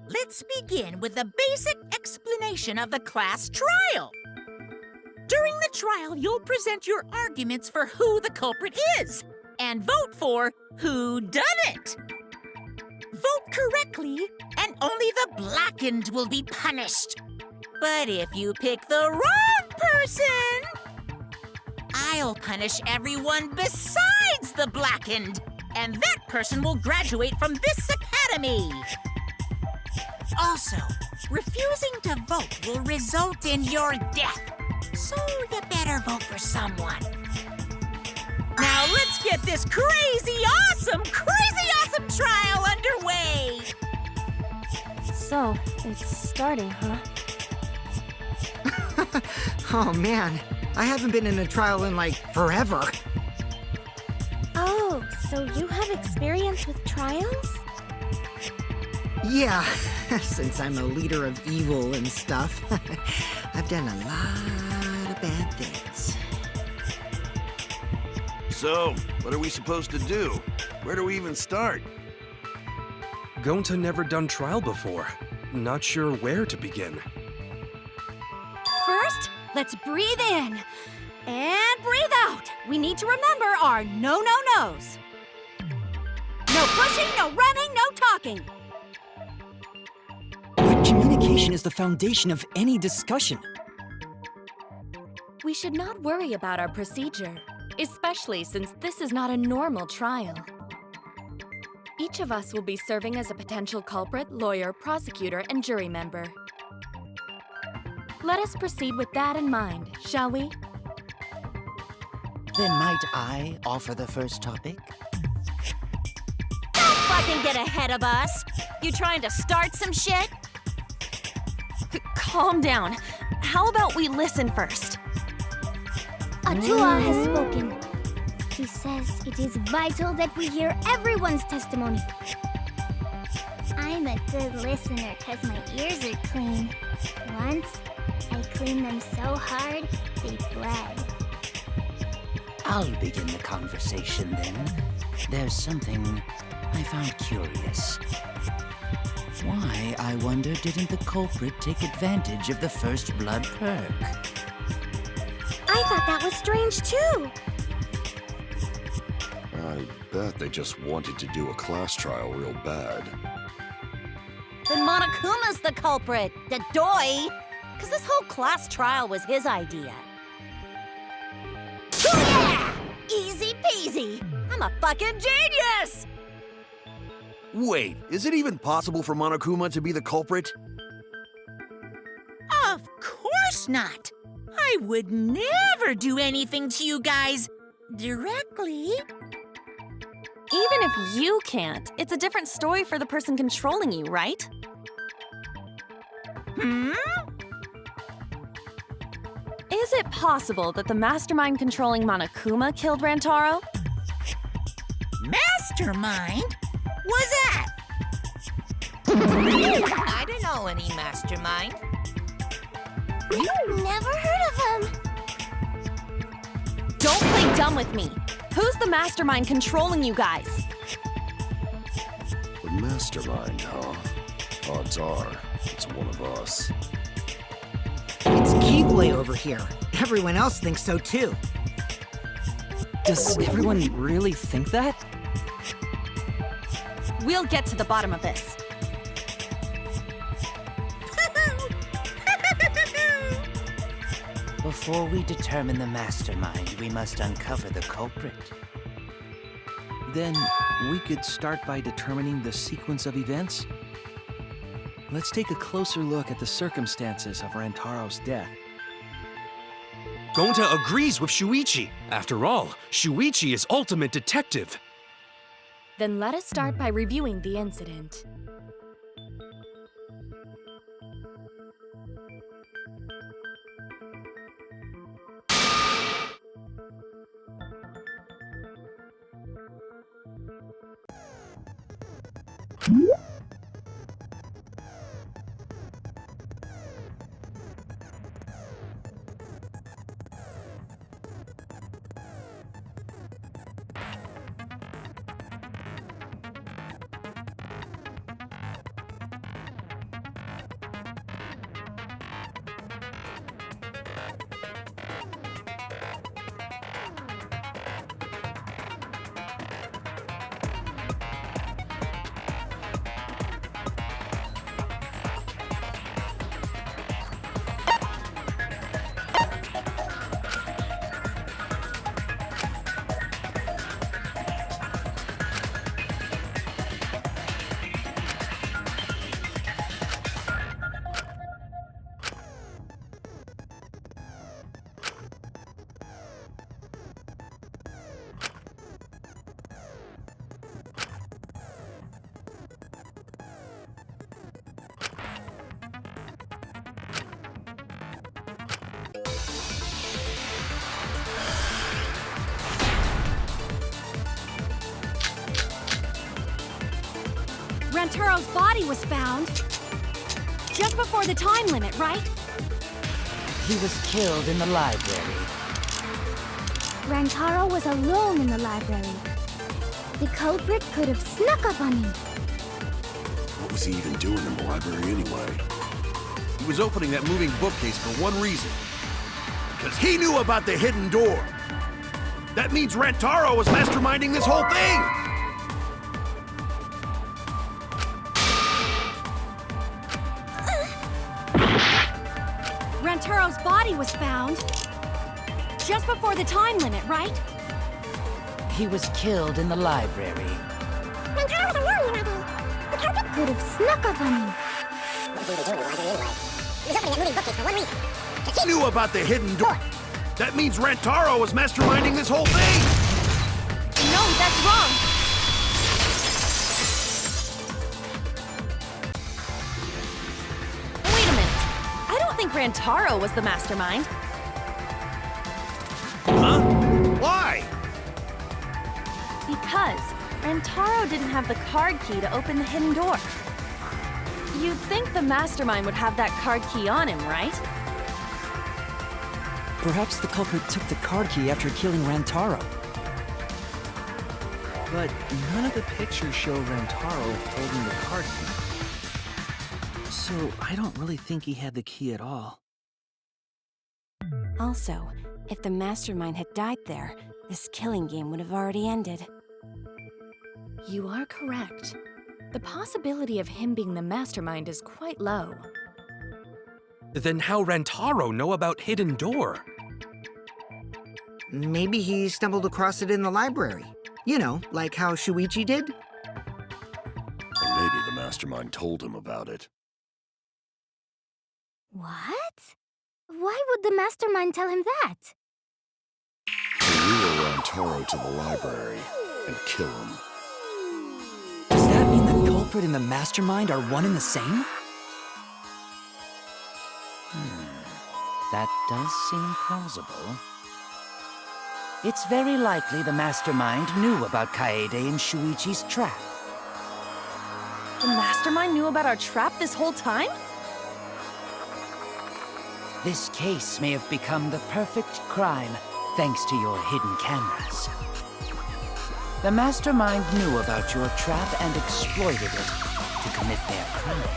let's begin with the basic explanation of the class trial. During the trial, you'll present your arguments for who the culprit is and vote for who done it. Vote correctly, and only the blackened will be punished. But if you pick the wrong person, I'll punish everyone besides the blackened, and that person will graduate from this academy. Also, refusing to vote will result in your death, so you better vote for someone. Now let's get this crazy awesome trial underway! So, it's starting, huh? Oh man, I haven't been in a trial in like forever. Oh, so you have experience with trials? Yeah, since I'm a leader of evil and stuff, I've done a lot of bad things. So, what are we supposed to do? Where do we even start? Gonta never done trial before. Not sure where to begin. First, let's breathe in and breathe out. We need to remember our no-no-nos. No pushing, no running, no talking. But communication is the foundation of any discussion. We should not worry about our procedure, especially since this is not a normal trial. Each of us will be serving as a potential culprit, lawyer, prosecutor, and jury member. Let us proceed with that in mind, shall we? Then might I offer the first topic? Don't fucking get ahead of us. You trying to start some shit? Calm down. How about we listen first? Atua has spoken. He says it is vital that we hear everyone's testimony. I'm a good listener because my ears are clean. Once, I cleaned them so hard, they bled. I'll begin the conversation then. There's something I found curious. Why, I wonder, didn't the culprit take advantage of the first blood perk? I thought that was strange too. I bet they just wanted to do a class trial real bad. Then Monokuma's the culprit, the doi. Because this whole class trial was his idea. Yeah! Easy peasy. I'm a fucking genius! Wait, is it even possible for Monokuma to be the culprit? Of course not. I would never do anything to you guys directly. Even if you can't, it's a different story for the person controlling you, right? Is it possible that the mastermind controlling Monokuma killed Rantaro? Mastermind? What's that? I don't know any mastermind. Never heard of him. Don't play dumb with me. Who's the mastermind controlling you guys? The mastermind, huh? Odds are, it's one of us. It's Keyblade over here. Everyone else thinks so too. Does everyone really think that? We'll get to the bottom of this. Before we determine the mastermind, we must uncover the culprit. Then, we could start by determining the sequence of events. Let's take a closer look at the circumstances of Rantaro's death. Gonta agrees with Shuichi. After all, Shuichi is ultimate detective. Then let us start by reviewing the incident. Rantaro's body was found just before the time limit, right? He was killed in the library. Rantaro was alone in the library. The culprit could have snuck up on him. What was he even doing in the library anyway? He was opening that moving bookcase for one reason. Because he knew about the hidden door. That means Rantaro was masterminding this whole thing! Rantaro's body was found just before the time limit, right? He was killed in the library. Rantaro was alone in the library. The culprit could have snuck up on him. What was he doing in the library anyway? He was opening that moving bookcase for one reason. He knew about the hidden door. That means Rantaro was masterminding this whole thing! No, that's wrong! Wait a minute. I don't think Rantaro was the mastermind. Huh? Why? Because Rantaro didn't have the card key to open the hidden door. You'd think the mastermind would have that card key on him, right? Perhaps the culprit took the card key after killing Rantaro. But none of the pictures show Rantaro holding the card key. So I don't really think he had the key at all. Also, if the mastermind had died there, this killing game would have already ended. You are correct. The possibility of him being the mastermind is quite low. Then how Rantaro know about Hidden Door? Maybe he stumbled across it in the library. You know, like how Shuichi did? Or maybe the mastermind told him about it. What? Why would the mastermind tell him that? To lure Rantaro to the library and kill him. Does that mean the culprit and the mastermind are one and the same? That does seem plausible. It's very likely the mastermind knew about Kaede and Shuichi's trap. The mastermind knew about our trap this whole time? This case may have become the perfect crime thanks to your hidden cameras. The mastermind knew about your trap and exploited it to commit their crime.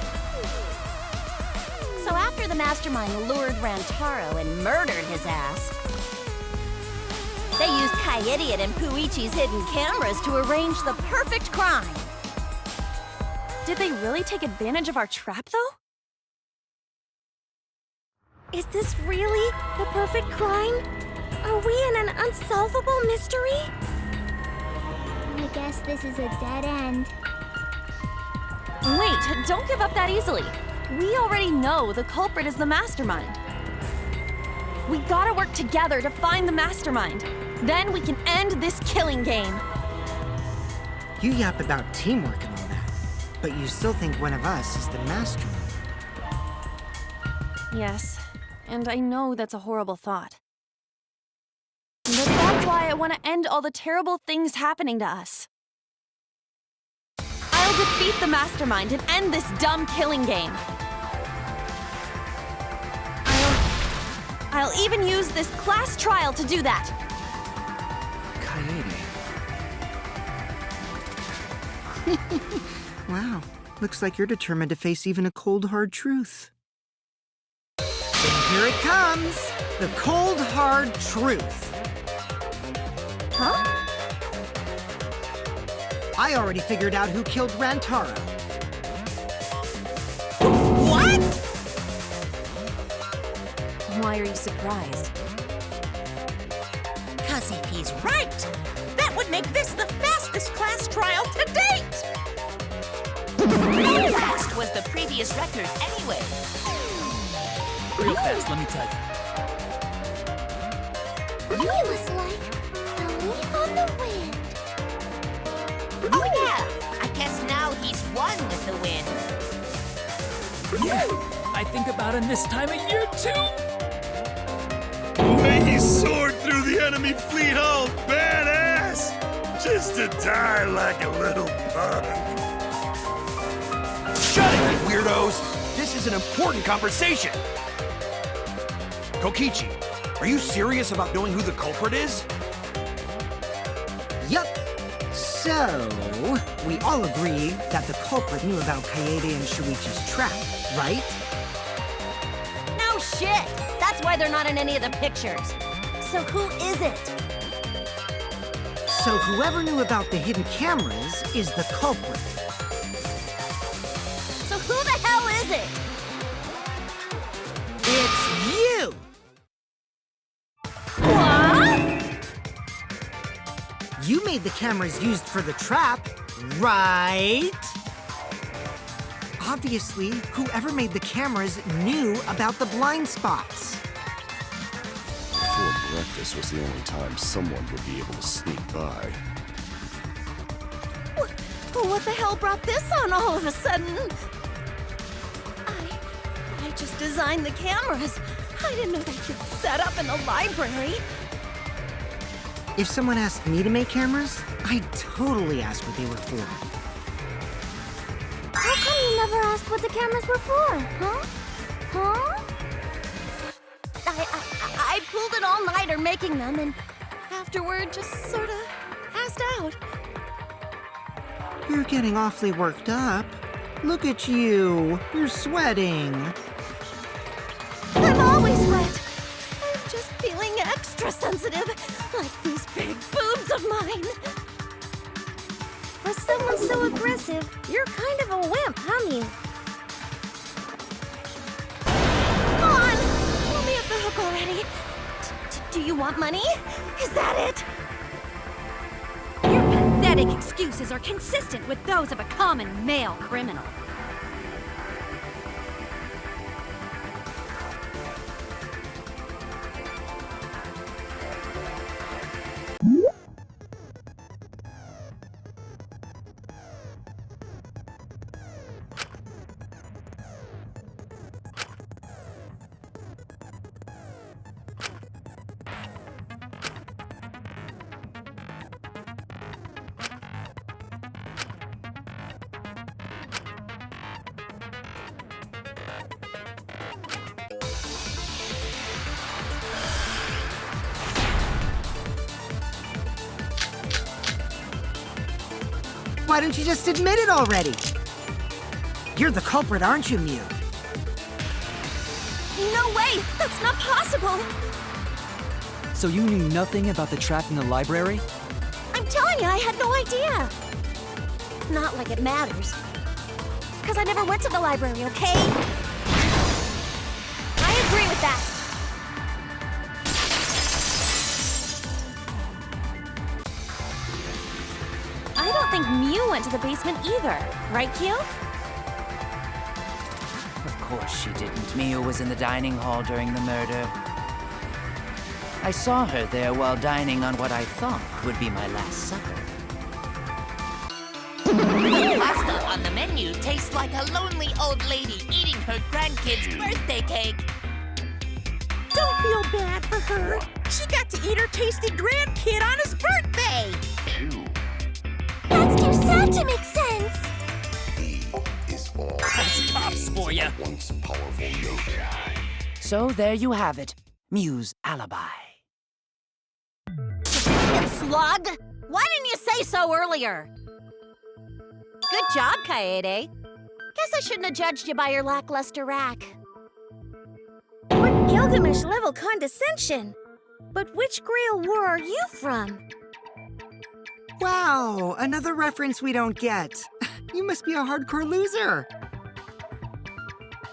So after the mastermind lured Rantaro and murdered his ass, they used Kaede and Puichi's hidden cameras to arrange the perfect crime. Did they really take advantage of our trap, though? Is this really the perfect crime? Are we in an unsolvable mystery? I guess this is a dead end. Wait, don't give up that easily. We already know the culprit is the mastermind. We gotta work together to find the mastermind. Then we can end this killing game. You yap about teamwork and all that, but you still think one of us is the mastermind. Yes, and I know that's a horrible thought. But that's why I want to end all the terrible things happening to us. I'll defeat the mastermind and end this dumb killing game. I'll even use this class trial to do that. Kaede. Wow, looks like you're determined to face even a cold, hard truth. And here it comes! The cold, hard truth. Huh? I already figured out who killed Rantaro. What? Why are you surprised? 'Cause if he's right, that would make this the fastest class trial to date! How fast was the previous record anyway? Real fast, let me tell you. He was like a leaf on the wind. Oh yeah! I guess now he's one with the wind. Yeah, I think about him this time of year too. May he soared through the enemy fleet all badass! Just to die like a little punk. weirdos! This is an important conversation! Kokichi, are you serious about knowing who the culprit is? Yup. So, we all agree that the culprit knew about Kaede and Shuichi's trap, right? No shit! That's why they're not in any of the pictures. So who is it? So whoever knew about the hidden cameras is the culprit. So who the hell is it? It's you! What? You made the cameras used for the trap, right? Obviously, whoever made the cameras knew about the blind spots. Before breakfast was the only time someone would be able to sneak by. What the hell brought this on all of a sudden? I just designed the cameras. I didn't know they could set up in the library. If someone asked me to make cameras, I'd totally ask what they were for. How come you never asked what the cameras were for, huh? Huh? I pulled an all-nighter making them, and afterward just sort of passed out. You're getting awfully worked up. Look at you. You're sweating. I'm always wet. I'm just feeling extra sensitive, like these big boobs of mine. For someone so aggressive, you're kind of a wimp, huh, Mew? Come on! Let me off the hook already. Do you want money? Is that it? Your pathetic excuses are consistent with those of a common male criminal. Why don't you just admit it already? You're the culprit, aren't you, Mew? No way! That's not possible! So you knew nothing about the trap in the library? I'm telling you, I had no idea. Not like it matters. Because I never went to the library, okay? I agree with that. I don't think Mew went to the basement either. Right, Q? Of course she didn't. Mio was in the dining hall during the murder. I saw her there while dining on what I thought would be my last supper. The pasta on the menu tastes like a lonely old lady eating her grandkid's birthday cake. Don't feel bad for her. She got to eat her tasty grandkid on his birthday. That's too sad to make sense. That's pops for you. Once powerful note. So there you have it. Mew's alibi. Fucking slug! Why didn't you say so earlier? Good job, Kaede. Guess I shouldn't have judged you by your lackluster rack. What Gilgamesh-level condescension? But which Grail war are you from? Wow, another reference we don't get. You must be a hardcore loser.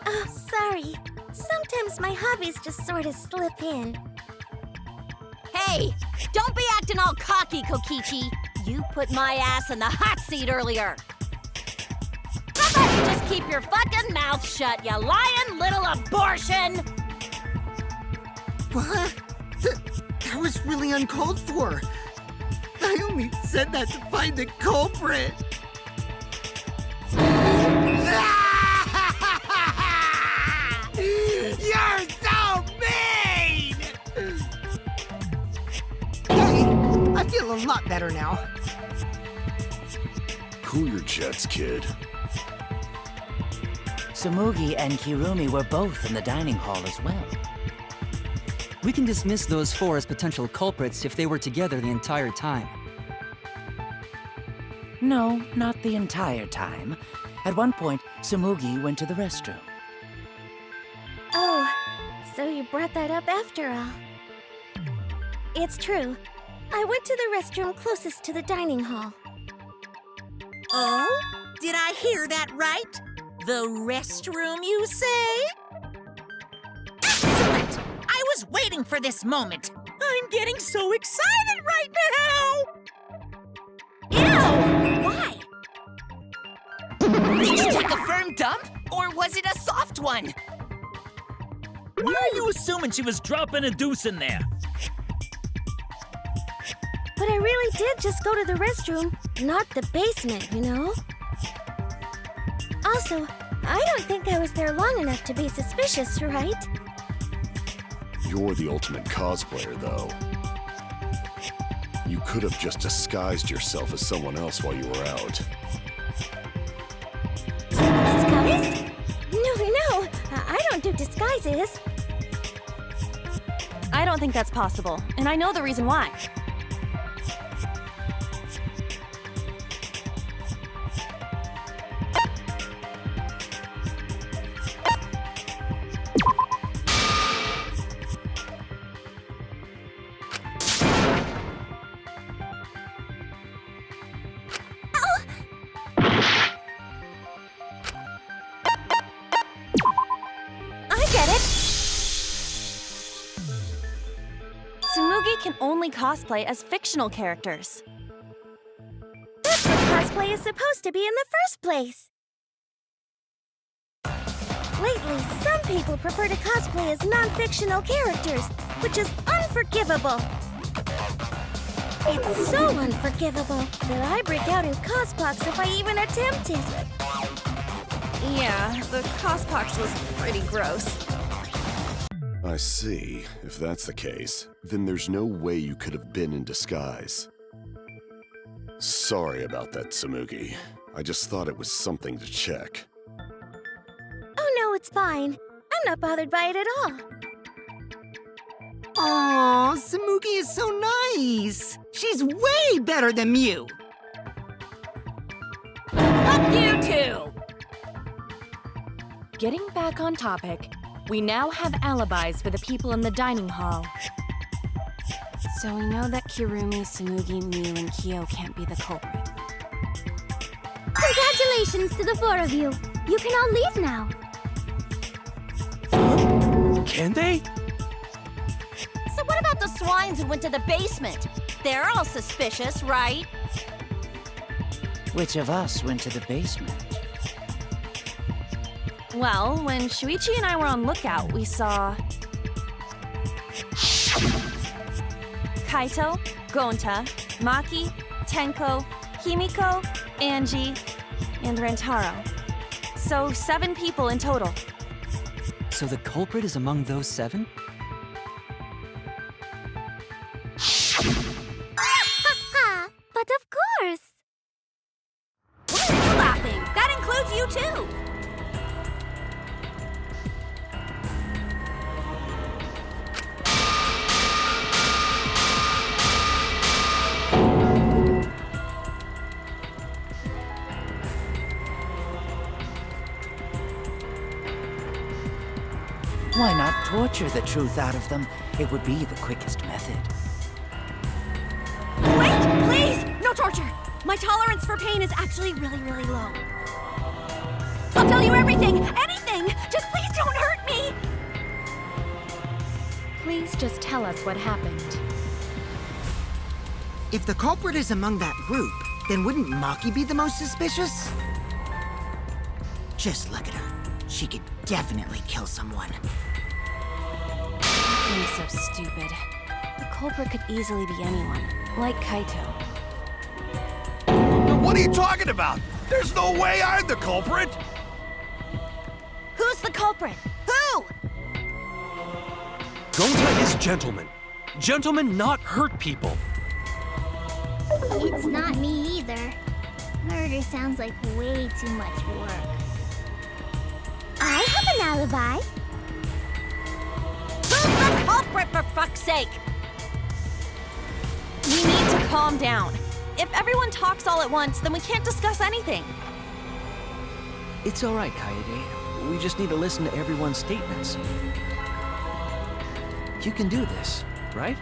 Oh, sorry. Sometimes my hobbies just sort of slip in. Hey, don't be acting all cocky, Kokichi. You put my ass in the hot seat earlier. How about you just keep your fucking mouth shut, you lying little abortion? What? That was really uncalled for. I only said that to find the culprit. You're so mean! Hey, I feel a lot better now. Cool your jets, kid. Tsumugi and Kirumi were both in the dining hall as well. We can dismiss those four as potential culprits if they were together the entire time. No, not the entire time. At one point, Tsumugi went to the restroom. Oh, so you brought that up after all. It's true. I went to the restroom closest to the dining hall. Oh? Did I hear that right? The restroom, you say? Excellent! I was waiting for this moment. I'm getting so excited right now! Ew! Why? Did you take a firm dump, or was it a soft one? Why are you assuming she was dropping a deuce in there? But I really did just go to the restroom, not the basement, you know? Also, I don't think I was there long enough to be suspicious, right? You're the ultimate cosplayer, though. You could have just disguised yourself as someone else while you were out. Disguised? No, I don't do disguises. I don't think that's possible, and I know the reason why. Tsumugi can only cosplay as fictional characters. That's what cosplay is supposed to be in the first place. Lately, some people prefer to cosplay as non-fictional characters, which is unforgivable. It's so unforgivable that I break out in cospox if I even attempt it. Yeah, the cospox was pretty gross. I see. If that's the case, then there's no way you could have been in disguise. Sorry about that, Tsumugi. I just thought it was something to check. Oh no, it's fine. I'm not bothered by it at all. Aw, Tsumugi is so nice. She's way better than Mew. Fuck you too! Getting back on topic, we now have alibis for the people in the dining hall. So we know that Kirumi, Tsumugi, Mew, and Kyo can't be the culprit. Congratulations to the four of you. You can all leave now. Can they? So what about the swines who went to the basement? They're all suspicious, right? Which of us went to the basement? Well, when Shuichi and I were on lookout, we saw Kaito, Gonta, Maki, Tenko, Himiko, Angie, and Rentaro. So 7 people in total. So the culprit is among those 7? Ha! But of course! Why are you laughing? That includes you too! Why not torture the truth out of them? It would be the quickest method. Wait, please! No torture! My tolerance for pain is actually really, really low. I'll tell you everything! Anything! Just please don't hurt me! Please just tell us what happened. If the culprit is among that group, then wouldn't Maki be the most suspicious? Just look at her. She could definitely kill someone. Being so stupid. The culprit could easily be anyone, like Kaito. What are you talking about? There's no way I'm the culprit! Who's the culprit? Who? Gonta is gentleman. Gentlemen not hurt people. It's not me either. Murder sounds like way too much work. alibi. Who's the culprit, for fuck's sake? We need to calm down. If everyone talks all at once, then we can't discuss anything. It's all right, Kaede. We just need to listen to everyone's statements. You can do this, right?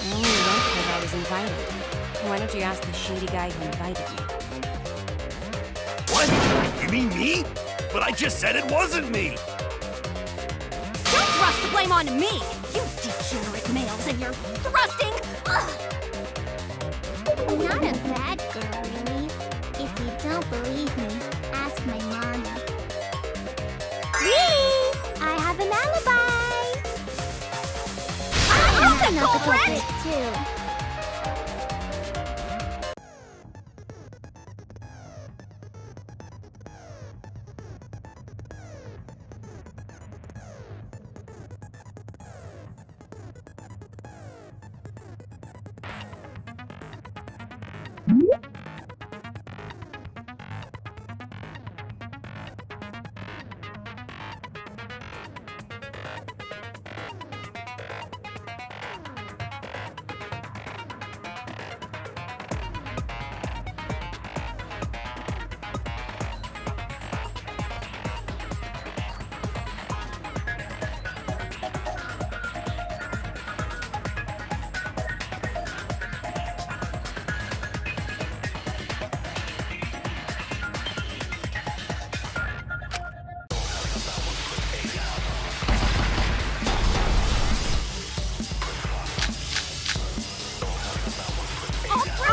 I only went because I was invited. Why don't you ask the shady guy who invited me? What? You mean me? But I just said it wasn't me! Don't thrust the blame on me! You degenerate males and your thrusting! Ugh. I'm not a bad girl, really. If you don't believe me, ask my mommy. Really? I have an alibi! I'm not the culprit, too.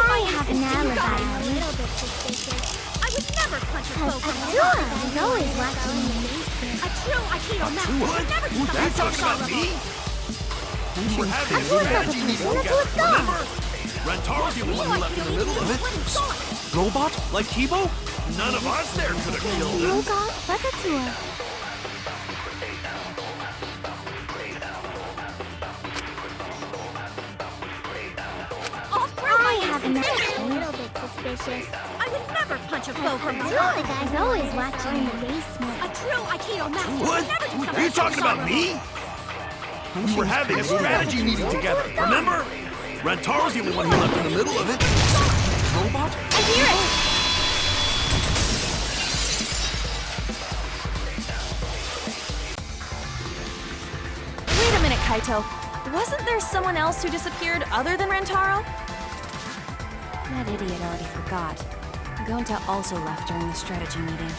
I have an alibi. A little bit suspicious. I would never punch a foe from Atua behind. is always watching me. A true Aikido master would never do That's something talking about me? We were having a Atua's not the strategy meeting person. together, Atua's gone. remember? Rentaro's the only one who left in the middle of it. Robot? Like Kibo? None of us there could have killed him. Oh god, that's Atua. I have an alibi. A little bit suspicious. I would never punch a foe from Atua behind. guy's always watching in the basement. A true Aikido master What? would never do something Are you talking about me? We were having a strategy meeting together, remember? Rentaro's the only one who left in the middle of it. Robot? I hear it! Wait a minute, Kaito. Wasn't there someone else who disappeared other than Rentaro? That idiot already forgot. Gonta also left during the strategy meeting.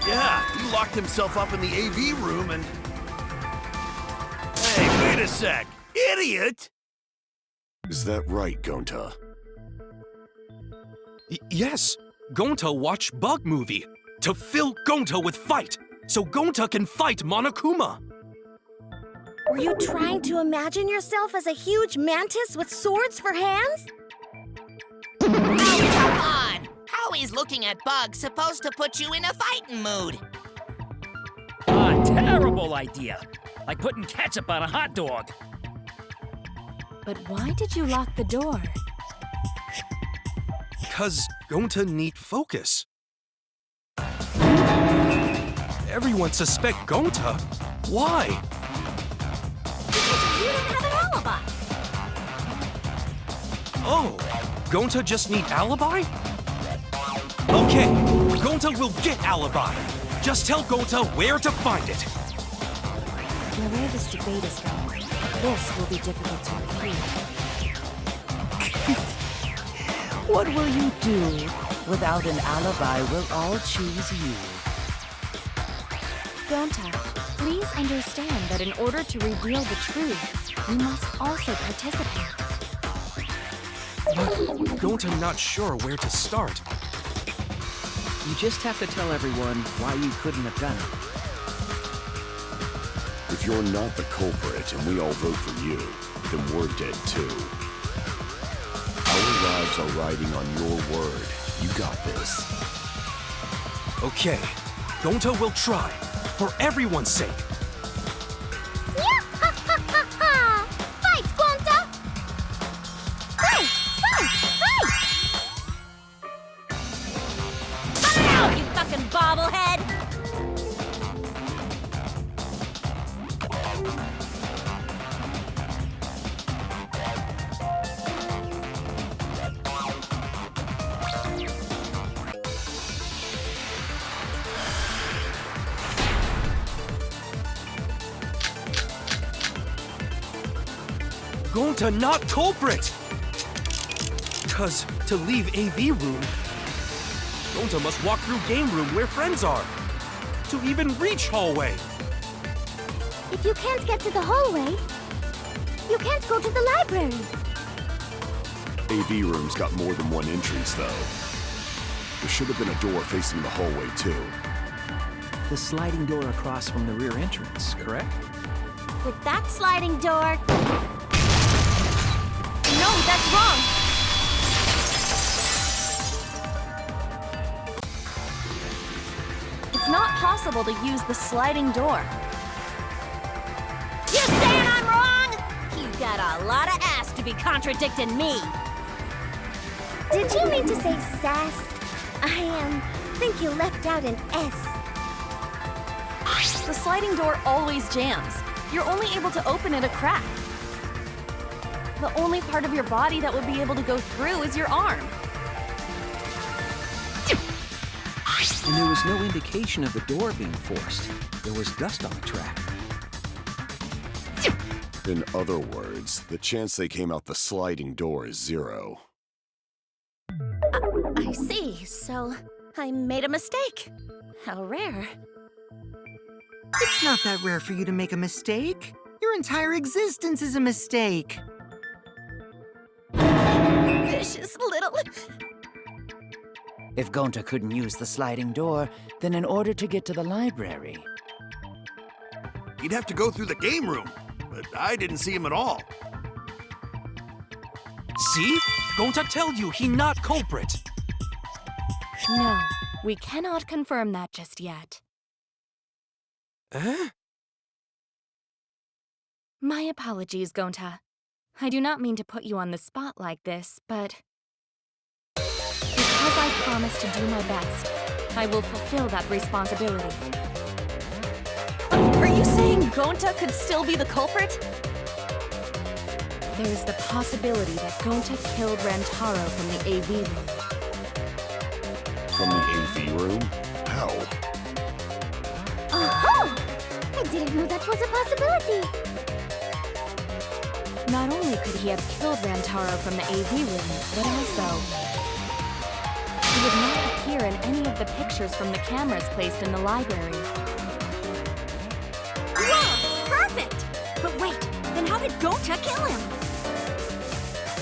Yeah, he locked himself up in the AV room and... Hey, wait a sec. Idiot! Is that right, Gonta? Yes. Gonta watched Bug Movie to fill Gonta with fight, so Gonta can fight Monokuma. Were you trying to imagine yourself as a huge mantis with swords for hands? Oh, come on! How is looking at bugs supposed to put you in a fighting mood? A terrible idea. Like putting ketchup on a hot dog. But why did you lock the door? 'Cause Gonta need focus. Everyone suspect Gonta. Why? Because you don't have an alibi. Oh, Gonta just need alibi? Okay, Gonta will get alibi. Just tell Gonta where to find it. Now, where this debate is going, this will be difficult to refute. What will you do? Without an alibi, we'll all choose you. Gonta, please understand that in order to reveal the truth, we must also participate. But Gonta not sure where to start. You just have to tell everyone why you couldn't have done it. If you're not the culprit and we all vote for you, then we're dead too. Our lives are riding on your word. You got this. Okay, Gonta will try, for everyone's sake. bobblehead! Gonta not culprit! Cause to leave AV room, Gonta must walk through game room where friends are. To even reach hallway. If you can't get to the hallway, you can't go to the library. AV room's got more than one entrance, though. There should have been a door facing the hallway, too. The sliding door across from the rear entrance, correct? With that sliding door... No, that's wrong! It's not possible to use the sliding door. You saying I'm wrong? You got a lot of ass to be contradicting me. Did you mean to say sass? I think you left out an S. The sliding door always jams. You're only able to open it a crack. The only part of your body that would be able to go through is your arm. And there was no indication of the door being forced. There was dust on the track. In other words, the chance they came out the sliding door is 0. I see. So, I made a mistake. How rare. It's not that rare for you to make a mistake. Your entire existence is a mistake. Vicious little... If Gonta couldn't use the sliding door, then in order to get to the library... He'd have to go through the game room, but I didn't see him at all. See? Gonta tell you he not culprit. No, we cannot confirm that just yet. Eh? My apologies, Gonta. I do not mean to put you on the spot like this, but... because I promised to do my best, I will fulfill that responsibility. Are you saying Gonta could still be the culprit? There is the possibility that Gonta killed Rantaro from the AV room. From the AV room? How? Oh! I didn't know that was a possibility. Not only could he have killed Rantaro from the AV room, but also... he would not appear in any of the pictures from the cameras placed in the library. Yeah, perfect! But wait, then how did Gonta kill him?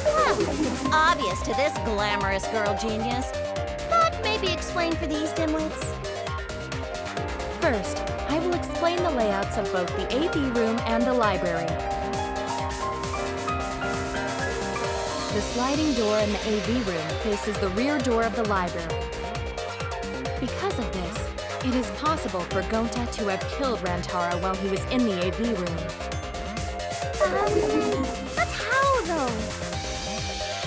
Well, it's obvious to this glamorous girl genius. But maybe explain for these dimwits. First, I will explain the layouts of both the AV room and the library. The sliding door in the AV room faces the rear door of the library. Because of this, it is possible for Gonta to have killed Rantaro while he was in the AV room. But how, though?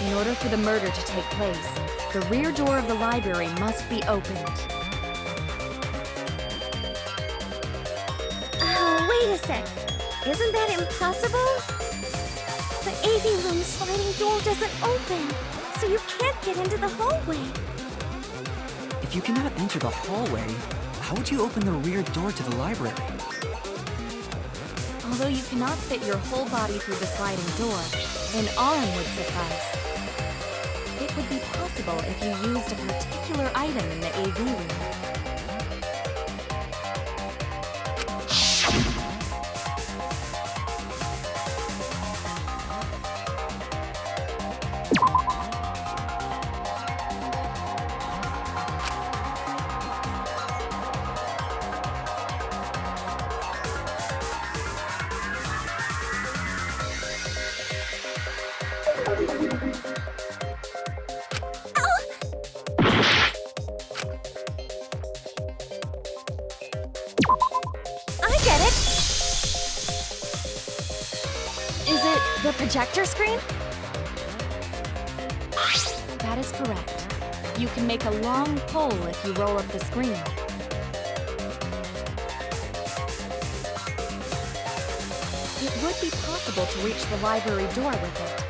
In order for the murder to take place, the rear door of the library must be opened. Oh, wait a sec. Isn't that impossible? The AV room's sliding door doesn't open, so you can't get into the hallway. If you cannot enter the hallway, how would you open the rear door to the library? Although you cannot fit your whole body through the sliding door, an arm would suffice. It would be possible if you used a particular item in the AV room. The projector screen? That is correct. You can make a long pole if you roll up the screen. it would be possible to reach the library door with it.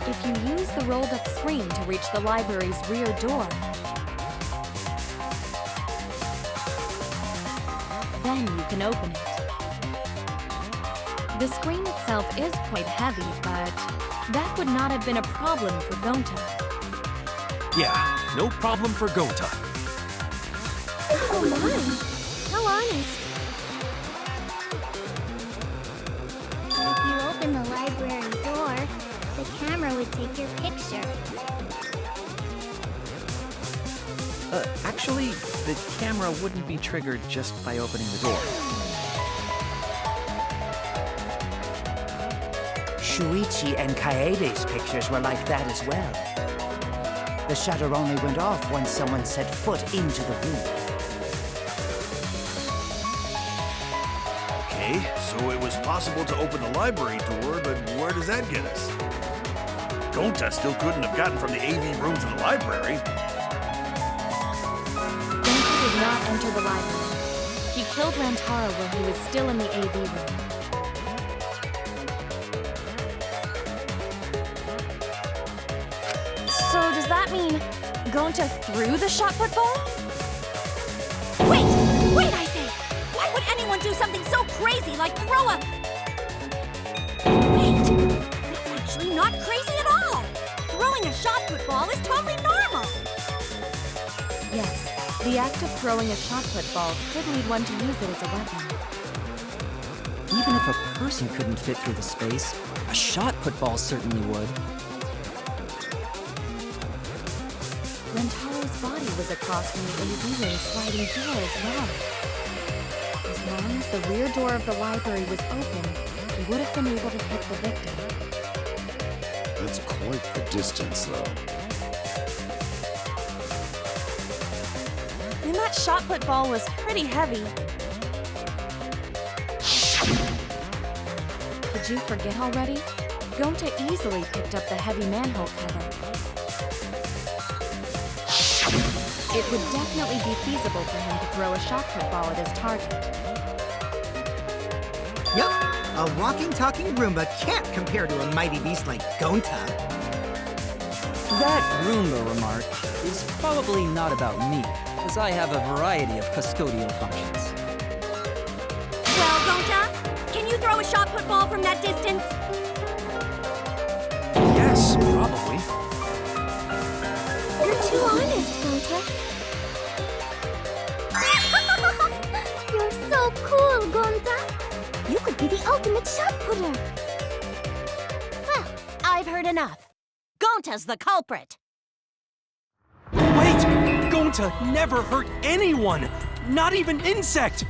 If you use the rolled-up screen to reach the library's rear door, then you can open it. The screen itself is quite heavy, but that would not have been a problem for Gonta. Yeah, no problem for Gonta. Oh my! How honest. If you open the library door, the camera would take your picture. Actually, the camera wouldn't be triggered just by opening the door. Shuichi and Kaede's pictures were like that as well. The shutter only went off once someone set foot into the room. Okay, so it was possible to open the library door, but where does that get us? Gonta still couldn't have gotten from the AV room to the library. Gonta did not enter the library. He killed Rantaro while he was still in the AV room. So does that mean Gonta threw the shot put ball? Wait! Wait, I say! Why would anyone do something so crazy like throw a... Wait! That's actually not crazy at all! Throwing a shot put ball is totally normal! Yes, the act of throwing a shot put ball could lead one to use it as a weapon. Even if a person couldn't fit through the space, a shot put ball certainly would. Rantaro's body was across from the AV room sliding door as well. As long as the rear door of the library was open, he would have been able to hit the victim. That's quite the distance, though. And that shot put ball was pretty heavy. Did you forget already? Gonta easily picked up the heavy manhole cover. It would definitely be feasible for him to throw a shot put ball at his target. Yup, a walking, talking Roomba can't compare to a mighty beast like Gonta. That Roomba remark is probably not about me, as I have a variety of custodial functions. Well, Gonta, can you throw a shot put ball from that distance? Yes, probably. You're too honest, Gonta. You're so cool, Gonta. You could be the ultimate shot putter. Well, I've heard enough. Gonta's the culprit. Wait! Gonta never hurt anyone! Not even insect!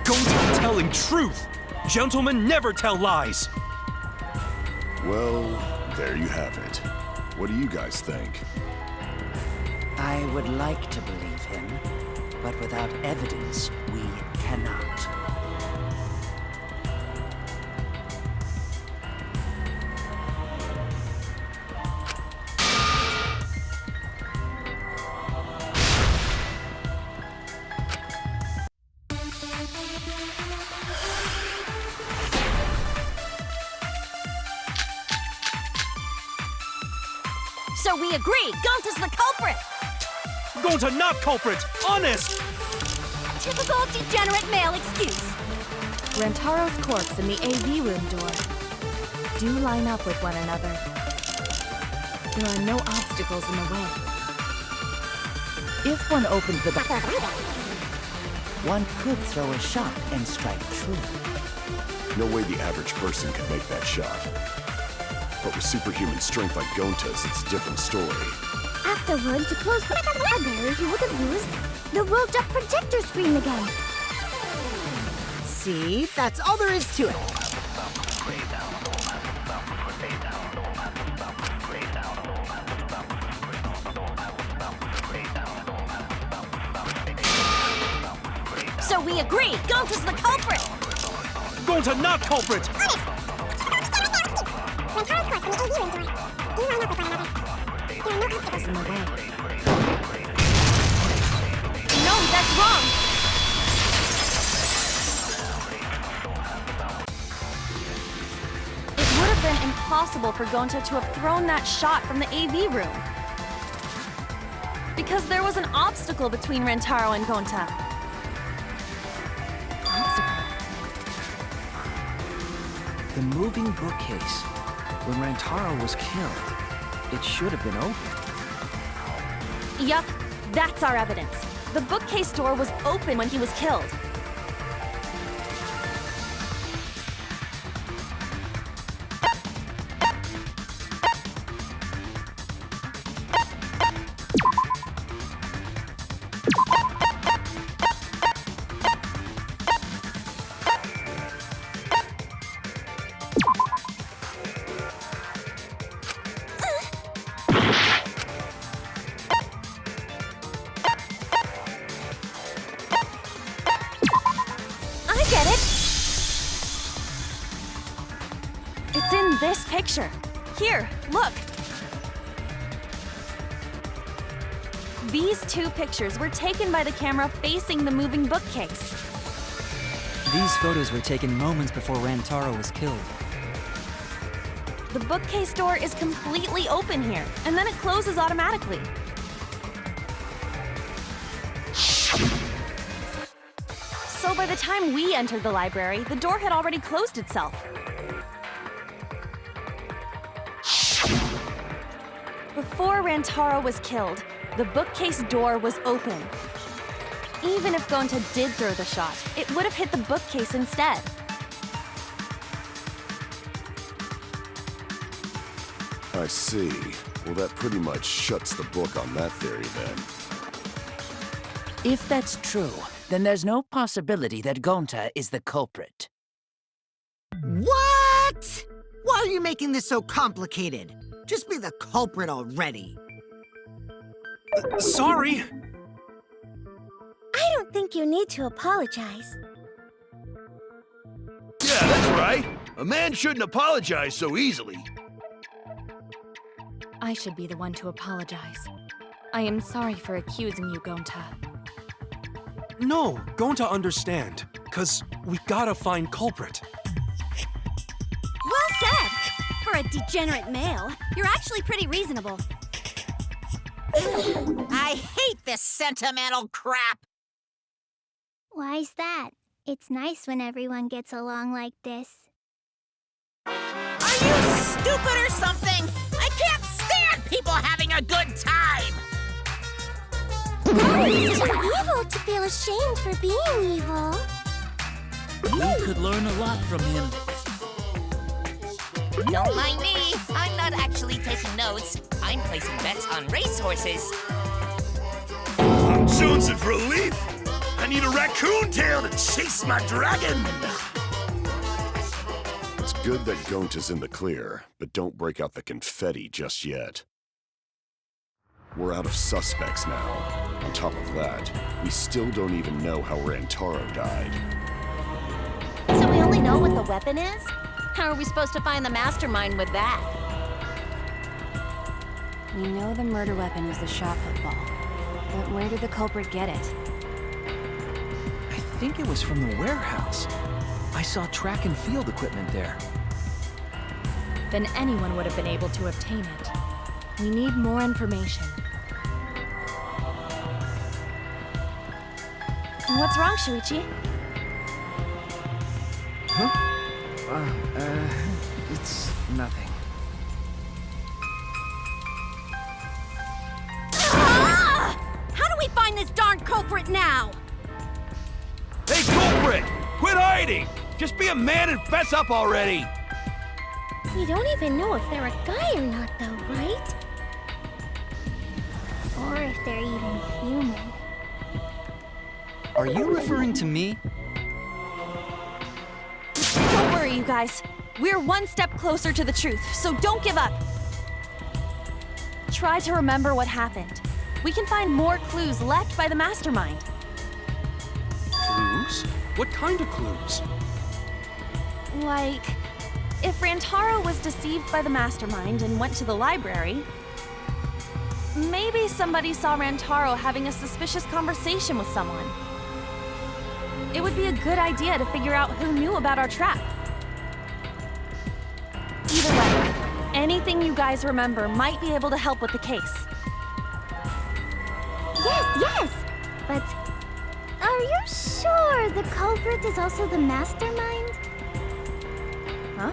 Gonta telling truth! Gentlemen never tell lies! Well, there you have it. What do you guys think? I would like to believe him, but without evidence, we cannot. So we agree, Gonta's the culprit! Gonta not culprit! Honest! Typical degenerate male excuse. Rantaro's corpse and the AV room door do line up with one another. There are no obstacles in the way. If one opened the door, one could throw a shot and strike true. No way the average person could make that shot. But with superhuman strength like Gonta's, it's a different story. Afterward, to close the library, he would have used the rolled-up projector screen again. See, that's all there is to it. So we agree, Gonta's the culprit! Gonta not culprit! In the way. No, that's wrong! impossible for Gonta to have thrown that shot from the AV room. Because there was an obstacle between Rantaro and Gonta. The moving bookcase. When Rantaro was killed, it should have been open. Yup, that's our evidence. The bookcase door was open when he was killed. Get it? It's in this picture. Here, look. These two pictures were taken by the camera facing the moving bookcase. These photos were taken moments before Rantaro was killed. The bookcase door is completely open here, and then it closes automatically. So by the time we entered the library, the door had already closed itself. Before Rantaro was killed, the bookcase door was open. Even if Gonta did throw the shot, it would have hit the bookcase instead. I see. Well, that pretty much shuts the book on that theory, then. If that's true, then there's no possibility that Gonta is the culprit. What? Why are you making this so complicated? Just be the culprit already. Sorry. I don't think you need to apologize. Yeah, that's right. A man shouldn't apologize so easily. I should be the one to apologize. I am sorry for accusing you, Gonta. No, Gonta understand. 'Cause we gotta find culprit. Well said! For a degenerate male, you're actually pretty reasonable. I hate this sentimental crap. Why's that? It's nice when everyone gets along like this. Are you stupid or something? I can't stand people having a good time. Oh, it's too evil to feel ashamed for being evil. You could learn a lot from him. Don't mind me. I'm not actually taking notes. I'm placing bets on racehorses. I'm jonesing for a leaf. I need a raccoon tail to chase my dragon. It's good that Gonta's in the clear, but don't break out the confetti just yet. We're out of suspects now. On top of that, we still don't even know how Rantaro died. So we only know what the weapon is? How are we supposed to find the mastermind with that? We know the murder weapon was the shot put ball. But where did the culprit get it? I think it was from the warehouse. I saw track and field equipment there. Then anyone would have been able to obtain it. We need more information. What's wrong, Shuichi? Huh? It's nothing. Ah! How do we find this darn culprit now? Hey, culprit! Quit hiding! Just be a man and fess up already! We don't even know if they're a guy or not, though, right? Or if they're even human. Are you referring to me? Don't worry, you guys. We're one step closer to the truth, so don't give up. Try to remember what happened. We can find more clues left by the mastermind. Clues? What kind of clues? Like, if Rantaro was deceived by the mastermind and went to the library, maybe somebody saw Rantaro having a suspicious conversation with someone. It would be a good idea to figure out who knew about our trap. Either way, Anything you guys remember might be able to help with the case. Yes! But are you sure the culprit is also the mastermind? Huh?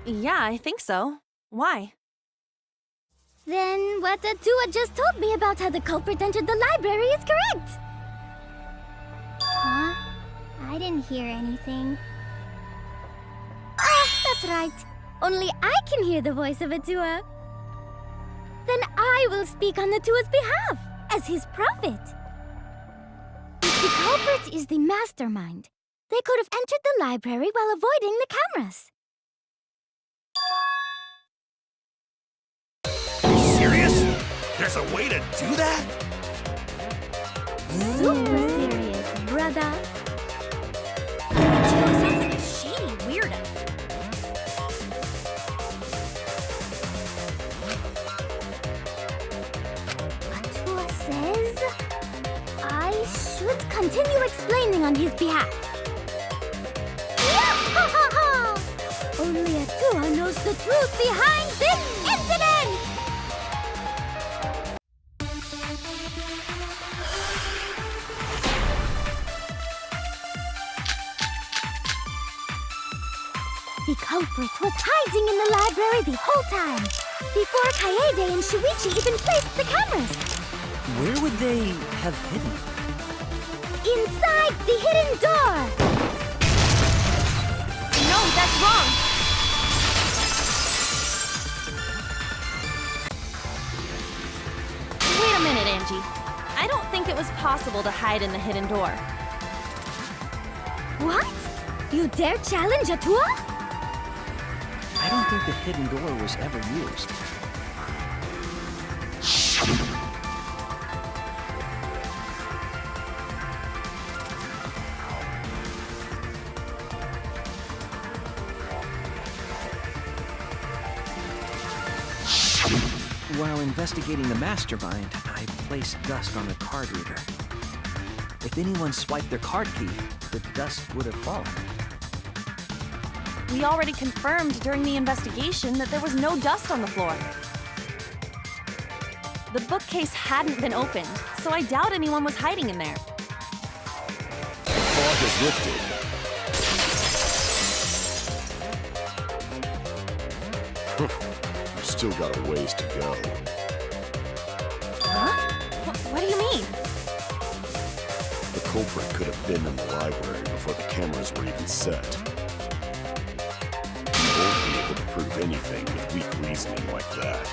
Yeah, I think so. Why? Then what Atua just told me about how the culprit entered the library is correct! Huh? I didn't hear anything. Oh, that's right. Only I can hear the voice of Atua. Then I will speak on Atua's behalf, as his prophet. If the culprit is the mastermind, they could have entered the library while avoiding the cameras. Serious? There's a way to do that? Super serious, brother. Atua sounds like a shady weirdo. Atua says I should continue explaining on his behalf. Only Atua knows the truth behind this incident! The culprit was hiding in the library the whole time, before Kaede and Shuichi even placed the cameras. Where would they have hidden? Inside the hidden door! No, that's wrong! Wait a minute, Angie. I don't think it was possible to hide in the hidden door. What? You dare challenge Atua? I don't think the hidden door was ever used. While investigating the mastermind, I placed dust on the card reader. If anyone swiped their card key, the dust would have fallen. We already confirmed during the investigation that there was no dust on the floor. The bookcase hadn't been opened, so I doubt anyone was hiding in there. The fog has lifted. You've still got a ways to go. Huh? What do you mean? The culprit could have been in the library before the cameras were even set. You won't be able to prove anything with weak reasoning like that.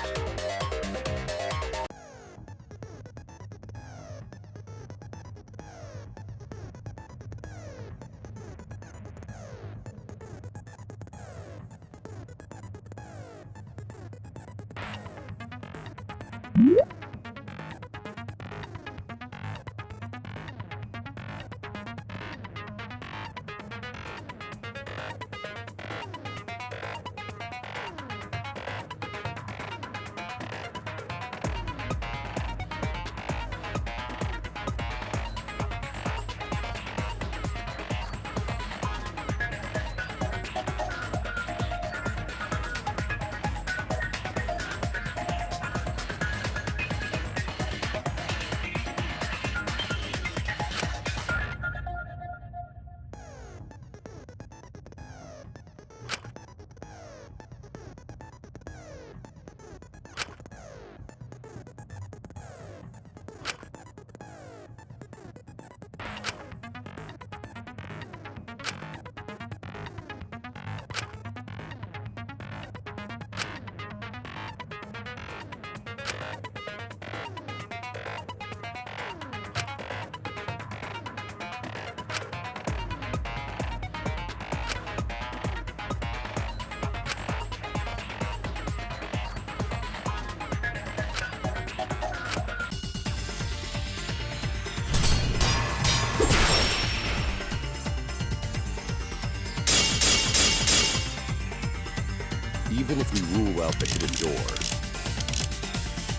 Even if we rule out the hidden door,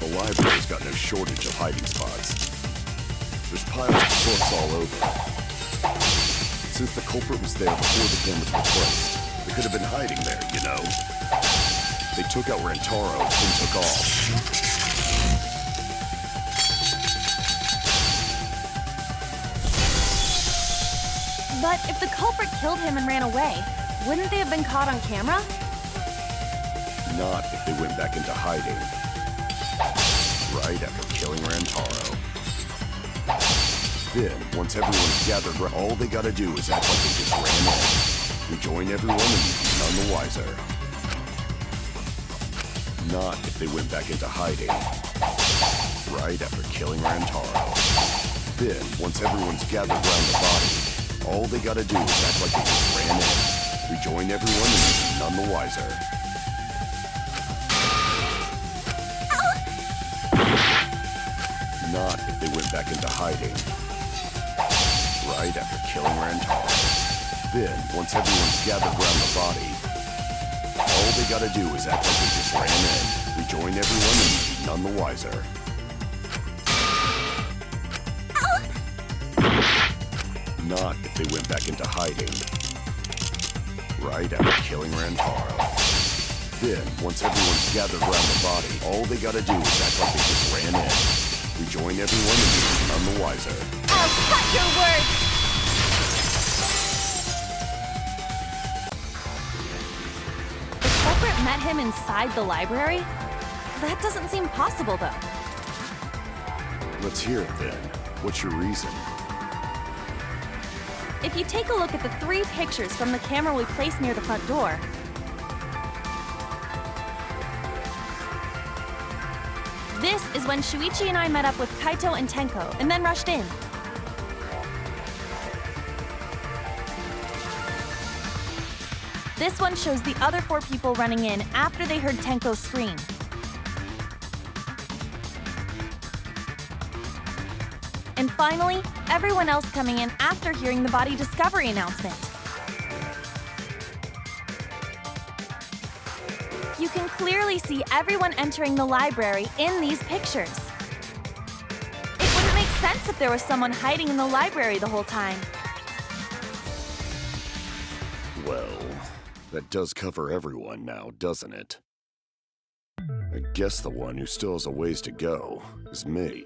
the library's got no shortage of hiding spots. There's piles of books all over. Since the culprit was there before the cameras were placed, they could have been hiding there, you know? They took out Rantaro and took off. But if the culprit killed him and ran away, wouldn't they have been caught on camera? Not if they went back into hiding. Right after killing Rantaro. Then, once everyone's gathered, all they gotta do is act like they just ran in. Rejoin everyone and be none the wiser. Not if they went back into hiding. Right after killing Rantaro. Then, once everyone's gathered around the body, all they gotta do is act like they just ran in. Rejoin everyone and be none the wiser. Not if they went back into hiding. Right after killing Rantaro. Then, once everyone's gathered around the body, all they gotta do is act like they just ran in. Rejoin everyone and be none the wiser. Not if they went back into hiding. Right after killing Rantaro. Then, once everyone's gathered around the body, all they gotta do is act like they just ran in. Rejoin everyone and be none the wiser. I'll cut your words! The culprit met him inside the library? That doesn't seem possible, though. Let's hear it then. What's your reason? If you take a look at the 3 pictures from the camera we placed near the front door, this is when Shuichi and I met up with Kaito and Tenko, and then rushed in. This one shows the other 4 people running in after they heard Tenko scream. And finally, everyone else coming in after hearing the body discovery announcement. You can clearly see everyone entering the library in these pictures. It wouldn't make sense if there was someone hiding in the library the whole time. Well, that does cover everyone now, doesn't it? I guess the one who still has a ways to go is me.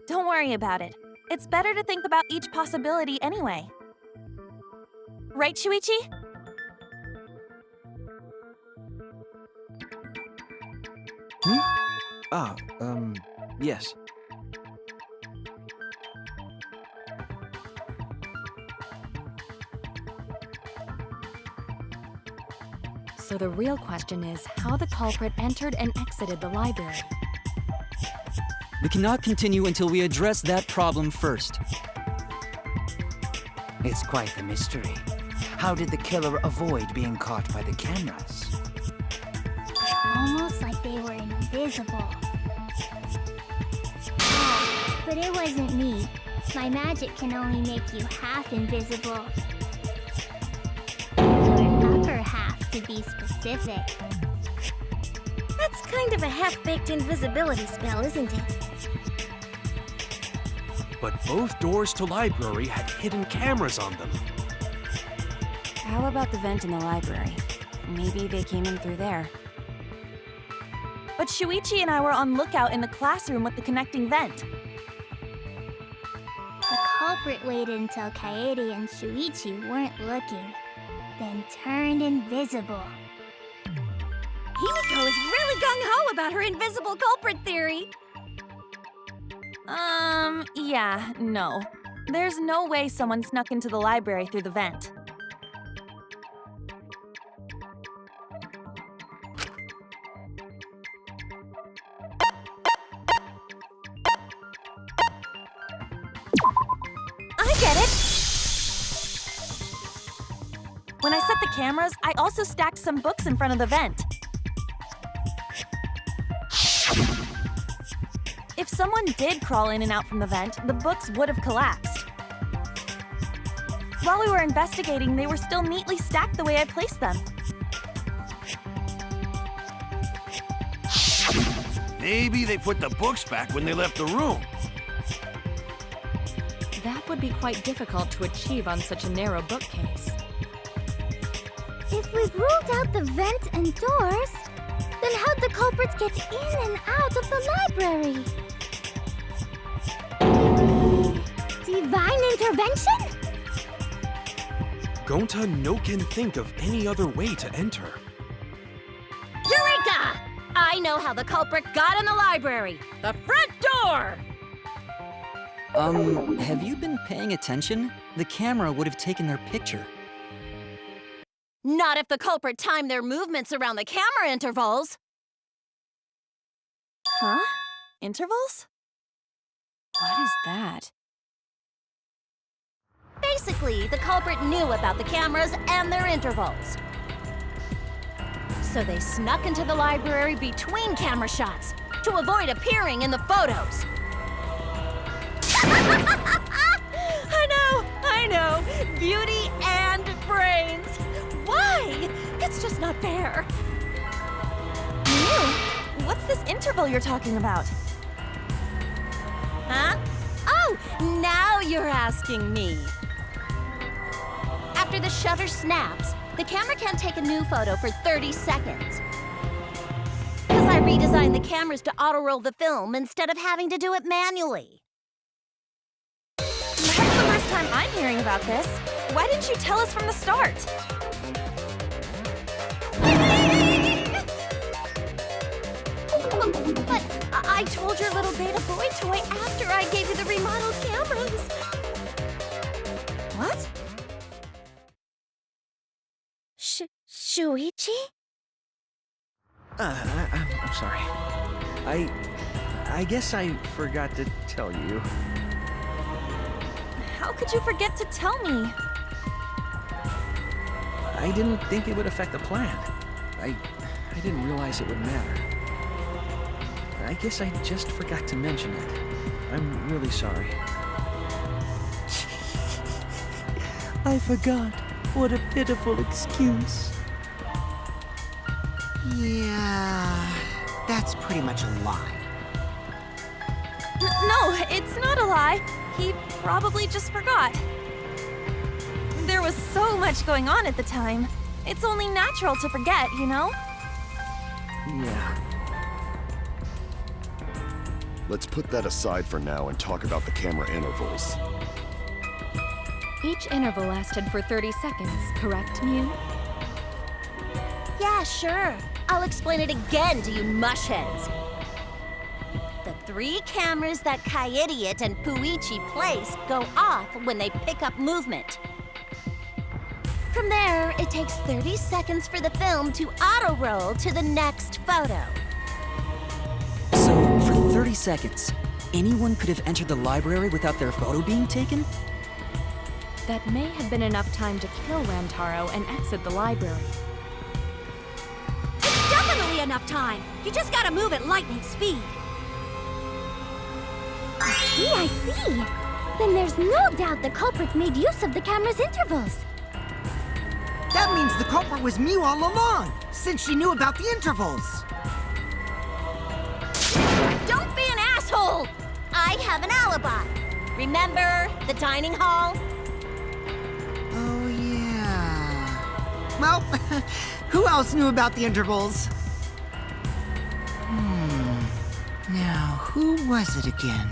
Don't worry about it. It's better to think about each possibility anyway. Right, Shuichi? Yes. So the real question is how the culprit entered and exited the library. We cannot continue until we address that problem first. It's quite the mystery. How did the killer avoid being caught by the cameras? Almost like they were invisible. Oh, but it wasn't me. My magic can only make you half invisible. Your upper half, to be specific. That's kind of a half-baked invisibility spell, isn't it? But both doors to library had hidden cameras on them. How about the vent in the library? Maybe they came in through there. But Shuichi and I were on lookout in the classroom with the connecting vent. The culprit waited until Kaede and Shuichi weren't looking, then turned invisible. Himiko is really gung-ho about her invisible culprit theory. Yeah, no. There's no way someone snuck into the library through the vent. I get it! When I set the cameras, I also stacked some books in front of the vent. If someone did crawl in and out from the vent, the books would have collapsed. While we were investigating, they were still neatly stacked the way I placed them. Maybe they put the books back when they left the room. That would be quite difficult to achieve on such a narrow bookcase. If we've ruled out the vent and doors, then how'd the culprits get in and out of the library? Maybe divine intervention? Gonta no can think of any other way to enter. Eureka! I know how the culprit got in the library. The front door! Have you been paying attention? The camera would have taken their picture. Not if the culprit timed their movements around the camera intervals. Huh? Intervals? What is that? Basically, the culprit knew about the cameras and their intervals. So they snuck into the library between camera shots to avoid appearing in the photos. I know. Beauty and brains. Why? It's just not fair. Mew, what's this interval you're talking about? Huh? Oh, now you're asking me. After the shutter snaps, the camera can't take a new photo for 30 seconds. Because I redesigned the cameras to auto-roll the film instead of having to do it manually. That's the first time I'm hearing about this. Why didn't you tell us from the start? But I told your little beta boy toy after I gave you the remodeled cameras. What? Shuichi? I'm sorry. I guess I forgot to tell you. How could you forget to tell me? I didn't think it would affect the plan. I didn't realize it would matter. I guess I just forgot to mention it. I'm really sorry. I forgot. What a pitiful excuse. Yeah, that's pretty much a lie. No, it's not a lie. He probably just forgot. There was so much going on at the time. It's only natural to forget, you know? Yeah. Let's put that aside for now and talk about the camera intervals. Each interval lasted for 30 seconds, correct, Mew? Yeah, sure. I'll explain it again to you mushheads. The 3 cameras that Kaidiot and Puichi place go off when they pick up movement. From there, it takes 30 seconds for the film to auto-roll to the next photo. So, for 30 seconds, anyone could have entered the library without their photo being taken? That may have been enough time to kill Rantaro and exit the library. It's definitely enough time. You just gotta move at lightning speed. I see. Then there's no doubt the culprit made use of the camera's intervals. That means the culprit was Mew all along, since she knew about the intervals. Don't be an asshole! I have an alibi. Remember the dining hall? Oh, yeah. Well, who else knew about the intervals? Now, who was it again?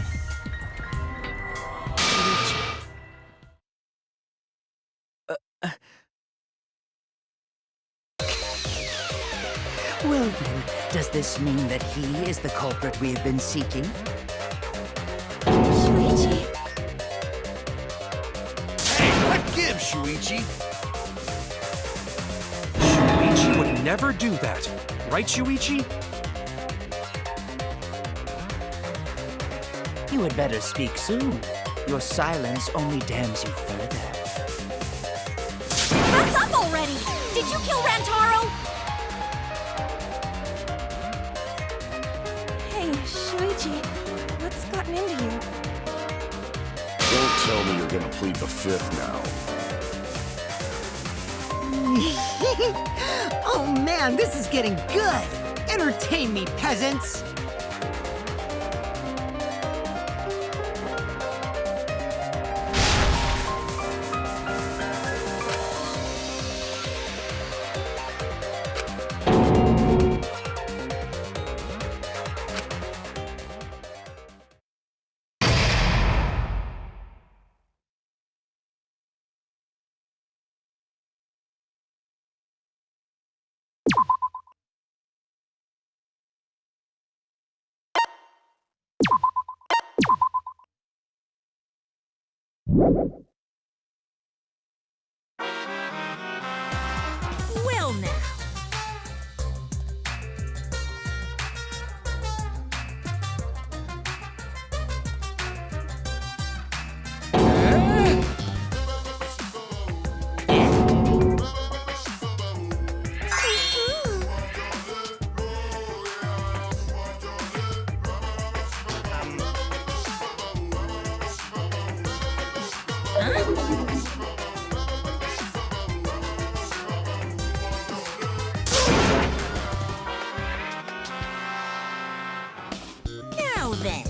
Well then, does this mean that he is the culprit we have been seeking? Shuichi? Hey, what gives, Shuichi? Shuichi would never do that. Right, Shuichi? You had better speak soon. Your silence only damns you further. What's up already? Did you kill Rantaro? Hey, Shuichi, what's gotten into you? Don't tell me you're gonna plead the fifth now. Oh man, this is getting good! Entertain me, peasants! Well now. Now then.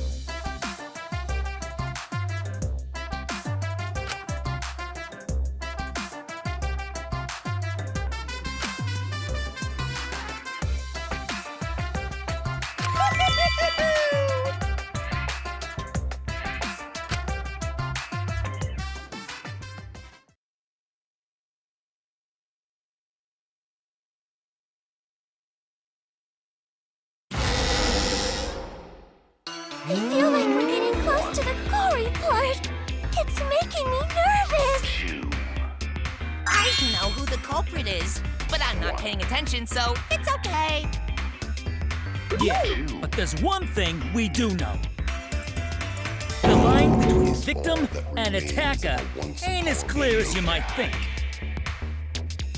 I feel like we're getting close to the gory part. It's making me nervous. I know who the culprit is, but I'm not paying attention, so it's okay. Yeah, but there's one thing we do know. The line between victim and attacker ain't as clear as you might think.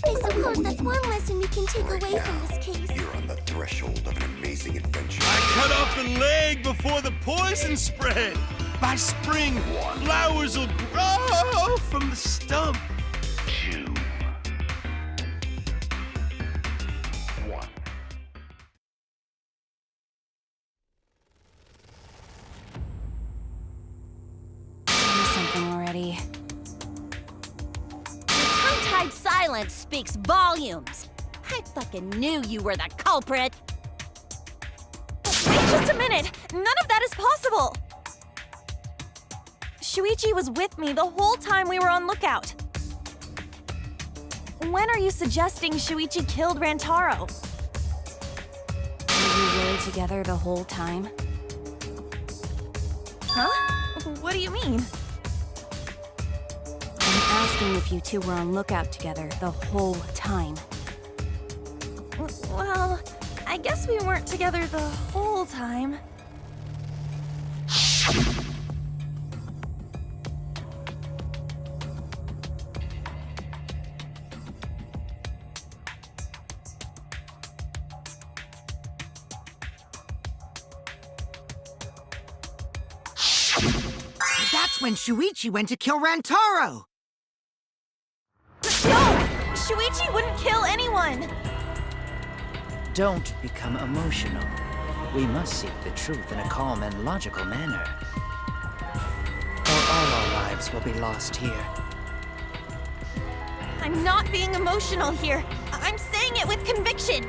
I suppose that's one lesson we can take away from this case. You're on the threshold of an amazing adventure. I cut off the leg before the poison spread. By spring, flowers will grow from the stump. Say something already. Tongue-tied silence speaks volumes. I fucking knew you were the culprit. Wait just a minute! None of that is possible! Shuichi was with me the whole time we were on lookout. When are you suggesting Shuichi killed Rantaro? Were you really together the whole time? Huh? What do you mean? I'm asking if you two were on lookout together the whole time. Well, I guess we weren't together the whole time. So that's when Shuichi went to kill Rantaro! No! Shuichi wouldn't kill anyone! Don't become emotional. We must seek the truth in a calm and logical manner. Or all our lives will be lost here. I'm not being emotional here. I'm saying it with conviction.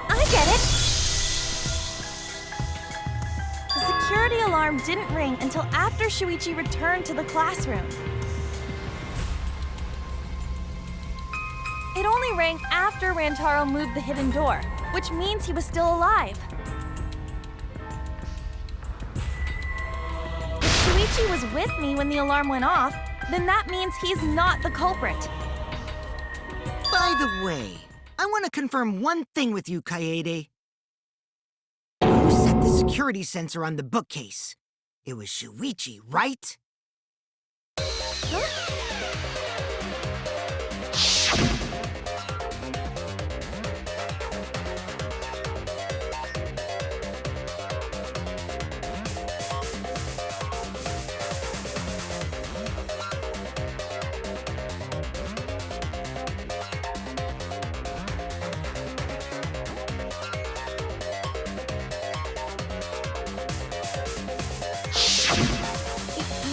I get it. The security alarm didn't ring until after Shuichi returned to the classroom. It only rang after Rantaro moved the hidden door, which means he was still alive. If Shuichi was with me when the alarm went off, then that means he's not the culprit. By the way, I want to confirm one thing with you, Kaede. Who set the security sensor on the bookcase? It was Shuichi, right?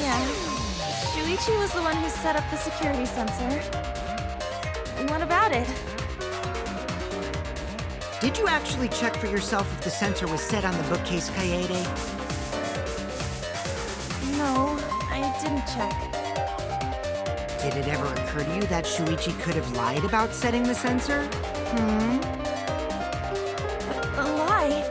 Yeah. Shuichi was the one who set up the security sensor. What about it? Did you actually check for yourself if the sensor was set on the bookcase, Kaede? No, I didn't check. Did it ever occur to you that Shuichi could have lied about setting the sensor? A lie?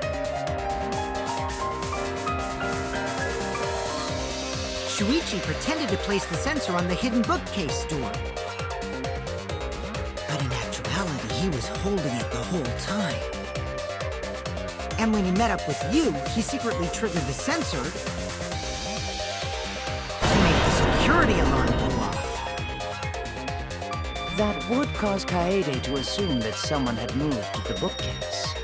Shuichi pretended to place the sensor on the hidden bookcase door. But in actuality, he was holding it the whole time. And when he met up with you, he secretly triggered the sensor to make the security alarm go off. That would cause Kaede to assume that someone had moved the bookcase.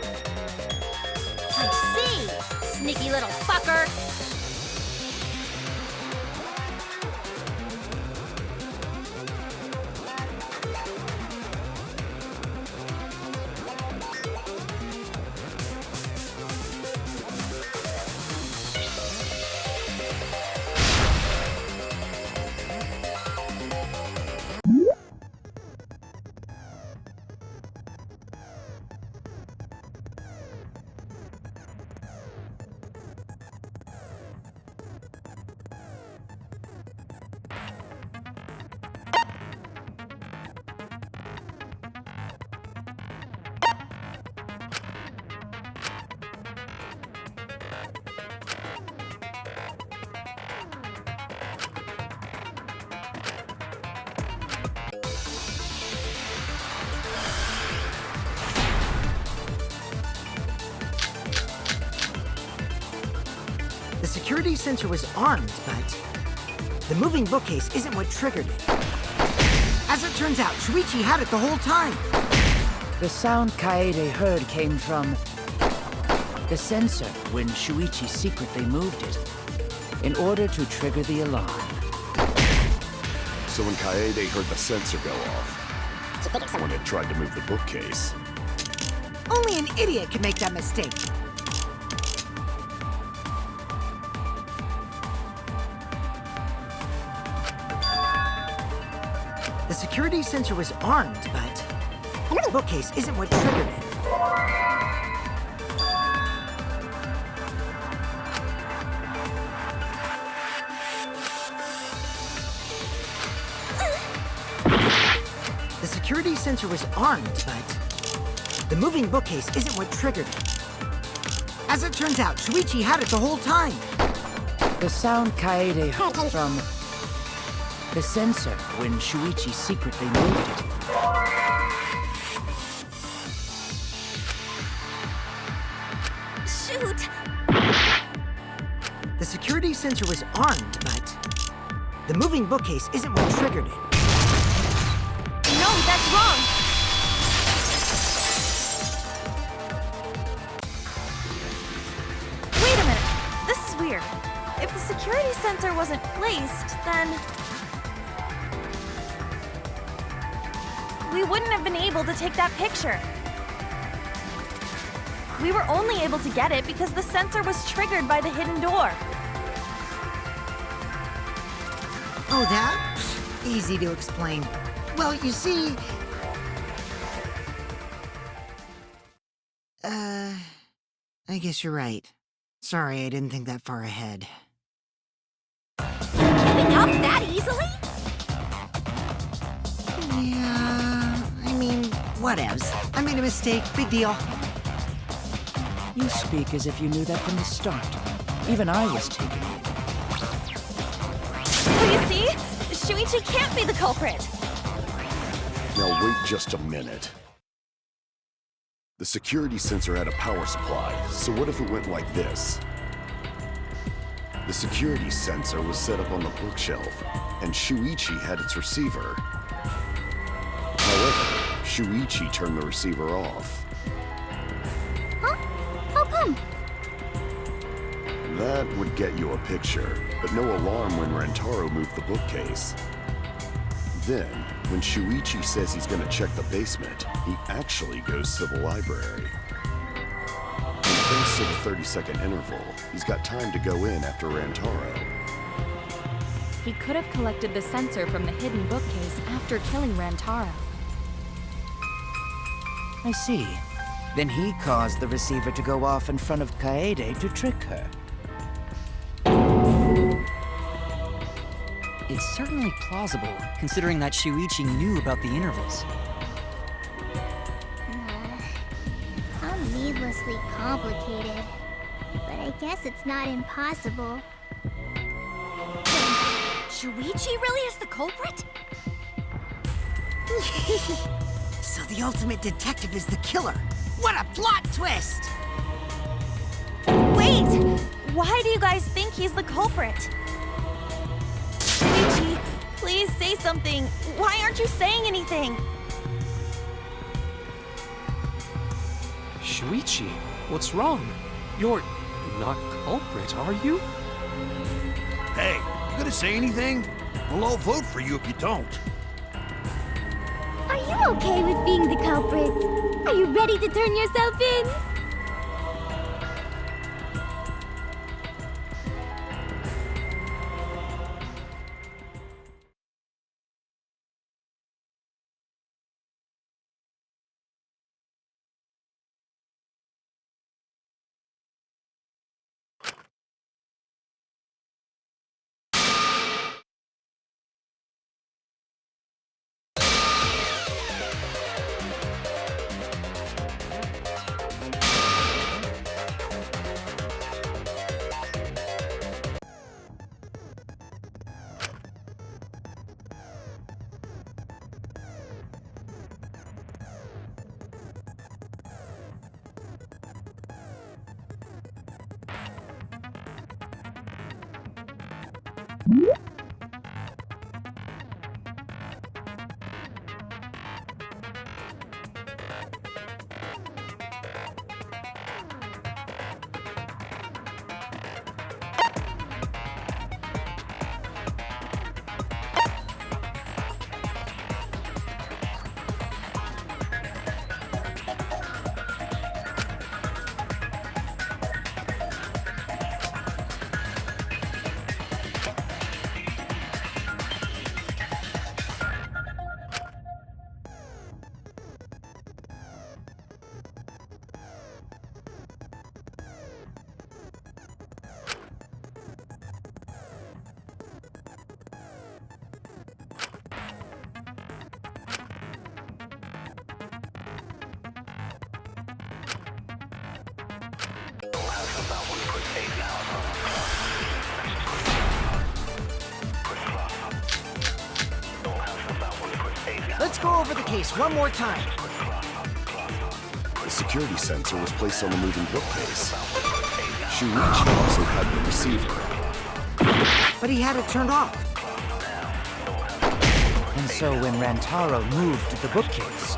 I see! Sneaky little fucker! The security sensor was armed, but the moving bookcase isn't what triggered it. As it turns out, Shuichi had it the whole time. The sound Kaede heard came from the sensor when Shuichi secretly moved it in order to trigger the alarm. So when Kaede heard the sensor go off, someone had tried to move the bookcase. Only an idiot can make that mistake. The security sensor was armed, but the bookcase isn't what triggered it. The security sensor was armed, but the moving bookcase isn't what triggered it. As it turns out, Shuichi had it the whole time. The sound Kaede heard from the sensor when Shuichi secretly moved it. Shoot! The security sensor was armed, but the moving bookcase isn't what triggered it. No, that's wrong! Wait a minute. This is weird. If the security sensor wasn't placed, then we wouldn't have been able to take that picture. We were only able to get it because the sensor was triggered by the hidden door. Oh, that? Easy to explain. Well, you see... I guess you're right. Sorry, I didn't think that far ahead. Giving up that easily? Yeah, I mean, whatevs. I made a mistake, big deal. You speak as if you knew that from the start. Even I was taken in. So you see? Shuichi can't be the culprit. Now wait just a minute. The security sensor had a power supply, so what if it went like this? The security sensor was set up on the bookshelf, and Shuichi had its receiver. However, Shuichi turned the receiver off. Huh? How come? That would get you a picture, but no alarm when Rantaro moved the bookcase. Then, when Shuichi says he's gonna check the basement, he actually goes to the library. And thanks to the 30-second interval, he's got time to go in after Rantaro. He could have collected the sensor from the hidden bookcase after killing Rantaro. I see. Then he caused the receiver to go off in front of Kaede to trick her. It's certainly plausible, considering that Shuichi knew about the intervals. How needlessly complicated. But I guess it's not impossible. Shuichi really is the culprit? So the ultimate detective is the killer. What a plot twist! Wait! Why do you guys think he's the culprit? Shuichi, please say something. Why aren't you saying anything? Shuichi, what's wrong? You're not culprit, are you? Hey, you gonna say anything? We'll all vote for you if you don't. Are you okay with being the culprit? Are you ready to turn yourself in? Let's go over the case one more time. The security sensor was placed on the moving bookcase. Shuichi also had the receiver. But he had it turned off. And so when Rantaro moved the bookcase,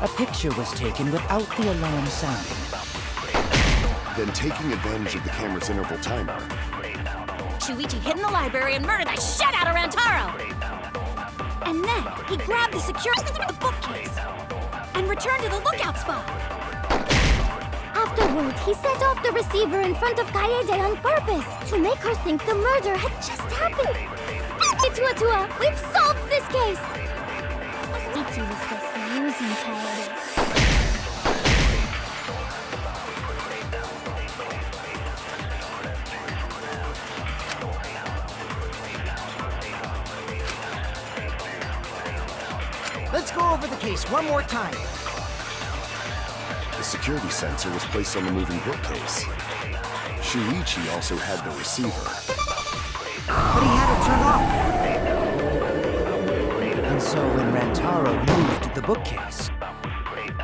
a picture was taken without the alarm sounding. Then, taking advantage of the camera's interval timer, Shuichi hid in the library and murdered the shit out of Rantaro! And then he grabbed the security of the bookcase and returned to the lookout spot. Afterwards, he set off the receiver in front of Kaede on purpose to make her think the murder had just happened. Tua, we've solved this case! Ichi was just using Kaede. Let's go over the case one more time. the security sensor was placed on the moving bookcase. Shuichi also had the receiver. But he had it turned off. And so when Rantaro moved the bookcase,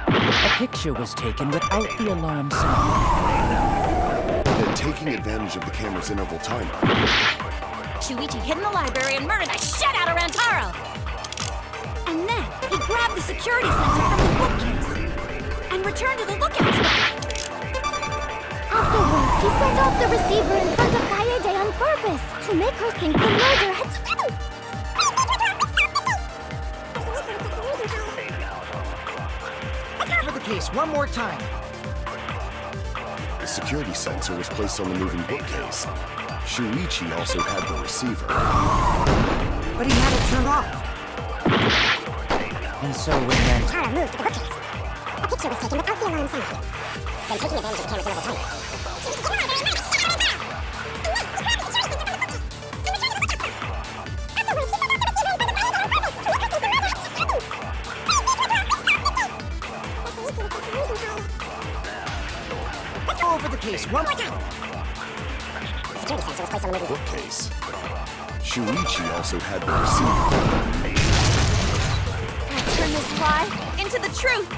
a picture was taken without the alarm sound. Then, taking advantage of the camera's interval timer, Shuichi hid in the library and murdered the shit out of Rantaro! And then he grabbed the security sensor from the bookcase and returned to the lookout spot. Afterwards, he set off the receiver in front of Kaede on purpose to make her think the murder had... Cover the case one more time. the security sensor was placed on the moving bookcase. Shuichi also had the receiver. But he had it turned off. And so when Rantaro moved the bookcase, a picture was taken without the alarm sound. Then, taking advantage of the camera's interval timer, bookcase one more time. Bookcase. Shuichi also had the receiver. Let's turn this lie into the truth.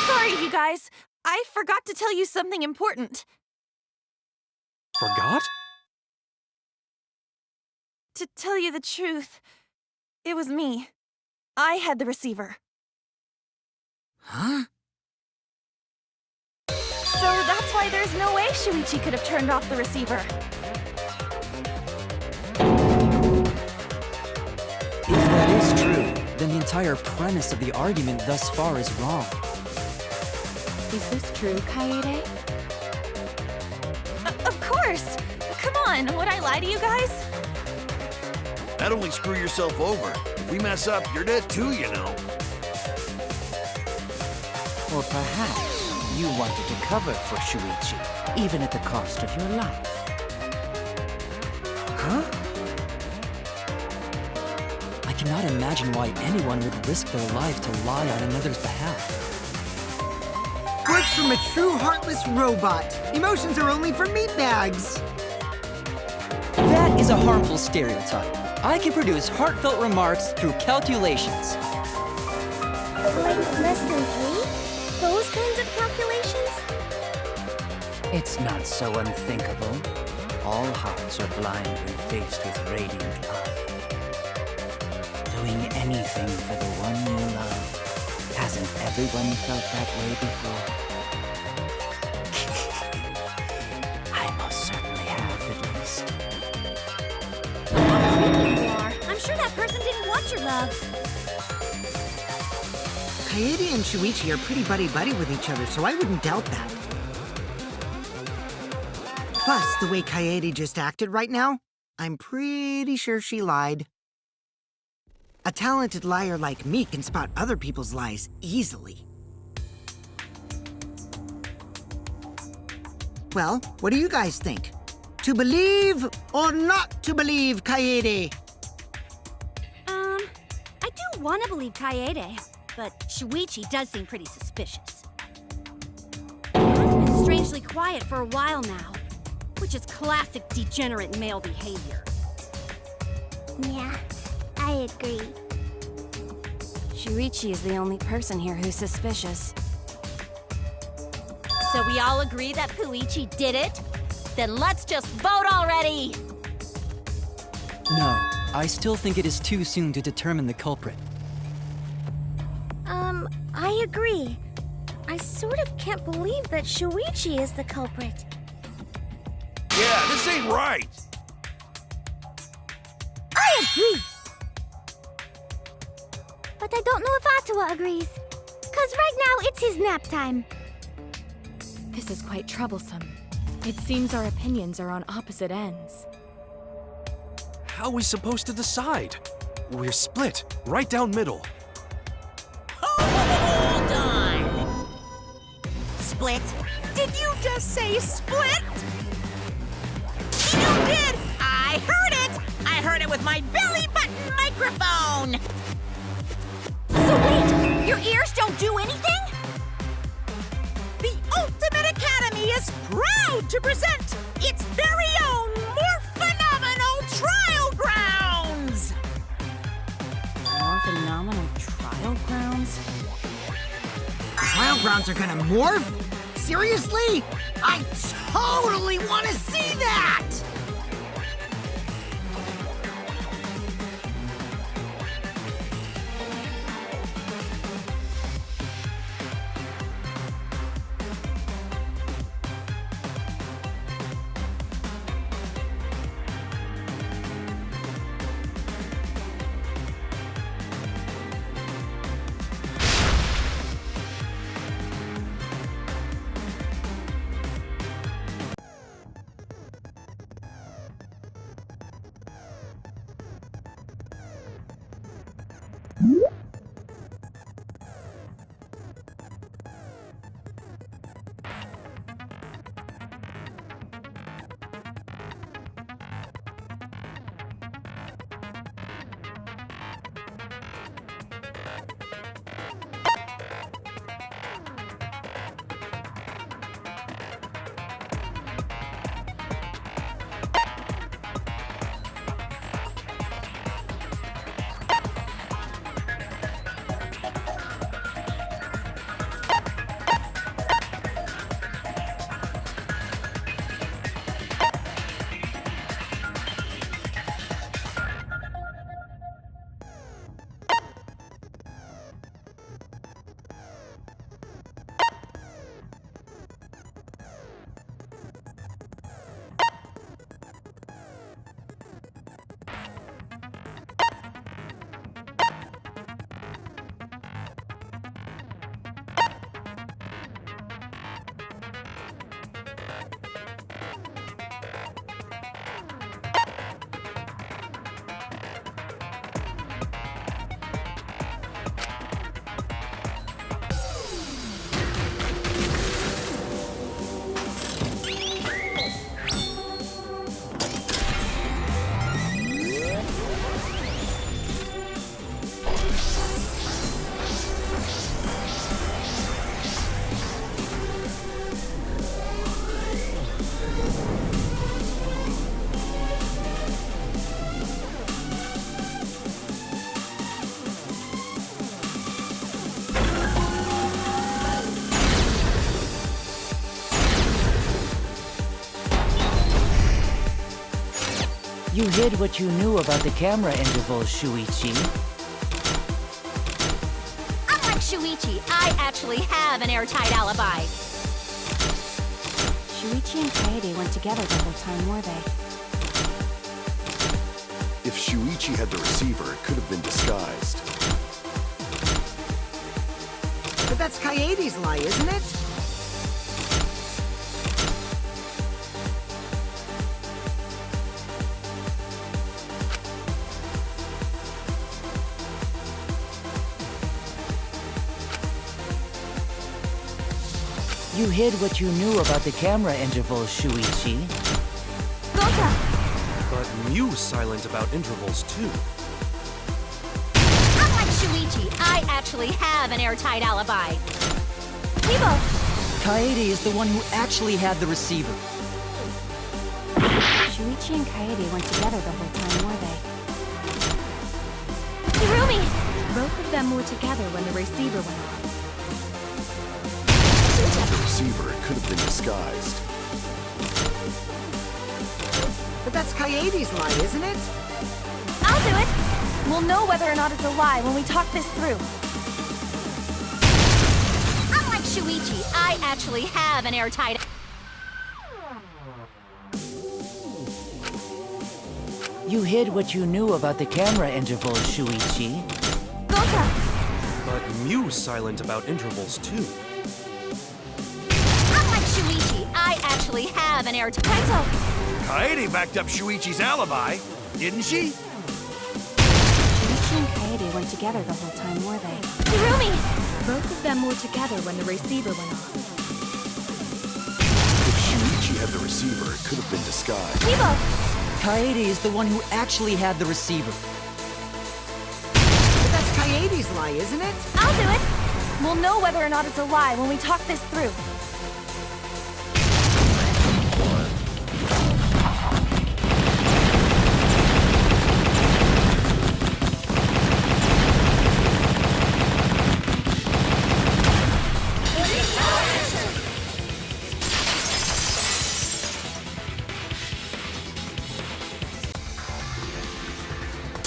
Sorry, you guys. I forgot to tell you something important. Forgot? To tell you the truth, it was me. I had the receiver. Huh? So that's why there's no way Shuichi could have turned off the receiver. If that is true, then the entire premise of the argument thus far is wrong. Is this true, Kaede? Of course! Come on, would I lie to you guys? That'd only screw yourself over. If we mess up, you're dead too, you know. Or perhaps you wanted to cover for Shuichi, even at the cost of your life. Huh? I cannot imagine why anyone would risk their life to lie on another's behalf. Words from a true heartless robot. Emotions are only for meatbags. That is a harmful stereotype. I can produce heartfelt remarks through calculations. Like less than 3? Those kinds of calculations? It's not so unthinkable. All hearts are blind when faced with radiant love. Doing anything for the one you love. Hasn't everyone felt that way before? I most certainly have, at least. You are. I'm sure that person didn't want your love. Kaede and Shuichi are pretty buddy-buddy with each other, so I wouldn't doubt that. Plus, the way Kaede just acted right now, I'm pretty sure she lied. A talented liar like me can spot other people's lies easily. Well, what do you guys think? To believe or not to believe Kaede? I do want to believe Kaede, but Shuichi does seem pretty suspicious. He has been strangely quiet for a while now, which is classic degenerate male behavior. Yeah, I agree. Shuichi is the only person here who's suspicious. So we all agree that Puichi did it? Then let's just vote already! No, I still think it is too soon to determine the culprit. I agree. I sort of can't believe that Shuichi is the culprit. Yeah, this ain't right. I agree! But I don't know if Atua agrees. 'Cause right now it's his nap time. This is quite troublesome. It seems our opinions are on opposite ends. How are we supposed to decide? We're split, right down middle. Hold on. Split? Did you just say split? You did! I heard it! I heard it with my belly button microphone! So wait, your ears don't do anything? The Ultimate Academy is proud to present its very own more phenomenal trial grounds! More phenomenal trial grounds? Trial grounds are gonna morph? Seriously? I totally want to see that! You hid what you knew about the camera intervals, Shuichi. Unlike Shuichi, I actually have an airtight alibi. Shuichi and Kaede weren't together the whole time, were they? If Shuichi had the receiver, it could have been disguised. But that's Kaede's lie, isn't it? You hid what you knew about the camera intervals, Shuichi. Gonta! But Mew's silent about intervals, too. Unlike Shuichi, I actually have an airtight alibi. Kibo! Kaede is the one who actually had the receiver. Shuichi and Kaede weren't together the whole time, were they? Hirumi! Both of them were together when the receiver went off. The receiver, it could have been disguised. But that's Kaede's lie, isn't it? I'll do it! We'll know whether or not it's a lie when we talk this through. Unlike Shuichi, I actually have an airtight... You hid what you knew about the camera intervals, Shuichi. Gonta! But Mew's silent about intervals, too. Unlike Shuichi, I actually have an airtight... Kaito! Kaede backed up Shuichi's alibi, didn't she? Shuichi and Kaede weren't together the whole time, were they? Hirumi! Both of them were together when the receiver went off. If Shuichi had the receiver, it could have been disguised. Kibo! Kaede is the one who actually had the receiver. But that's Kaede's lie, isn't it? I'll do it! We'll know whether or not it's a lie when we talk this through.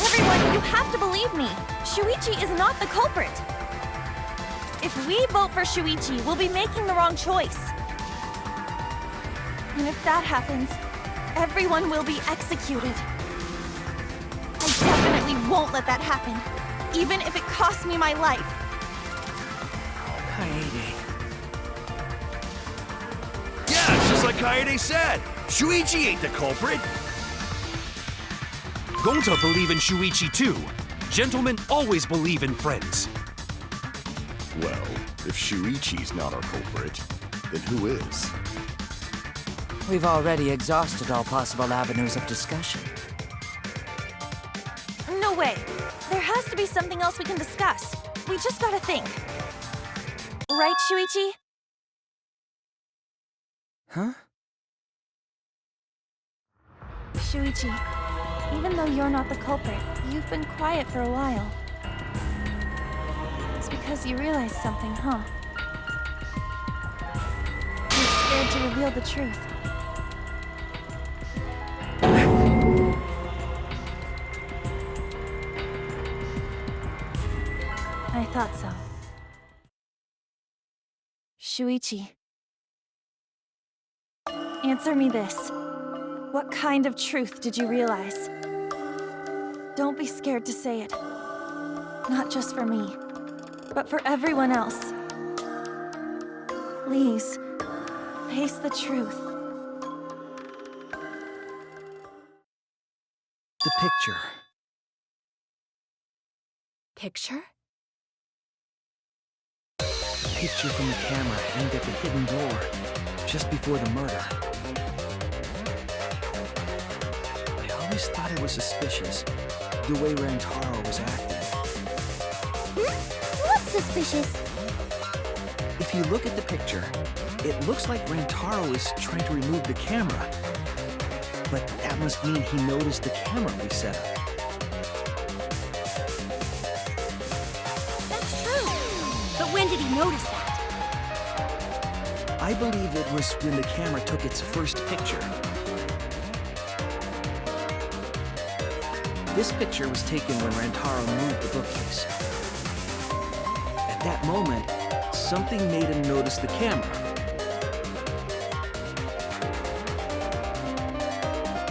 Everyone, you have to believe me. Shuichi is not the culprit. If we vote for Shuichi, we'll be making the wrong choice. And if that happens, everyone will be executed. I definitely won't let that happen, even if it costs me my life. Kaede. Yeah, it's just like Kaede said. Shuichi ain't the culprit. Gonta believe in Shuichi, too. Gentlemen always believe in friends. Well, if Shuichi's not our culprit, then who is? We've already exhausted all possible avenues of discussion. No way. There has to be something else we can discuss. We just gotta think. Right, Shuichi? Huh? Shuichi, even though you're not the culprit, you've been quiet for a while. It's because you realized something, huh? You're scared to reveal the truth. I thought so. Shuichi. Answer me this. What kind of truth did you realize? Don't be scared to say it. Not just for me, but for everyone else. Please, face the truth. The picture. Picture? Picture from the camera aimed at the hidden door, just before the murder. I always thought it was suspicious, the way Rantaro was acting. What's suspicious? If you look at the picture, it looks like Rantaro is trying to remove the camera. But that must mean he noticed the camera we set up. That's true. But when did he notice that? I believe it was when the camera took its first picture. This picture was taken when Rantaro moved the bookcase. At that moment, something made him notice the camera.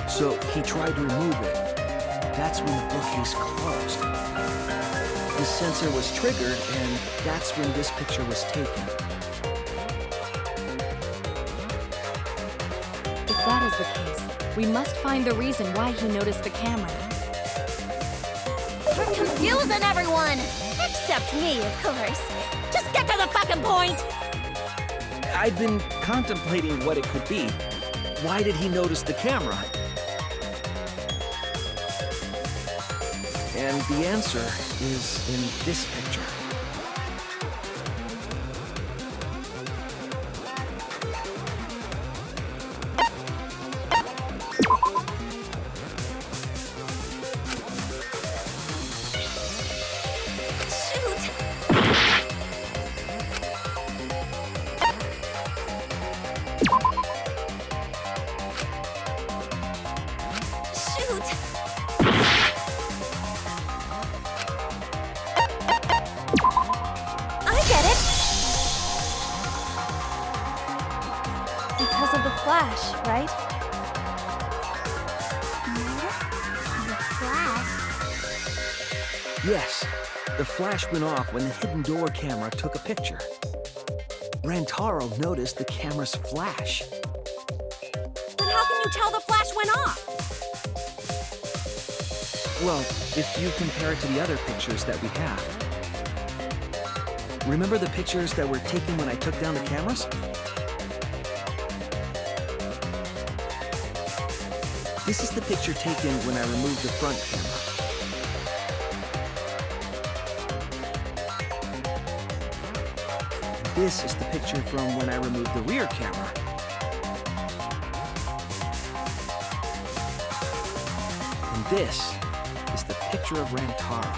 So he tried to remove it. That's when the bookcase closed. The sensor was triggered, and that's when this picture was taken. If that is the case, we must find the reason why he noticed the camera. You're confusing everyone! Except me, of course. Just get to the fucking point! I'd been contemplating what it could be. Why did he notice the camera? And the answer is in this picture. Because of the flash, right? The flash? Yes, the flash went off when the hidden door camera took a picture. Rantaro noticed the camera's flash. But how can you tell the flash went off? Well, if you compare it to the other pictures that we have. Remember the pictures that were taken when I took down the cameras? This is the picture taken when I removed the front camera. This is the picture from when I removed the rear camera. And this is the picture of Rantaro.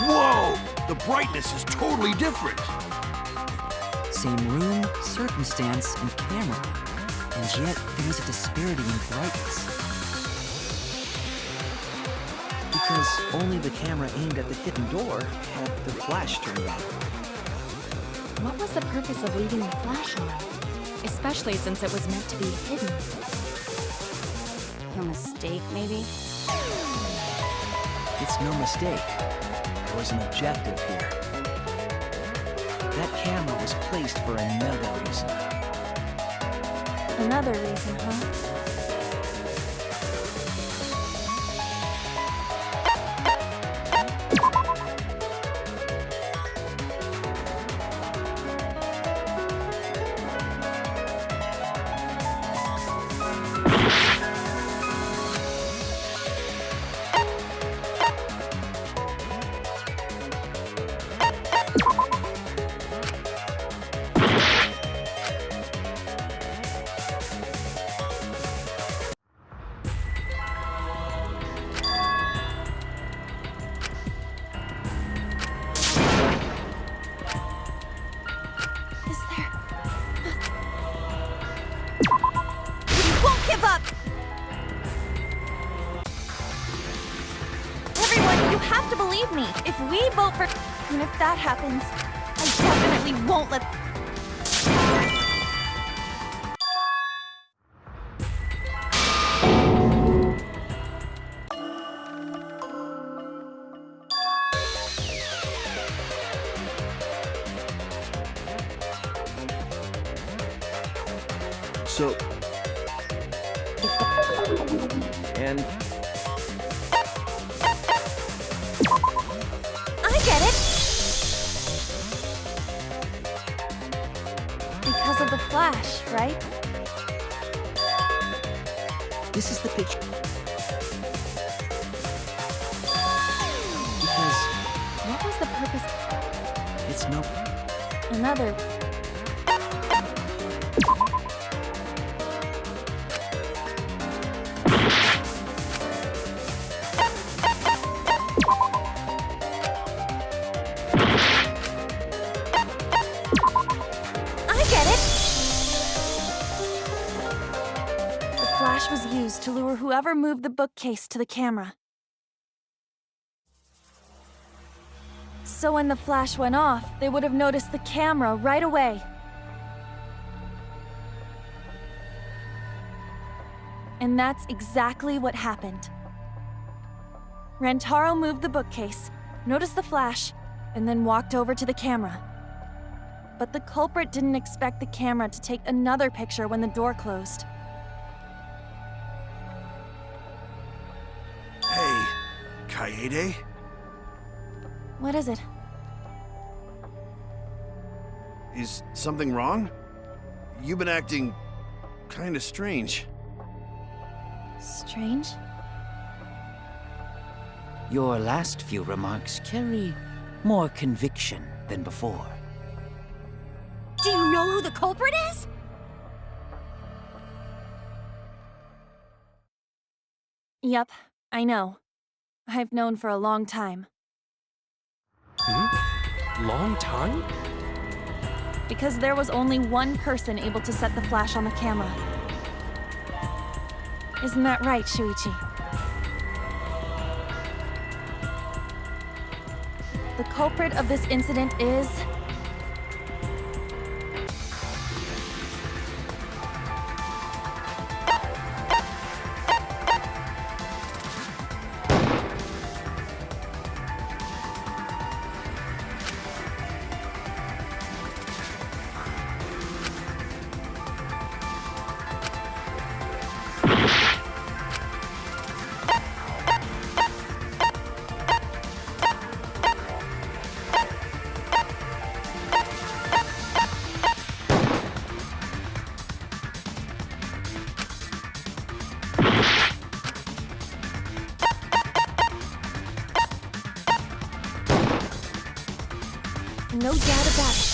Whoa! The brightness is totally different. Same room, circumstance, and camera. And yet, there's a disparity in brightness. Because only the camera aimed at the hidden door had the flash turned on. What was the purpose of leaving the flash on? Especially since it was meant to be hidden. A mistake, maybe? It's no mistake. There was an objective here. That camera was placed for another reason. Another reason, huh? Give up! Everyone, you have to believe me. If we vote for... And if that happens, I definitely won't let... So... And... I get it! Because of the flash, right? This is the picture. Because... What was the purpose? It's no... Another... The flash was used to lure whoever moved the bookcase to the camera. So when the flash went off, they would have noticed the camera right away. And that's exactly what happened. Rantaro moved the bookcase, noticed the flash, and then walked over to the camera. But the culprit didn't expect the camera to take another picture when the door closed. Hey, Kaede? What is it? Is something wrong? You've been acting kinda strange. Strange? Your last few remarks carry more conviction than before. Do you know who the culprit is? Yep, I know. I've known for a long time. Long time? Because there was only one person able to set the flash on the camera. Isn't that right, Shuichi? The culprit of this incident is... No doubt about it.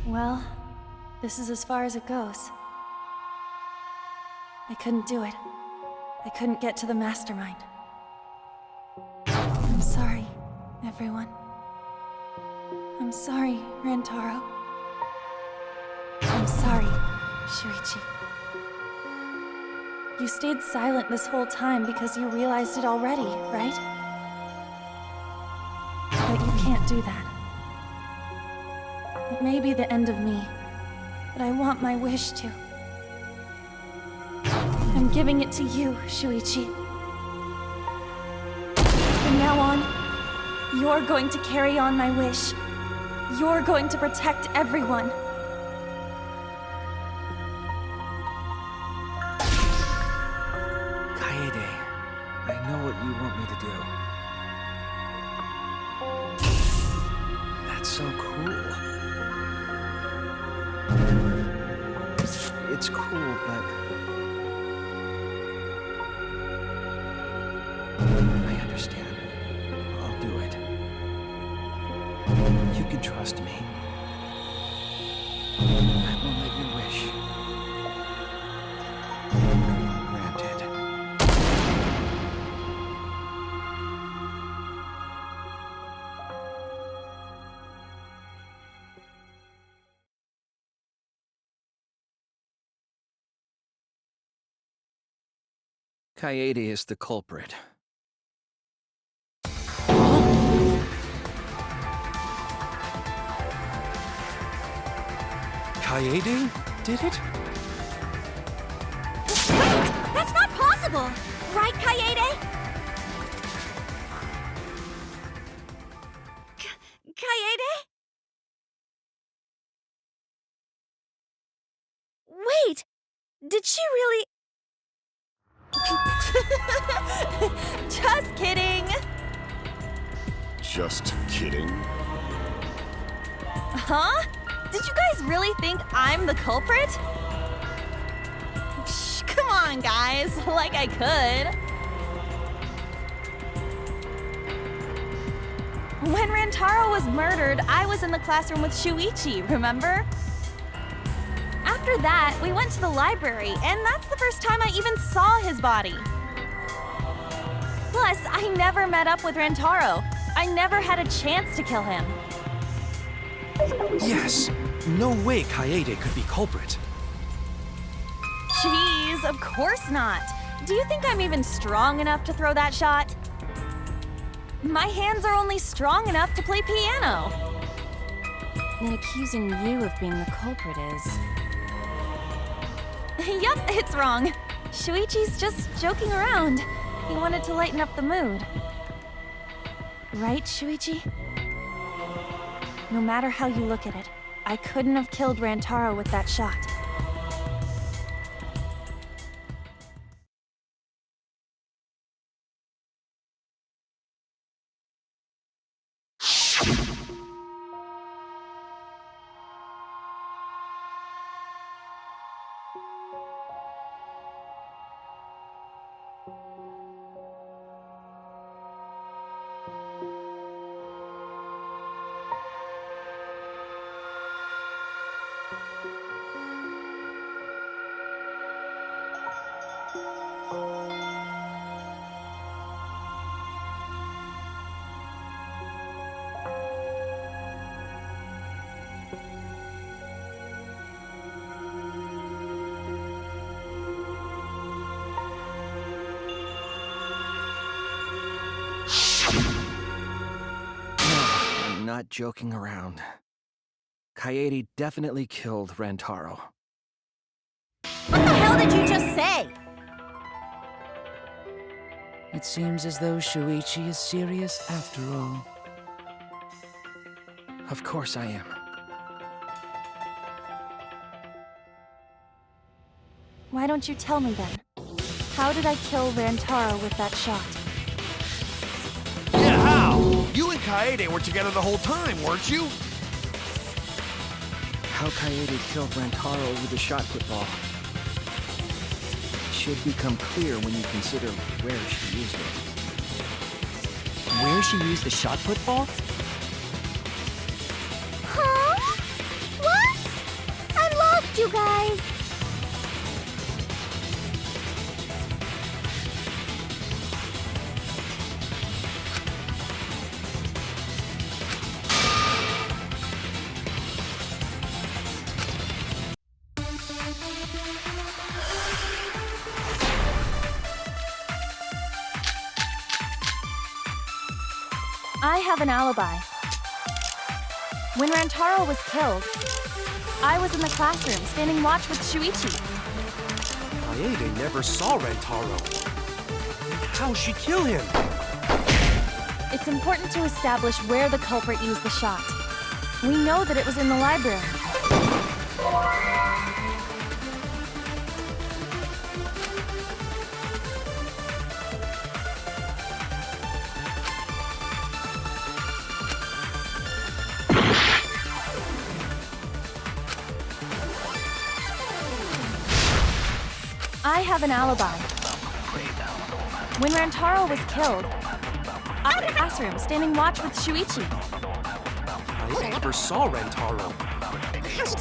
Well, this is as far as it goes. I couldn't do it. I couldn't get to the mastermind. I'm sorry, everyone. I'm sorry, Rantaro. I'm sorry, Shuichi. You stayed silent this whole time because you realized it already, right? But you can't do that. It may be the end of me, but I want my wish to. I'm giving it to you, Shuichi. From now on, you're going to carry on my wish. You're going to protect everyone. Kaede, I know what you want me to do. That's so cool. It's cool, but... I understand. I'll do it. You can trust me. I won't let you wish. Granted. Kaede is the culprit. Kaede did it? Wait! That's not possible! Right, Kaede? Kaede? Wait! Did she really... Just kidding! Just kidding. Huh? Did you guys really think I'm the culprit? Shh, come on, guys. Like I could. When Rantaro was murdered, I was in the classroom with Shuichi, remember? After that, we went to the library, and that's the first time I even saw his body. Plus, I never met up with Rantaro. I never had a chance to kill him. Yes. No way Kaede could be culprit. Jeez, of course not. Do you think I'm even strong enough to throw that shot? My hands are only strong enough to play piano. Then accusing you of being the culprit is... Yup, it's wrong. Shuichi's just joking around. He wanted to lighten up the mood. Right, Shuichi? No matter how you look at it, I couldn't have killed Rantaro with that shot. Not joking around. Kaede definitely killed Rantaro. What the hell did you just say? It seems as though Shuichi is serious after all. Of course I am. Why don't you tell me then? How did I kill Rantaro with that shot? Yeah, how? You and Kaede were together the whole time, weren't you? How Kaede killed Rantaro with a shot put ball should become clear when you consider where she used it. Where she used the shot put ball? Huh? What? I lost you guys. I have an alibi. When Rantaro was killed, I was in the classroom standing watch with Shuichi. Kaede never saw Rantaro. How'd she kill him? It's important to establish where the culprit used the shot. We know that it was in the library. I have an alibi. When Rantaro was killed, I was in the classroom standing watch with Shuichi. I never saw Rantaro.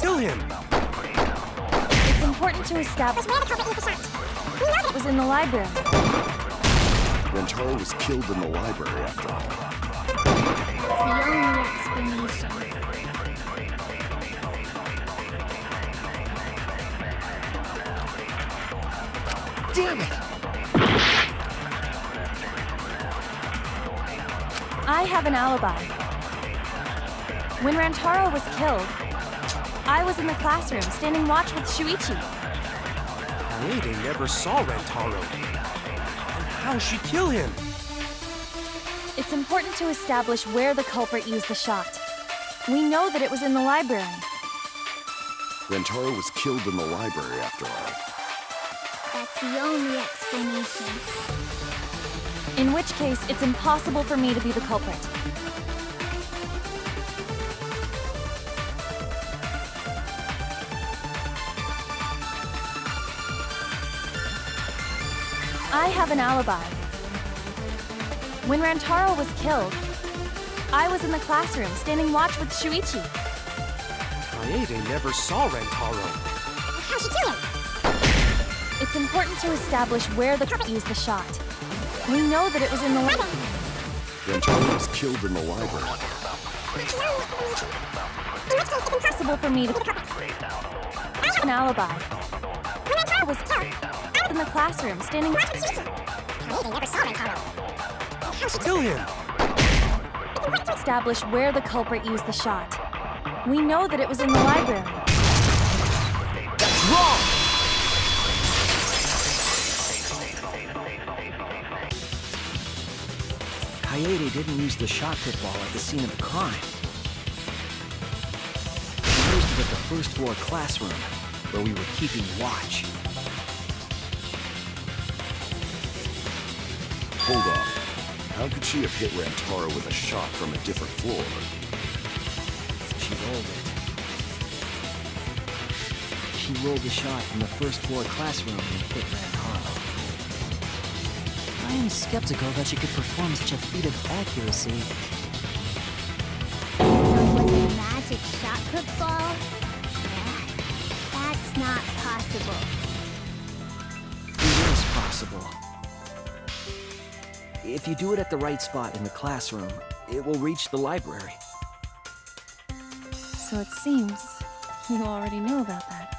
Kill him! It's important to establish where the culprit used the shot. We know it was in the library. Rantaro was killed in the library after all. That's the only explanation. Damn it! I have an alibi. When Rantaro was killed, I was in the classroom standing watch with Shuichi. Kaede never saw Rantaro. And how'd she kill him? It's important to establish where the culprit used the shot. We know that it was in the library. Rantaro was killed in the library after all. That's the only explanation. In which case, it's impossible for me to be the culprit. I have an alibi. When Rantaro was killed, I was in the classroom standing watch with Shuichi. Kaede never saw Rantaro. How'd she kill him? It's important to establish where the culprit used the shot. We know that it was in the library. Rantaro was killed in the library. impossible for me to an alibi. I was in the classroom, standing. Kill him! Establish where the culprit used the shot. We know that it was in the library. That's wrong! Kaede didn't use the shot put ball at the scene of the crime. He used it at the first floor classroom, where we were keeping watch. Hold on. How could she have hit Rantaro with a shot from a different floor? She rolled it. She rolled the shot from the first floor classroom and hit Rantaro. I am skeptical that she could perform such a feat of accuracy. So it was a magic shot put ball? That's not possible. It is possible. If you do it at the right spot in the classroom, it will reach the library. So it seems you already know about that.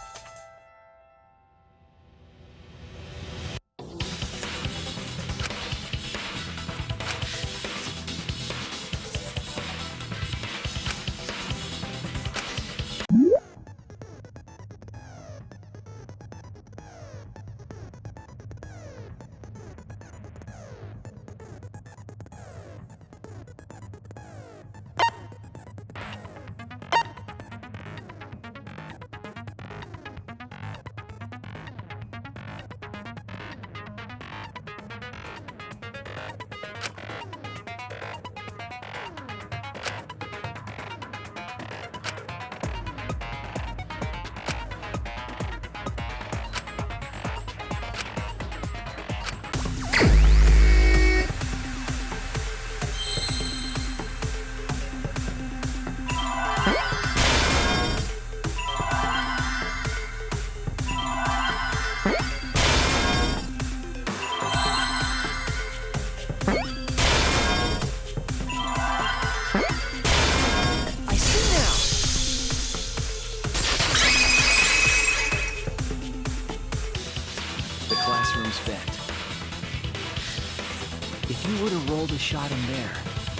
If you were to roll the shot in there,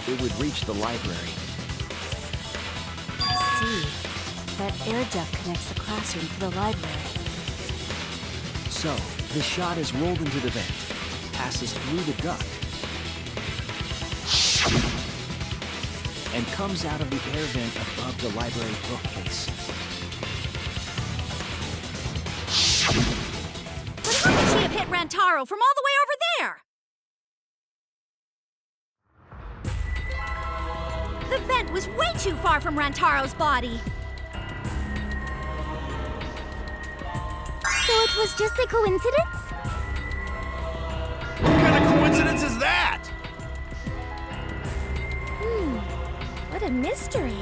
it would reach the library. I see. That air duct connects the classroom to the library. So, the shot is rolled into the vent, passes through the duct, and comes out of the air vent above the library bookcase. But how could she have hit Rantaro from all the way over there? The vent was way too far from Rantaro's body. So it was just a coincidence? What kind of coincidence is that? What a mystery.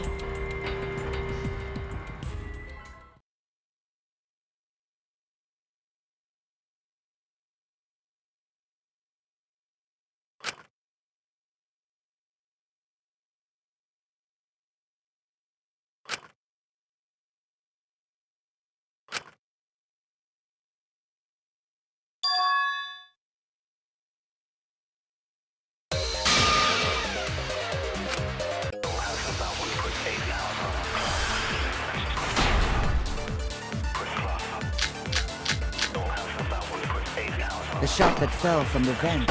The shot that fell from the vent.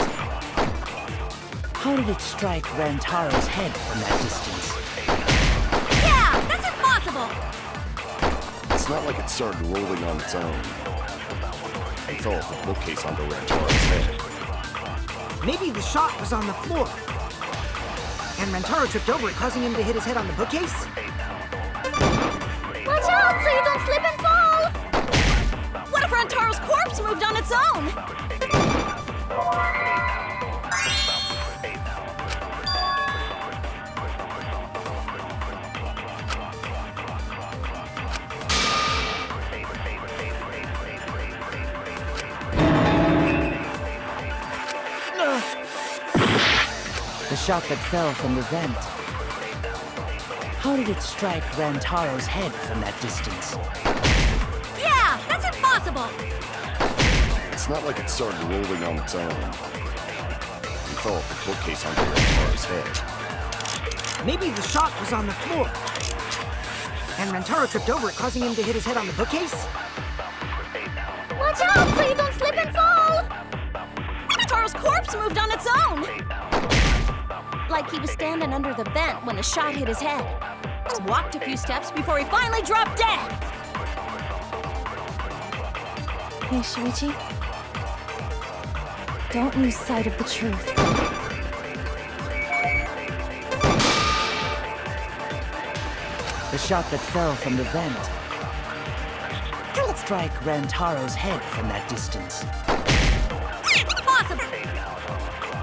How did it strike Rantaro's head from that distance? Yeah, that's impossible! It's not like it started rolling on its own. It fell off the bookcase onto Rantaro's head. Maybe the shot was on the floor. And Rantaro tripped over it, causing him to hit his head on the bookcase? Watch out so you don't slip and fall! What if Rantaro's corpse moved on its own? The shot that fell from the vent. How did it strike Rantaro's head from that distance? Yeah, that's impossible! It's not like it started rolling on its own. He fell off the bookcase onto Rantaro's head. Maybe the shot was on the floor. And Rantaro tripped over it, causing him to hit his head on the bookcase? Watch out so you don't slip and fall! Rantaro's corpse moved on its own! Like he was standing under the vent when the shot hit his head. He walked a few steps before he finally dropped dead! Hey, Shuichi. Don't lose sight of the truth. The shot that fell from the vent. How did it strike Rantaro's head from that distance? Impossible!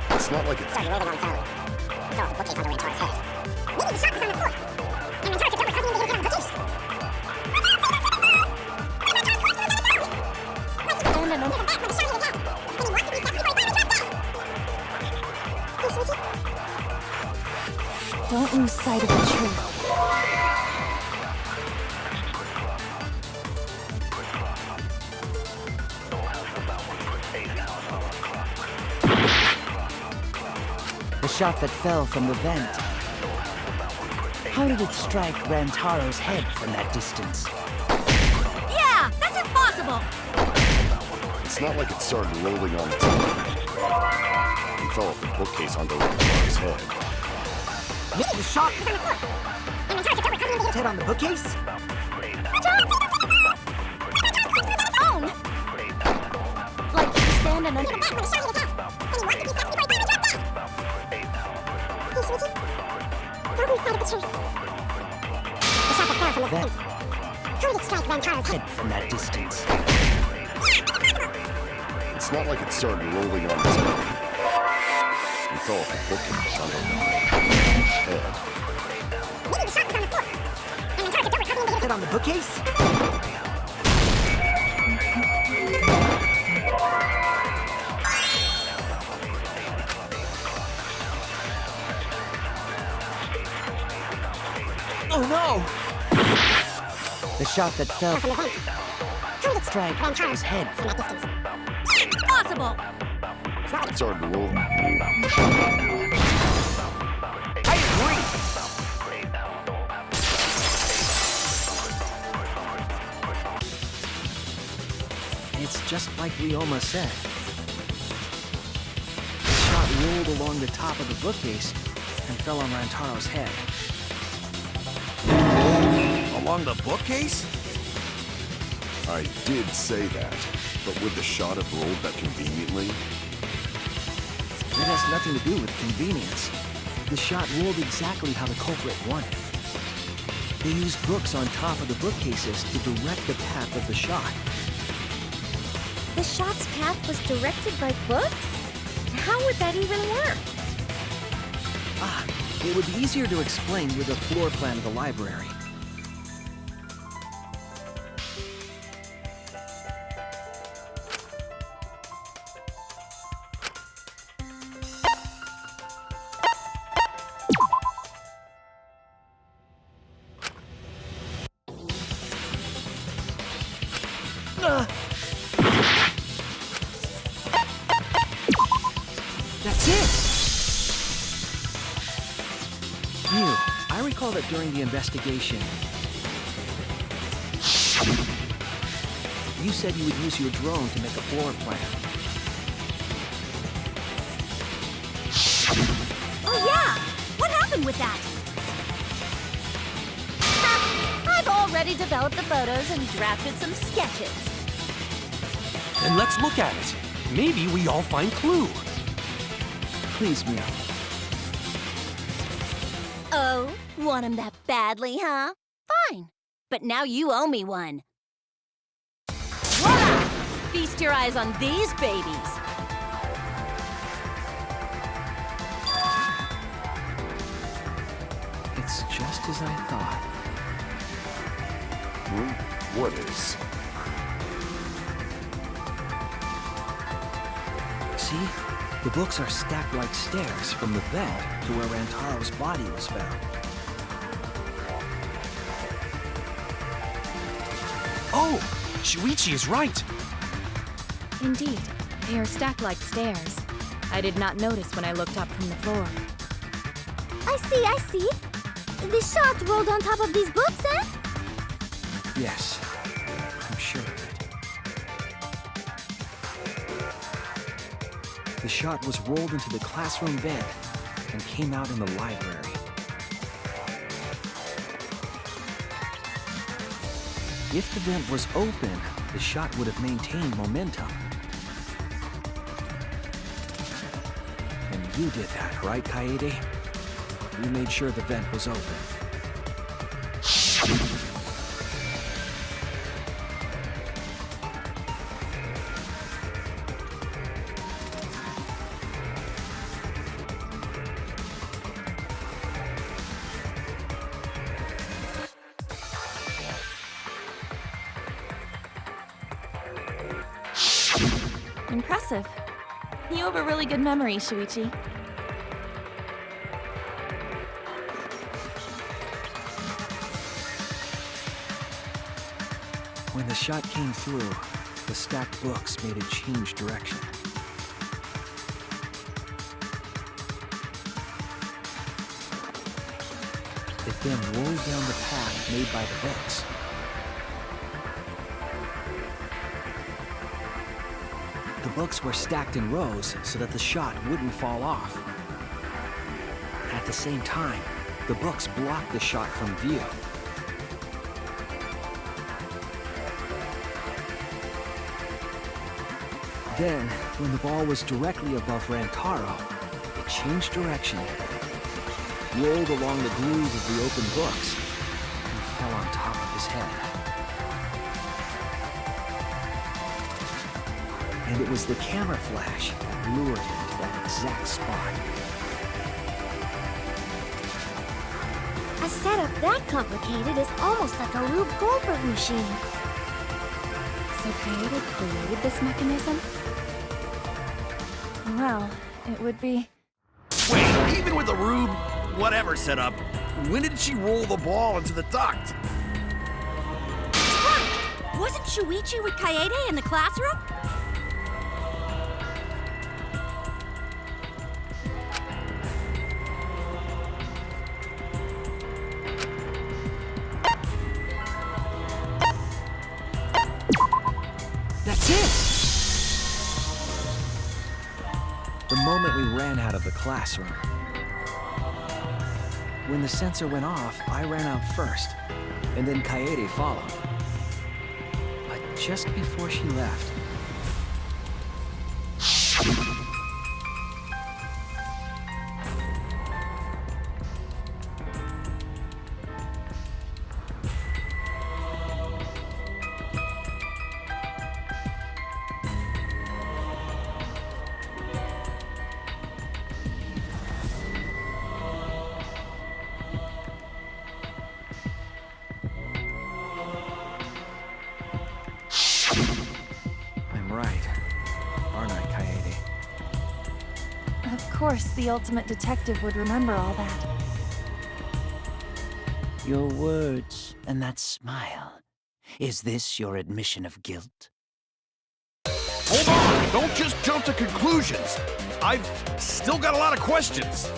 It's not like it's Started rolling on its own. He fell off the bookcase onto Rantaro's head. Maybe the shot was on the floor. And Rantaro tripped over, causing him to hit his head on the bookcase. Standing under... Don't lose sight of the truth. The shot that fell from the vent. How did it strike Rantaro's head from that distance? Yeah, that's impossible! It's not like it started rolling on its own. He fell off the bookcase onto Rantaro's head. Maybe the shot was on the floor. And Rantaro tripped over, causing him to hit his head on the bookcase? Own! Like he was standing under... That head from that distance. It's not like it started rolling on its own. He fell off the bookcase onto Rantaro's head. Maybe the shot was on the floor. And Rantaro tripped over, causing him to hit his head on the bookcase? Oh no! The shot that fell from the vent. How did it strike Rantaro's head from that distance? Impossible! It's not like it started rolling. I agree! It's just like Ryoma said. The shot rolled along the top of the bookcase and fell on Rantaro's head. Along the bookcase? I did say that, but would the shot have rolled that conveniently? That has nothing to do with convenience. The shot rolled exactly how the culprit wanted. They used books on top of the bookcases to direct the path of the shot. The shot's path was directed by books? How would that even work? Ah, it would be easier to explain with a floor plan of the library. That's it! Mew, I recall that during the investigation, you said you would use your drone to make a floor plan. Oh yeah! What happened with that? I've already developed the photos and drafted some sketches. Then let's look at it. Maybe we all find clue. Please, Mew. Oh, want him that badly, huh? Fine. But now you owe me one. Voila! Feast your eyes on these babies. It's just as I thought. What is? See? The books are stacked like stairs from the vent to where Rantaro's body was found. Oh, Shuichi is right. Indeed, they are stacked like stairs. I did not notice when I looked up from the floor. I see. The shot rolled on top of these books, eh? Yes, I'm sure of it. The shot was rolled into the classroom vent and came out in the library. If the vent was open, the shot would have maintained momentum. And you did that, right, Kaede? You made sure the vent was open. Impressive. You have a really good memory, Shuichi. When the shot came through, the stacked books made it change direction. It then rolled down the path made by the books. The books were stacked in rows so that the shot wouldn't fall off. At the same time, the books blocked the shot from view. Then, when the ball was directly above Rantaro, it changed direction, rolled along the groove of the open books, and fell on top of his head. And it was the camera flash that lured him to that exact spot. A setup that complicated is almost like a Rube Goldberg machine. So Kaede created this mechanism? Well, it would be... Wait, even with the Rube whatever setup, when did she roll the ball into the duct? Right! Wasn't Shuichi with Kaede in the classroom? That's it! The moment we ran out of the classroom. When the sensor went off, I ran out first, and then Kaede followed. But just before she left... I'm right, aren't I, Kaede? Of course, the ultimate detective would remember all that. Your words and that smile. Is this your admission of guilt? Hold on! Don't just jump to conclusions! I've still got a lot of questions.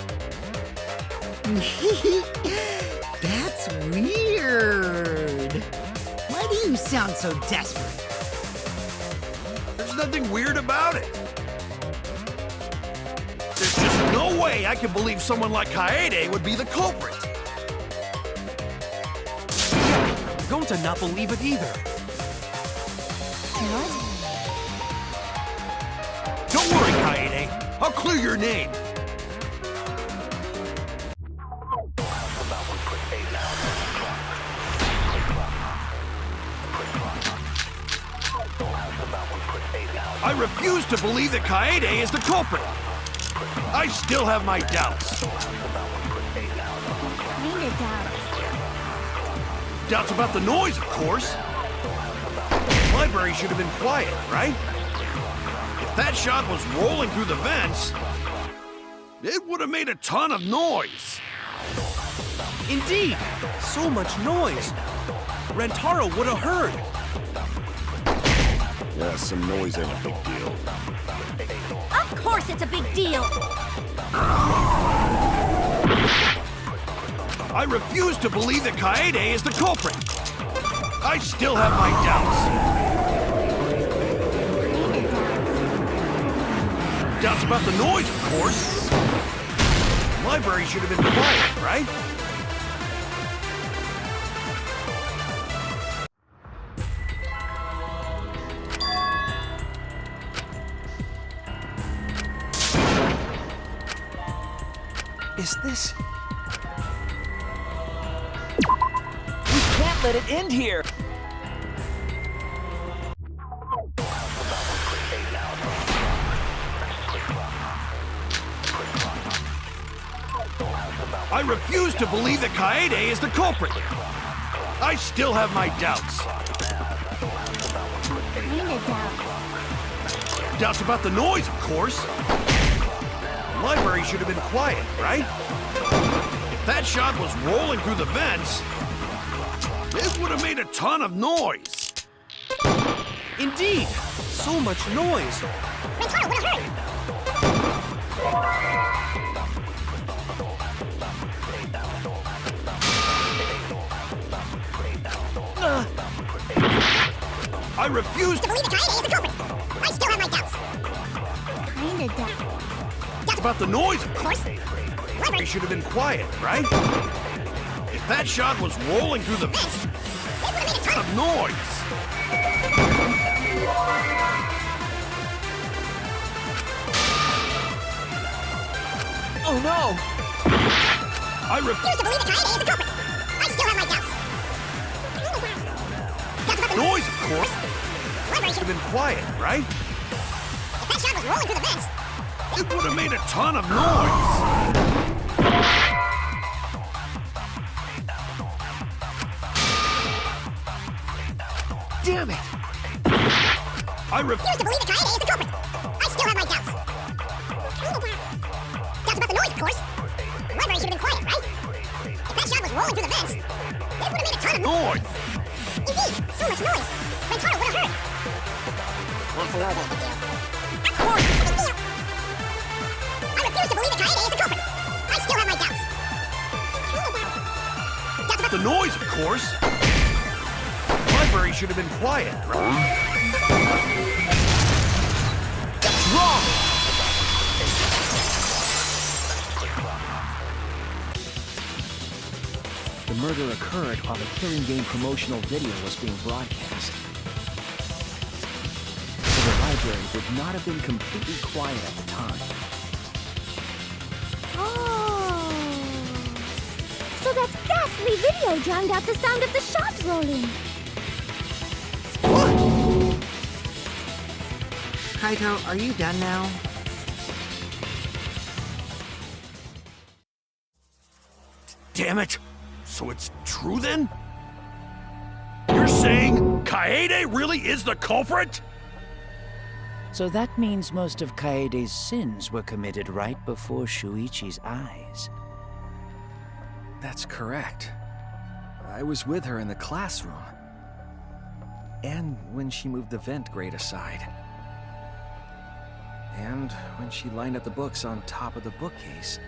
That's weird. Why do you sound so desperate? There's nothing weird about it. There's just no way I can believe someone like Kaede would be the culprit. I'm going to not believe it either. What? Don't worry, Kaede. I'll clear your name. I refuse to believe that Kaede is the culprit. I still have my doubts. Kinda doubts. Doubts about the noise, of course. The library should have been quiet, right? If that shot was rolling through the vents, it would have made a ton of noise. Indeed, so much noise. Rentaro would have heard. Yeah, some noise ain't a big deal. Of course it's a big deal! I refuse to believe that Kaede is the culprit. I still have my doubts. Doubts about the noise, of course. The library should have been quiet, right? Is this... We can't let it end here! I refuse to believe that Kaede is the culprit. I still have my doubts. Doubts about the noise, of course. The library should have been quiet, right? If that shot was rolling through the vents, it would have made a ton of noise. Indeed, so much noise. Rentaro would have heard! I refuse to believe that Kaede is the culprit. I still have my doubts. Kinda doubt. Doubts about the noise, of course. Library should have been quiet, right? If that shot was rolling through the vents, it would have made a ton of noise. Oh no! I refuse to believe that Kaede is the culprit. I still have my doubts. Noise, of course. Library should have been quiet, right? If that shot was rolling through the vents, it would have made a ton of noise. Damn it! I refuse to believe that Kaede is the culprit. I still have my doubts. Doubts about the noise, of course. Library should have been quiet, right? If that shot was rolling through the vents, it would have made a ton of noise. Indeed, so much noise. Rentaro would have heard. Yeah, some noise ain't a big deal. Of course, it's a big deal. I refuse to believe that Kaede is the culprit. I still have my doubts. Doubts about the noise, of course. The library should have been quiet, right? That's wrong! The murder occurred while the Killing Game promotional video was being broadcast. So the library would not have been completely quiet at the time. Oh. So that ghastly video drowned out the sound of the shot rolling. Kaito, are you done now? Damn it! So it's true then? You're saying Kaede really is the culprit? So that means most of Kaede's sins were committed right before Shuichi's eyes. That's correct. I was with her in the classroom. And when she moved the vent grate aside. And when she lined up the books on top of the bookcase.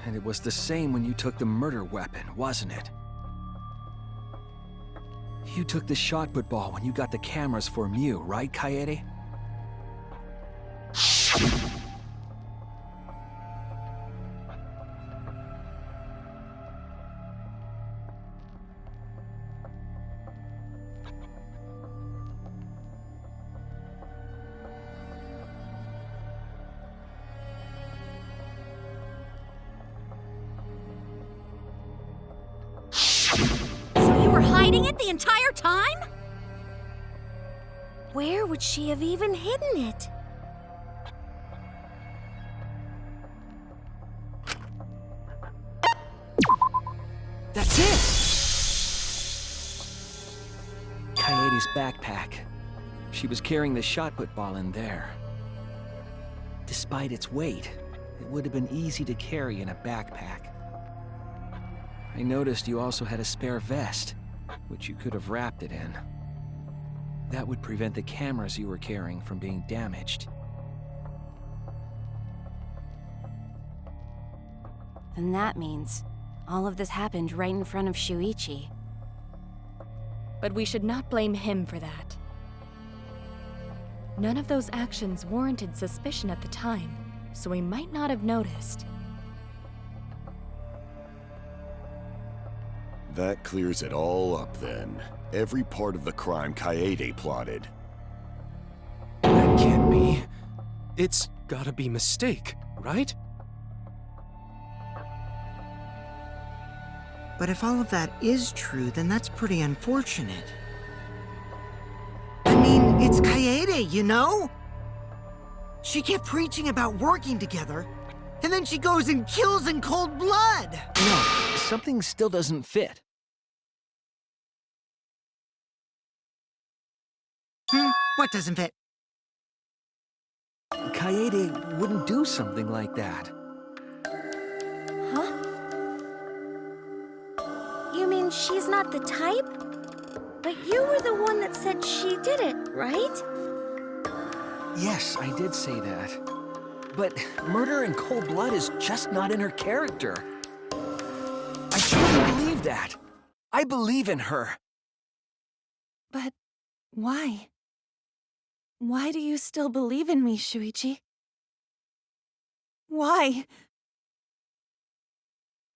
And it was the same when you took the murder weapon, wasn't it? You took the shot put ball when you got the cameras for Mew, right, Kaede? So you were hiding it the entire time? Where would she have even hidden it? That's it! Kaede's backpack. She was carrying the shot put ball in there. Despite its weight, it would have been easy to carry in a backpack. I noticed you also had a spare vest, which you could have wrapped it in. That would prevent the cameras you were carrying from being damaged. Then that means all of this happened right in front of Shuichi. But we should not blame him for that. None of those actions warranted suspicion at the time, so we might not have noticed. That clears it all up then. Every part of the crime Kaede plotted. That can't be. It's gotta be mistake, right? But if all of that is true, then that's pretty unfortunate. I mean, it's Kaede, you know? She kept preaching about working together, and then she goes and kills in cold blood! No, something still doesn't fit. What doesn't fit? Kaede wouldn't do something like that. Huh? You mean she's not the type? But you were the one that said she did it, right? Yes, I did say that. But murder in cold blood is just not in her character. I truly believe that. I believe in her. But why? Why do you still believe in me, Shuichi? Why?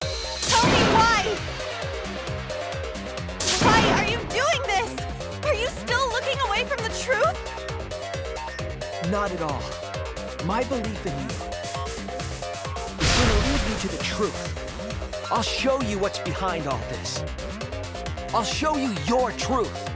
Tell me why! Why are you doing this? Are you still looking away from the truth? Not at all. My belief in you is going to lead you to the truth. I'll show you what's behind all this. I'll show you your truth.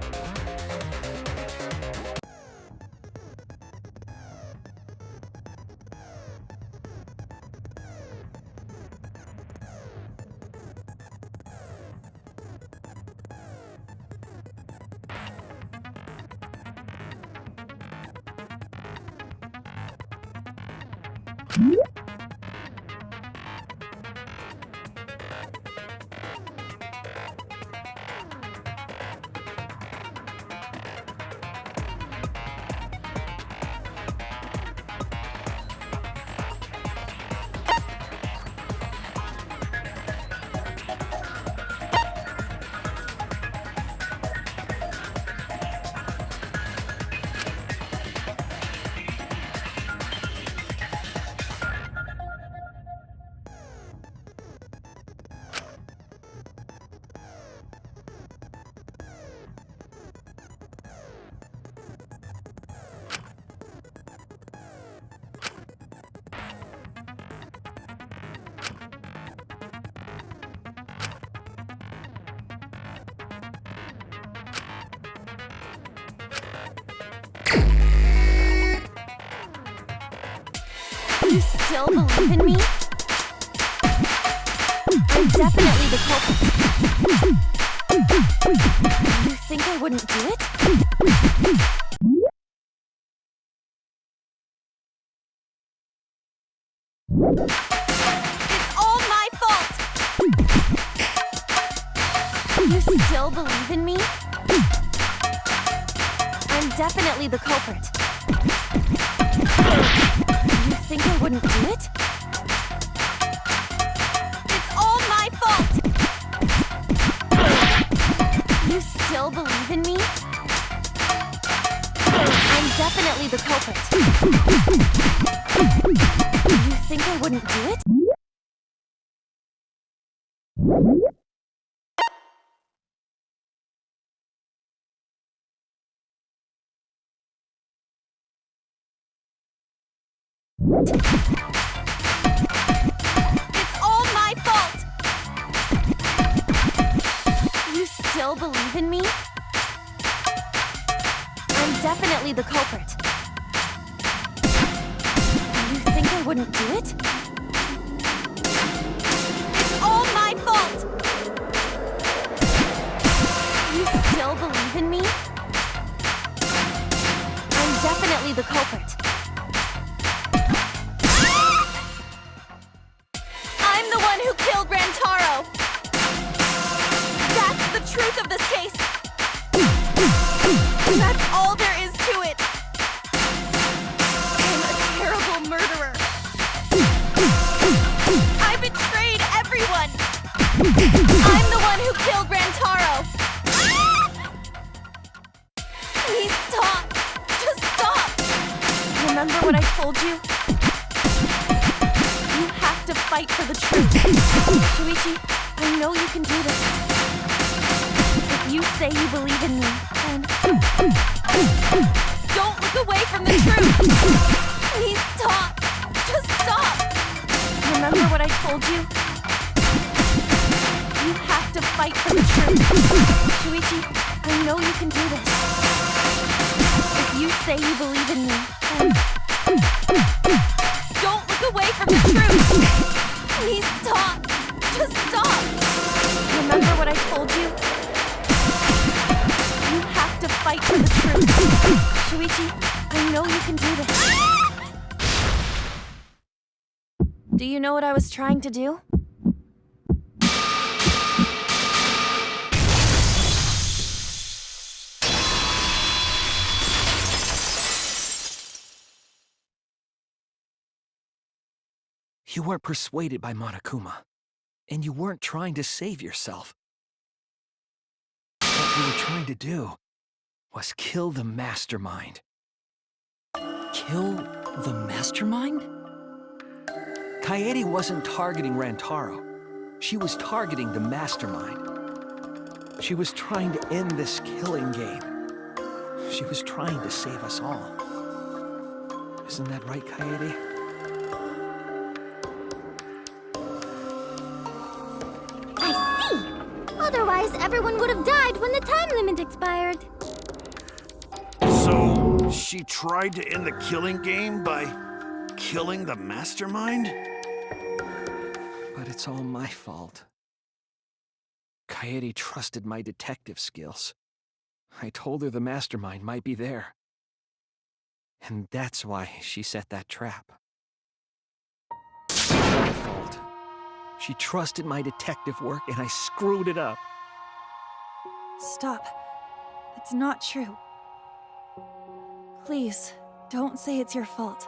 You still believe in me? I'm definitely the culprit. You think I wouldn't do it? It's all my fault! You still believe in me? I'm definitely the culprit. You think I wouldn't do it? It's all my fault! You still believe in me? I'm definitely the culprit. You think I wouldn't do it? It's all my fault! in me? I'm definitely the culprit. You think I wouldn't do it? It's all my fault! You still believe in me? I'm definitely the culprit. I'm the one who killed Rantaro! That's the truth of this case! That's all there is to it! I'm a terrible murderer! I betrayed everyone! I'm the one who killed Rantaro! Please stop! Just stop! Remember what I told you? You have to fight for the truth. Shuichi, I know you can do this. If you say you believe in me, then don't look away from the truth! Please stop! Just stop! Remember what I told you? You have to fight for the truth. Shuichi, I know you can do this. If you say you believe in me, then don't look away from the truth! Please stop! Just stop! Remember what I told you? You have to fight for the truth. Shuichi, I know you can do this. Do you know what I was trying to do? You weren't persuaded by Monokuma, and you weren't trying to save yourself. What you were trying to do was kill the mastermind. Kill the mastermind? Kaede wasn't targeting Rantaro. She was targeting the mastermind. She was trying to end this killing game. She was trying to save us all. Isn't that right, Kaede? I see! Otherwise, everyone would have died when the time limit expired. So, she tried to end the killing game by killing the mastermind? But it's all my fault. Kaede trusted my detective skills. I told her the mastermind might be there. And that's why she set that trap. It's my fault. She trusted my detective work and I screwed it up. Stop. It's not true. Please, don't say it's your fault.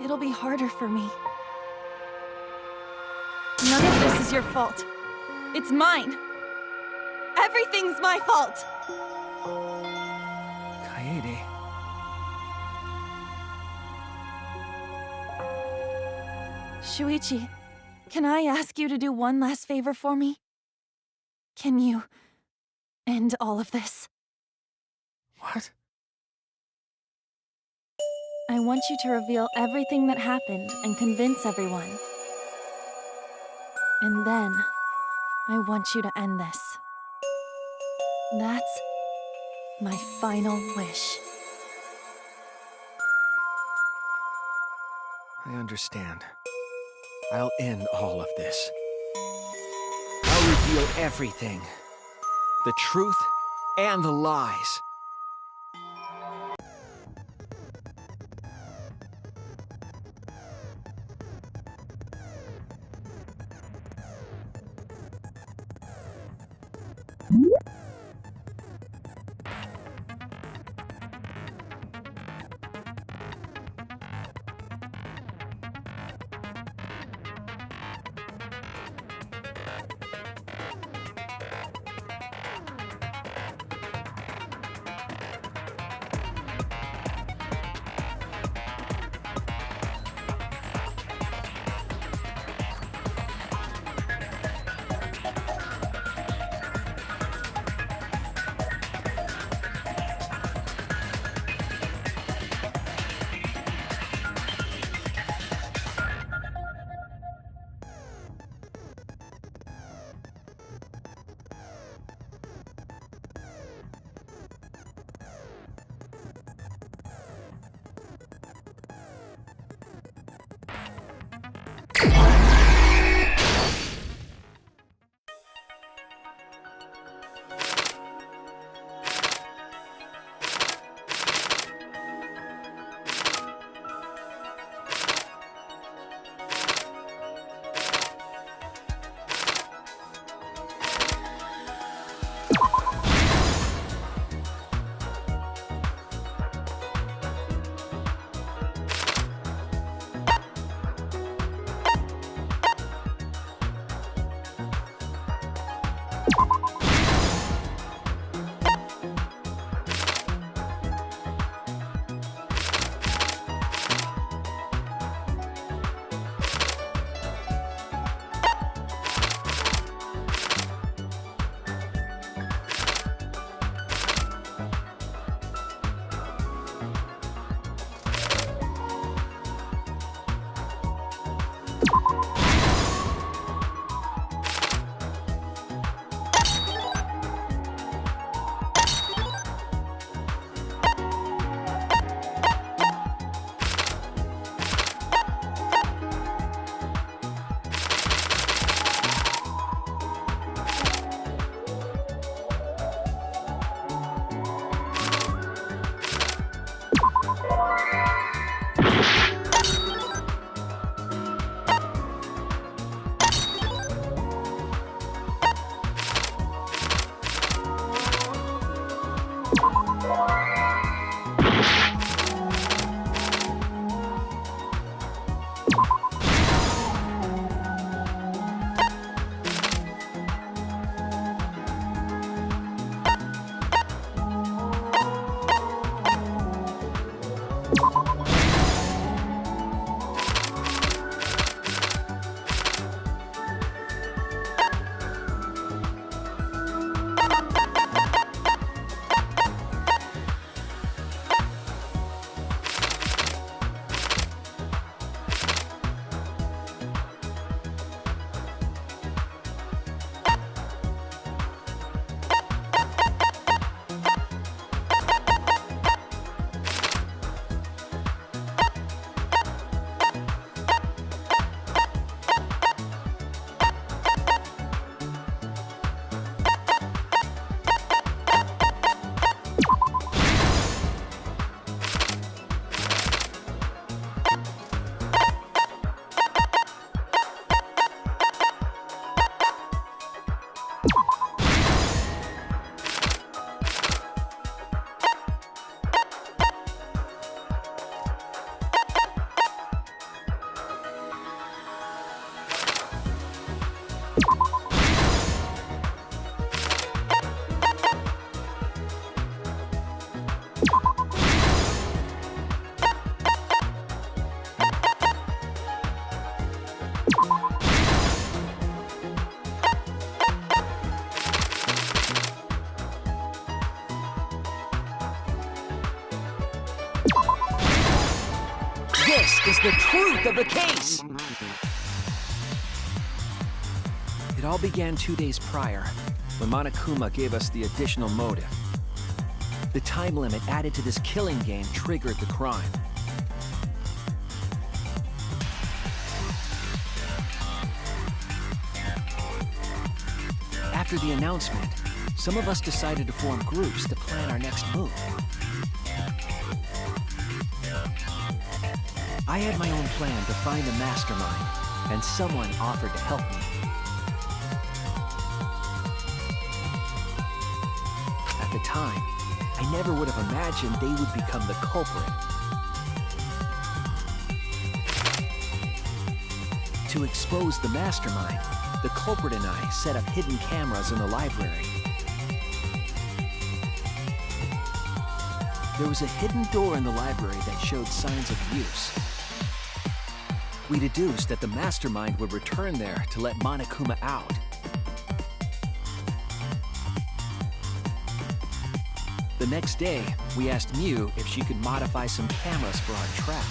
It'll be harder for me. None of this is your fault. It's mine. Everything's my fault. Kaede. Shuichi, can I ask you to do one last favor for me? Can you end all of this? What? I want you to reveal everything that happened and convince everyone. And then, I want you to end this. That's my final wish. I understand. I'll end all of this. I'll reveal everything. The truth and the lies. is the truth of the case! It all began 2 days prior, when Monokuma gave us the additional motive. The time limit added to this killing game triggered the crime. After the announcement, some of us decided to form groups to plan our next move. I had my own plan to find a mastermind, and someone offered to help me. At the time, I never would have imagined they would become the culprit. To expose the mastermind, the culprit and I set up hidden cameras in the library. There was a hidden door in the library that showed signs of use. We deduced that the mastermind would return there to let Monokuma out. The next day, we asked Mew if she could modify some cameras for our trap.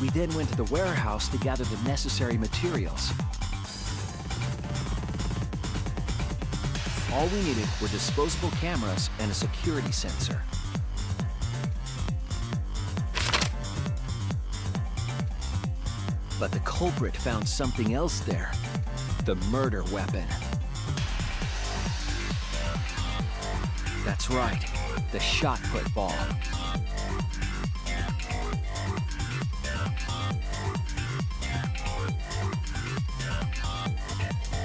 We then went to the warehouse to gather the necessary materials. All we needed were disposable cameras and a security sensor. But the culprit found something else there. The murder weapon. That's right, the shot put ball.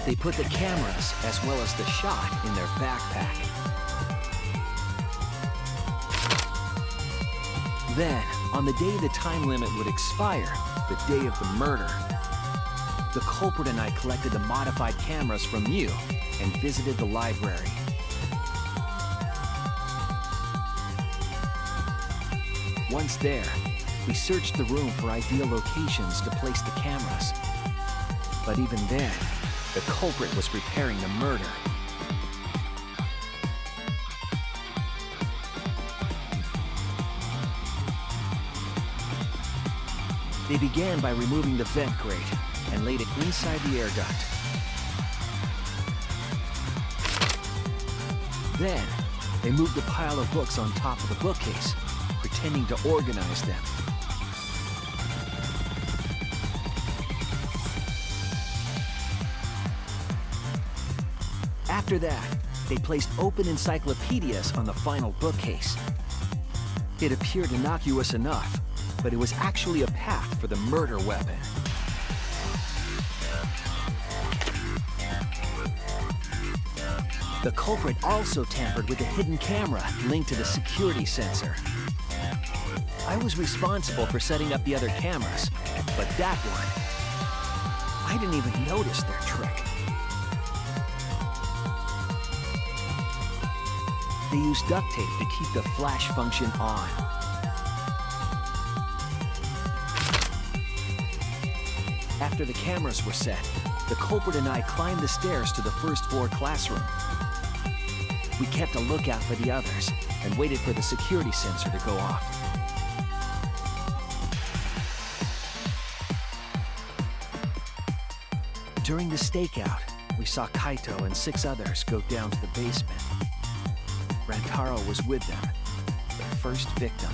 They put the cameras as well as the shot in their backpack. Then, on the day the time limit would expire, the day of the murder, the culprit and I collected the modified cameras from Mew and visited the library. Once there, we searched the room for ideal locations to place the cameras. But even then, the culprit was preparing the murder. They began by removing the vent grate and laid it inside the air duct. Then, they moved a pile of books on top of the bookcase, pretending to organize them. After that, they placed open encyclopedias on the final bookcase. It appeared innocuous enough, but it was actually a path for the murder weapon. The culprit also tampered with the hidden camera linked to the security sensor. I was responsible for setting up the other cameras, but that one, I didn't even notice their trick. They used duct tape to keep the flash function on. After the cameras were set, the culprit and I climbed the stairs to the first floor classroom. We kept a lookout for the others and waited for the security sensor to go off. During the stakeout, we saw Kaito and 6 others go down to the basement. Rantaro was with them, the first victim.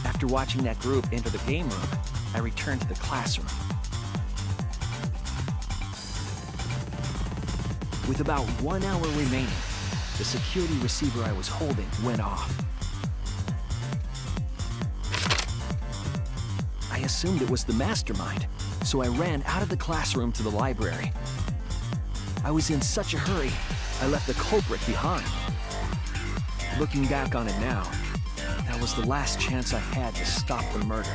After watching that group enter the game room, I returned to the classroom. With about 1 hour remaining, the security receiver I was holding went off. I assumed it was the mastermind, so I ran out of the classroom to the library. I was in such a hurry, I left the culprit behind. Looking back on it now, that was the last chance I had to stop the murder.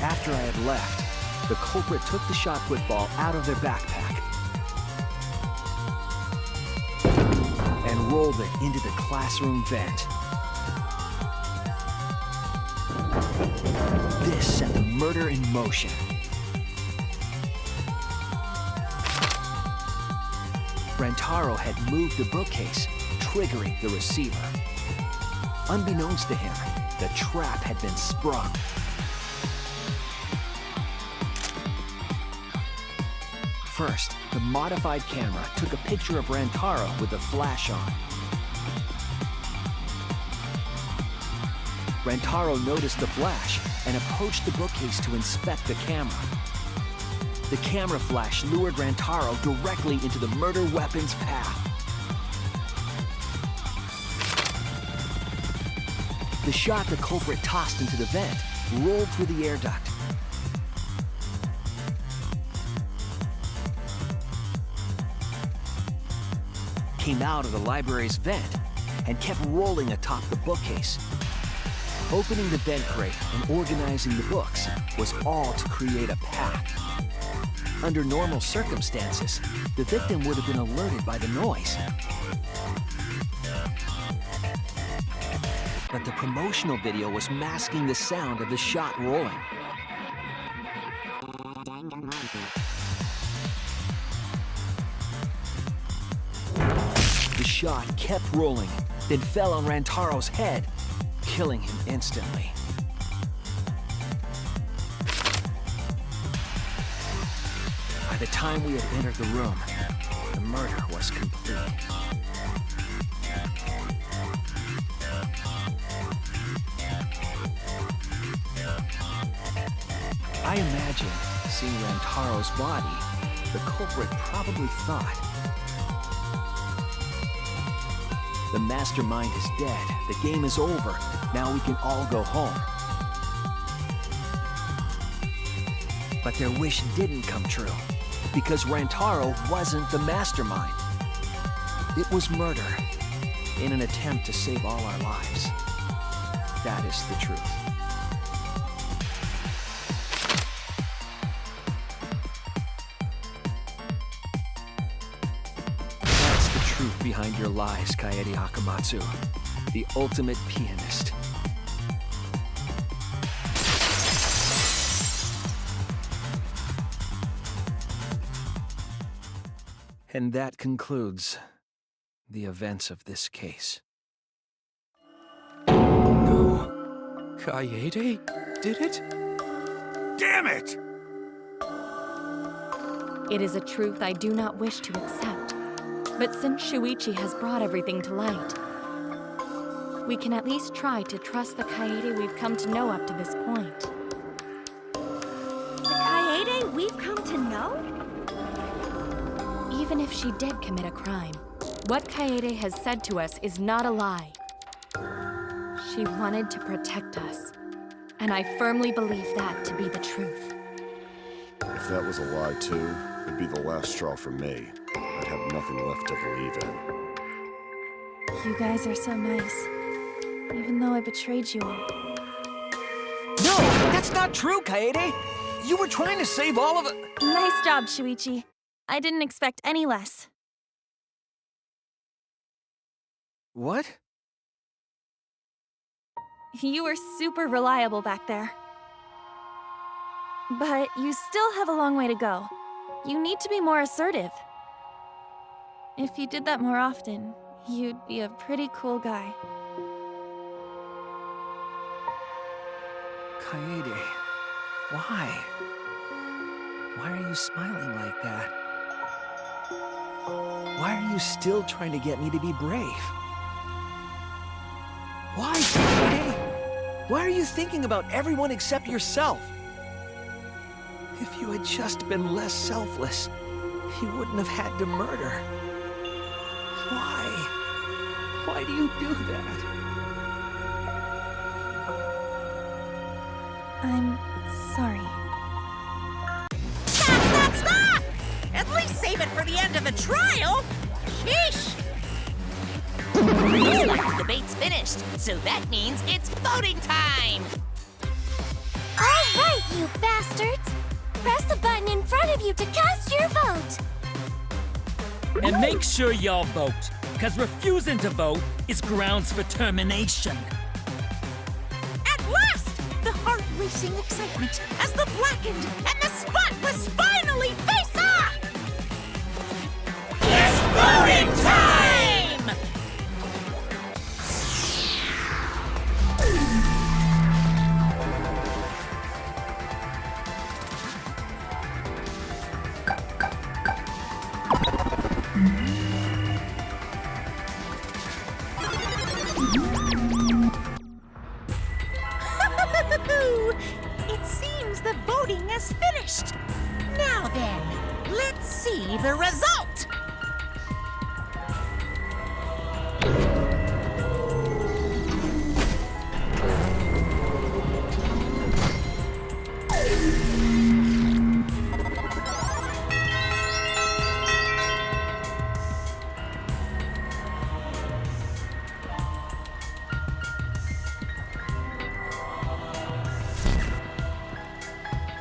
After I had left, the culprit took the shot put ball out of their backpack and and rolled it into the classroom vent. This set the murder in motion. Rantaro had moved the bookcase, triggering the receiver. Unbeknownst to him, the trap had been sprung. First, the modified camera took a picture of Rantaro with the flash on. Rantaro noticed the flash and approached the bookcase to inspect the camera. The camera flash lured Rantaro directly into the murder weapon's path. The shot the culprit tossed into the vent rolled through the air duct. Came out of the library's vent and kept rolling atop the bookcase. Opening the vent grate and organizing the books was all to create a path. Under normal circumstances, the victim would have been alerted by the noise. But the promotional video was masking the sound of the shot rolling. The shot kept rolling, then fell on Rantaro's head, killing him instantly. By the time we had entered the room, the murder was complete. I imagine, seeing Rantaro's body, the culprit probably thought, the mastermind is dead, the game is over, now we can all go home. But their wish didn't come true, because Rantaro wasn't the mastermind. It was murder, in an attempt to save all our lives. That is the truth. That's the truth behind your lies, Kaede Akamatsu, the ultimate pianist. And that concludes the events of this case. No. Kaede did it? Damn it! It is a truth I do not wish to accept. But since Shuichi has brought everything to light, we can at least try to trust the Kaede we've come to know up to this point. The Kaede we've come to know? Even if she did commit a crime, what Kaede has said to us is not a lie. She wanted to protect us, and I firmly believe that to be the truth. If that was a lie too, it'd be the last straw for me. I'd have nothing left to believe in. You guys are so nice, even though I betrayed you all. No, that's not true, Kaede! You were trying to save all of it. Nice job, Shuichi. I didn't expect any less. What? You were super reliable back there. But you still have a long way to go. You need to be more assertive. If you did that more often, you'd be a pretty cool guy. Kaede, why? Why are you smiling like that? Why are you still trying to get me to be brave? Why, Kaede? Why are you thinking about everyone except yourself? If you had just been less selfless, you wouldn't have had to murder. Why? Why do you do that? I'm sorry. Stop! Stop! At least save it for the end of the trial! Sheesh! Looks like the debate's finished, so that means it's voting time! All right, you bastards! Press the button in front of you to cast your vote! And make sure y'all vote, because refusing to vote is grounds for termination. At last! The heart racing excitement as the blackened and the spotless finally face off! It's voting time! It seems the voting has finished. Now then, let's see the result.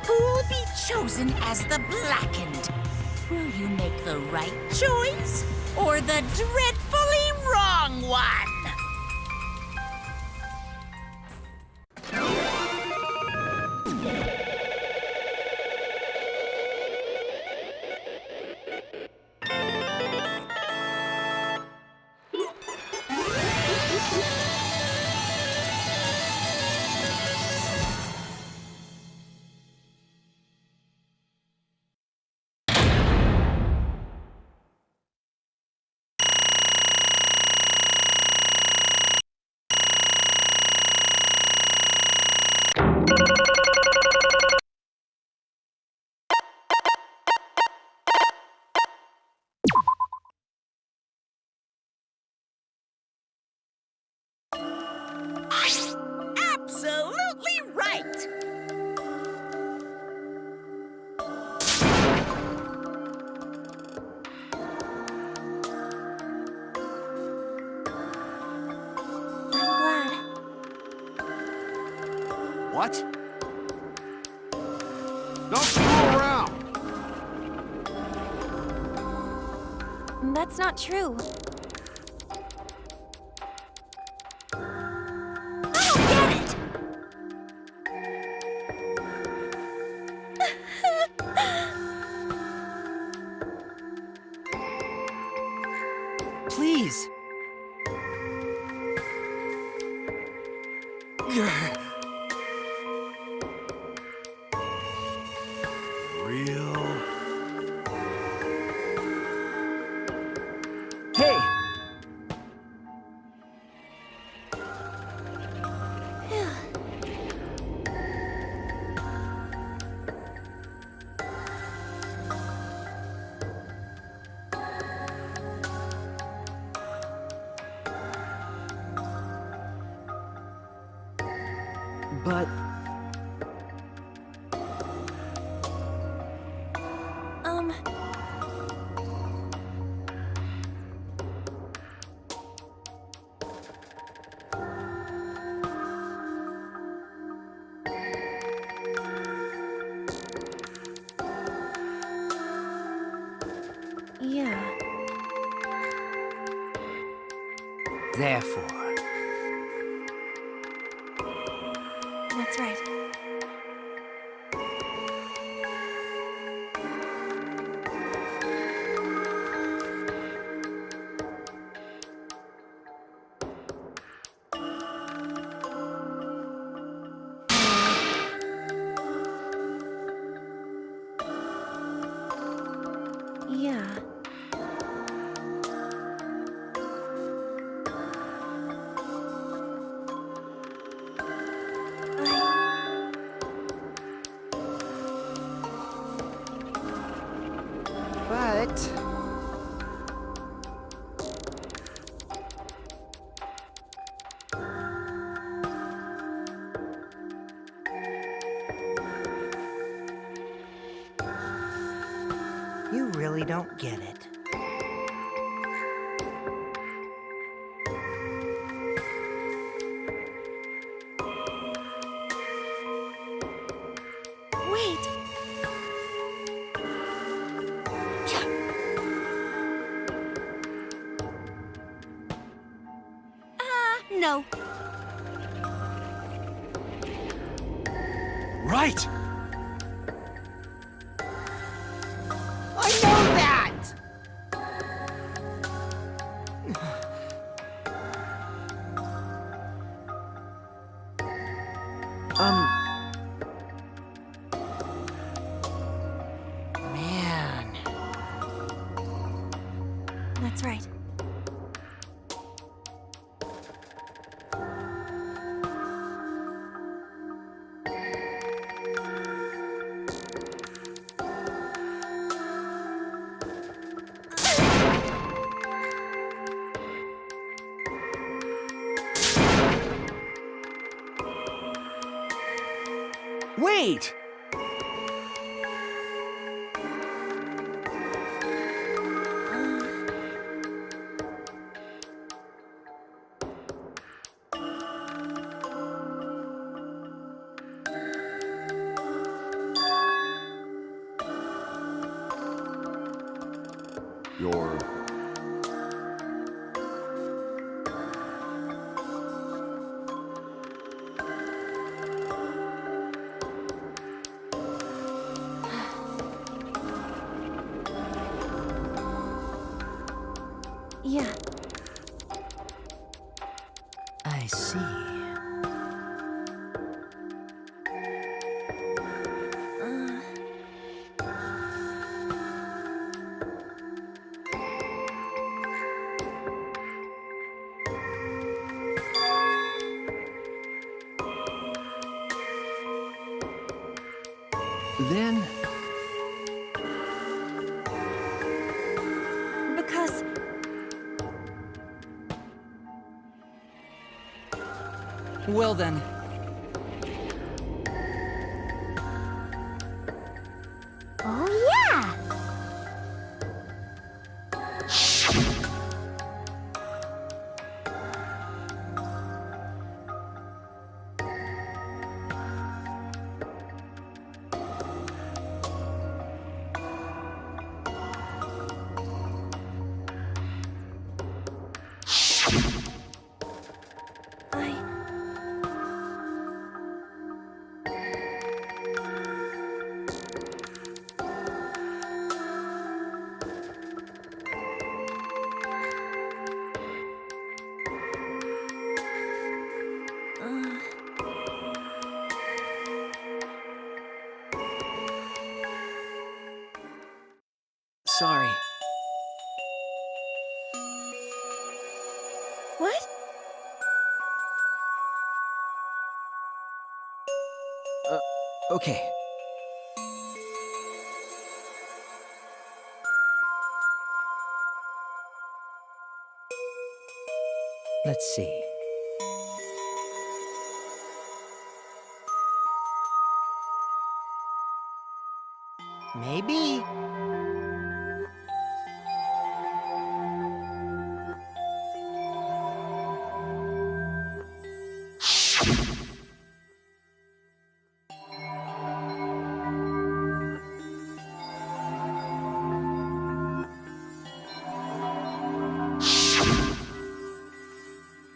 Who'll be chosen as the blackened? Will you make the right choice or the dreadfully wrong one? Absolutely right! I'm glad. What? Don't screw around! That's not true. Please. Real? Hey! But... Yeah. Therefore, That's right. Yeah. But... You really don't get it. Wait! No. Right! I know that! Man. That's right. Wait! You're... Yeah. I see. Then, Because Well then, Oh, yeah! sorry. what? Okay. Let's see. Maybe.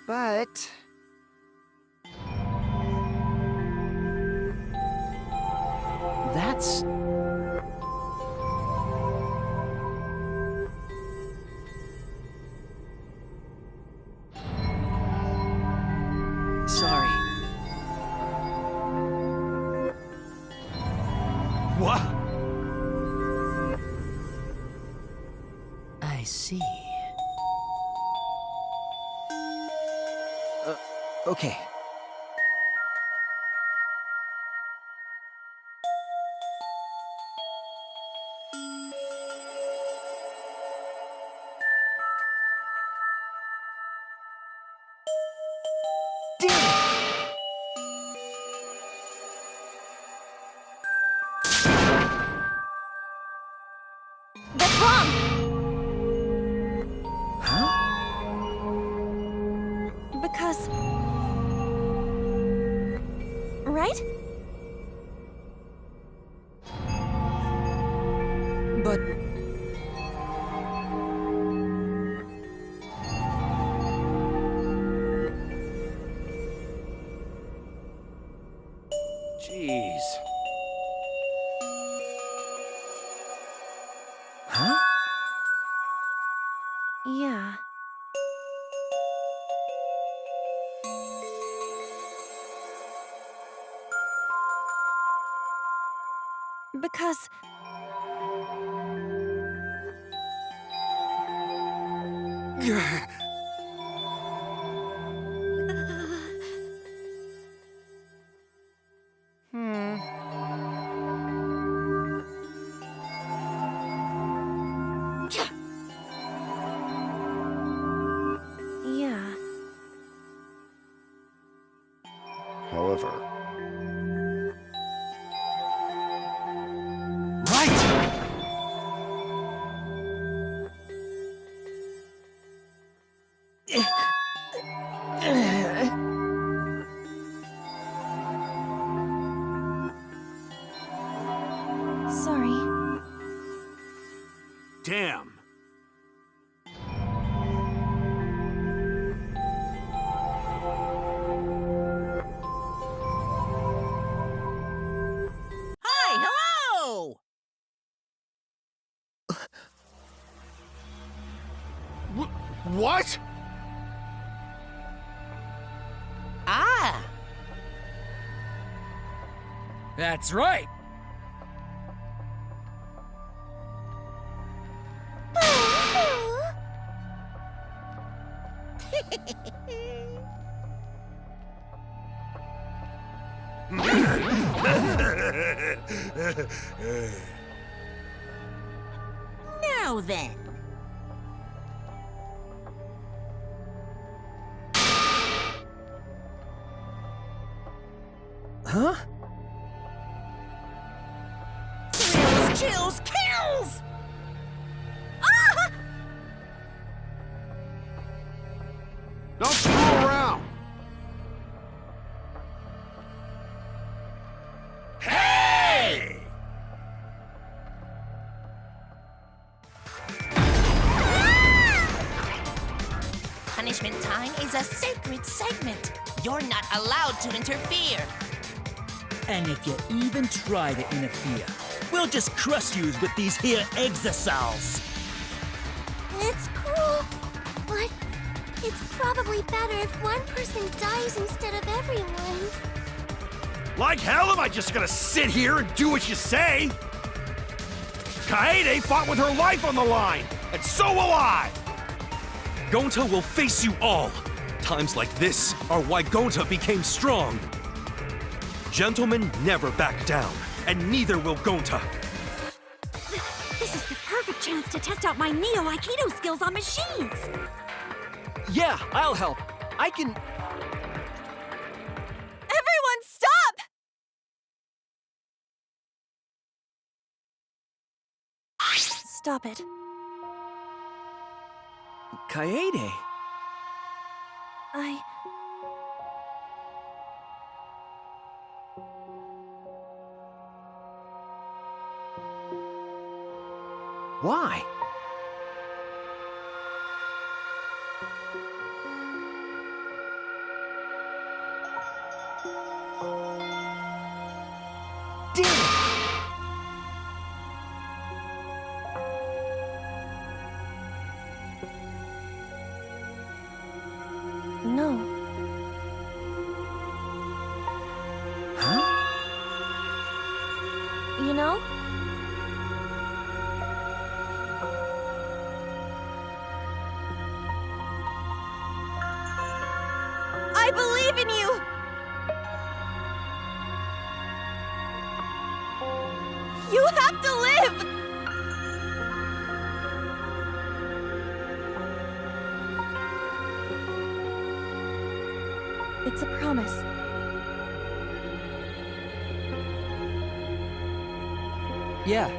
But... That's... Sorry. What? I see. Okay. That's wrong! Huh? Because... Right? but Jeez. Yeah. Because... Yeah. However, Sorry. Damn. Hi, hello! What? Ah! That's right. Now then. Huh? Thrills, chills, kills! Ah! Don't screw around. Hey! Punishment time is a sacred segment. You're not allowed to interfere. And if you even try to interfere, we'll just crush you with these here exosols. It's cruel, but it's probably better if one person dies instead of everyone. Like hell am I just gonna sit here and do what you say? Kaede fought with her life on the line, and so will I! Gonta will face you all. Times like this are why Gonta became strong. Gentlemen never back down, and neither will Gonta. This is the perfect chance to test out my Neo Aikido skills on machines. Yeah, I'll help. I can... Everyone, stop! Stop it. Kaede. Why? Damn it! No. Huh? You know? I believe in you! You have to live! It's a promise. Yeah.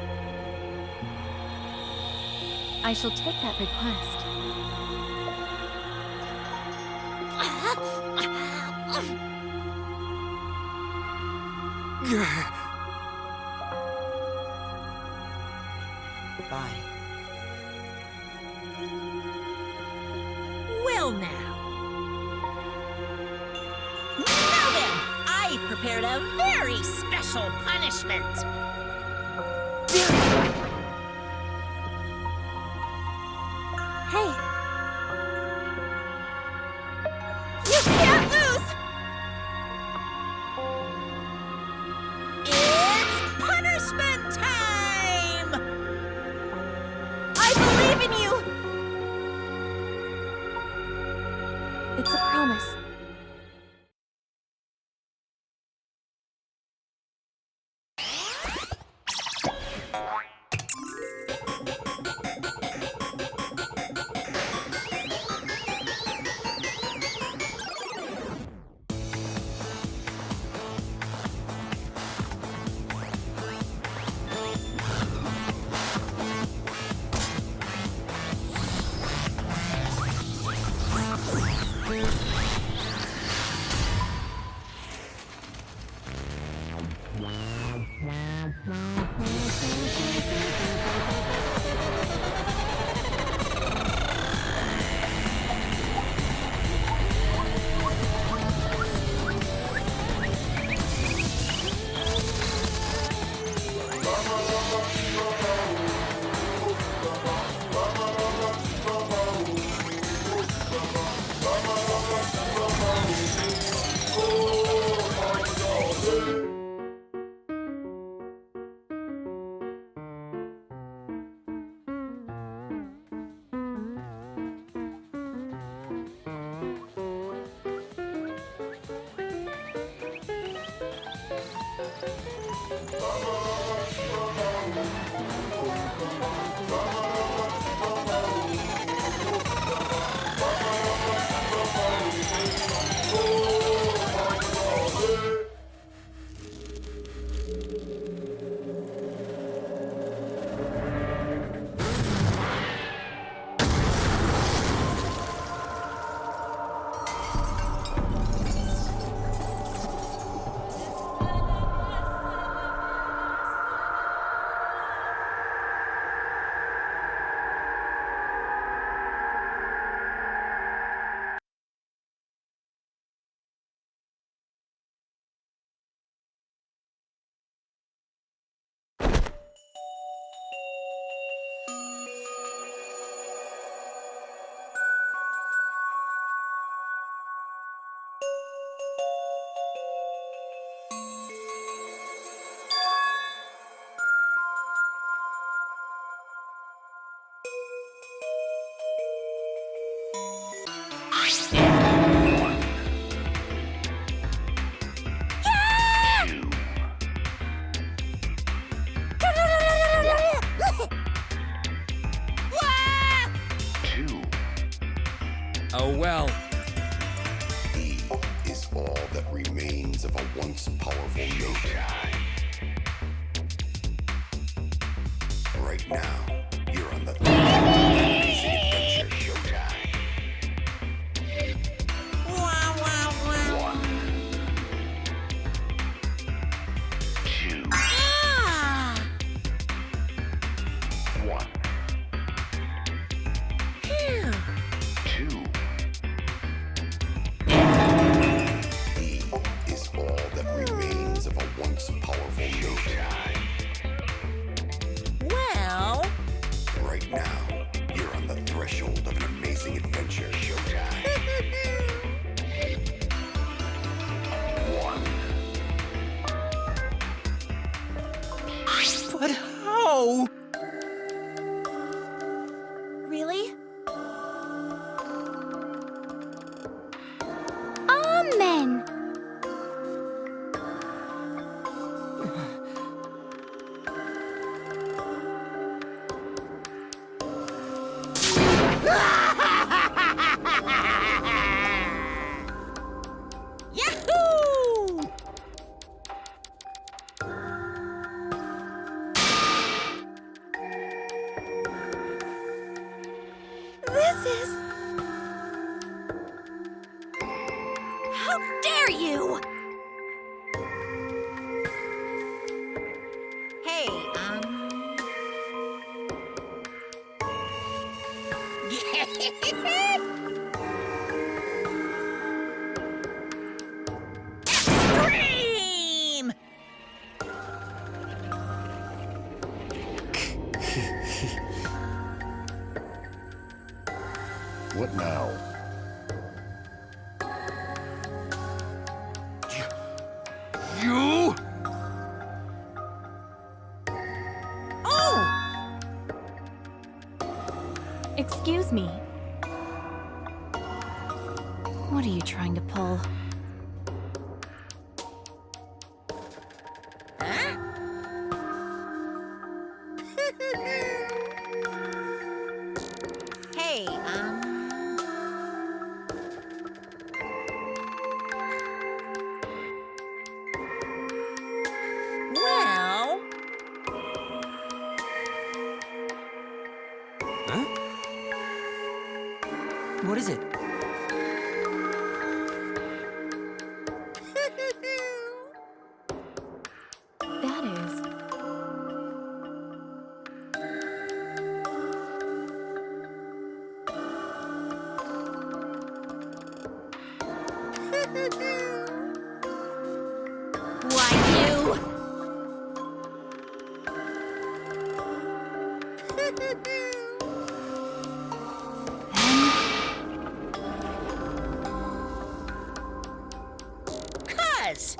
I shall take that request. Bye. Well now. Now then, I've prepared a very special punishment. Hey, It's a promise. Oh well. He is all that remains of a once powerful nation. Right now, you're on the amazing adventure showtime. One, two, one, two. He is all that remains of a once powerful nation. Well, Right now, you're on the threshold of an amazing adventure showtime. One. But how? Really? Amen. Yahoo! This is... How dare you! Hey, Extreme! What now? You? Oh! Excuse me. What are you trying to pull? Huh? Hey, well... Huh? What is it? That is... Why, you! Cuz!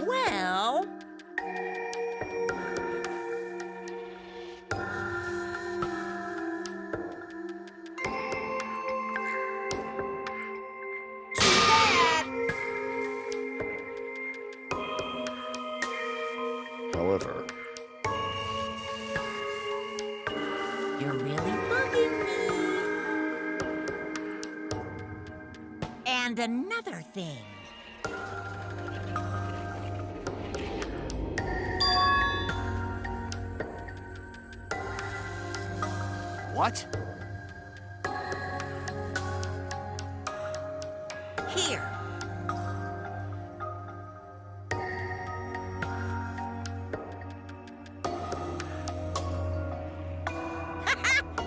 Well... Too bad! However, You're really bugging me. And another thing. What? Here.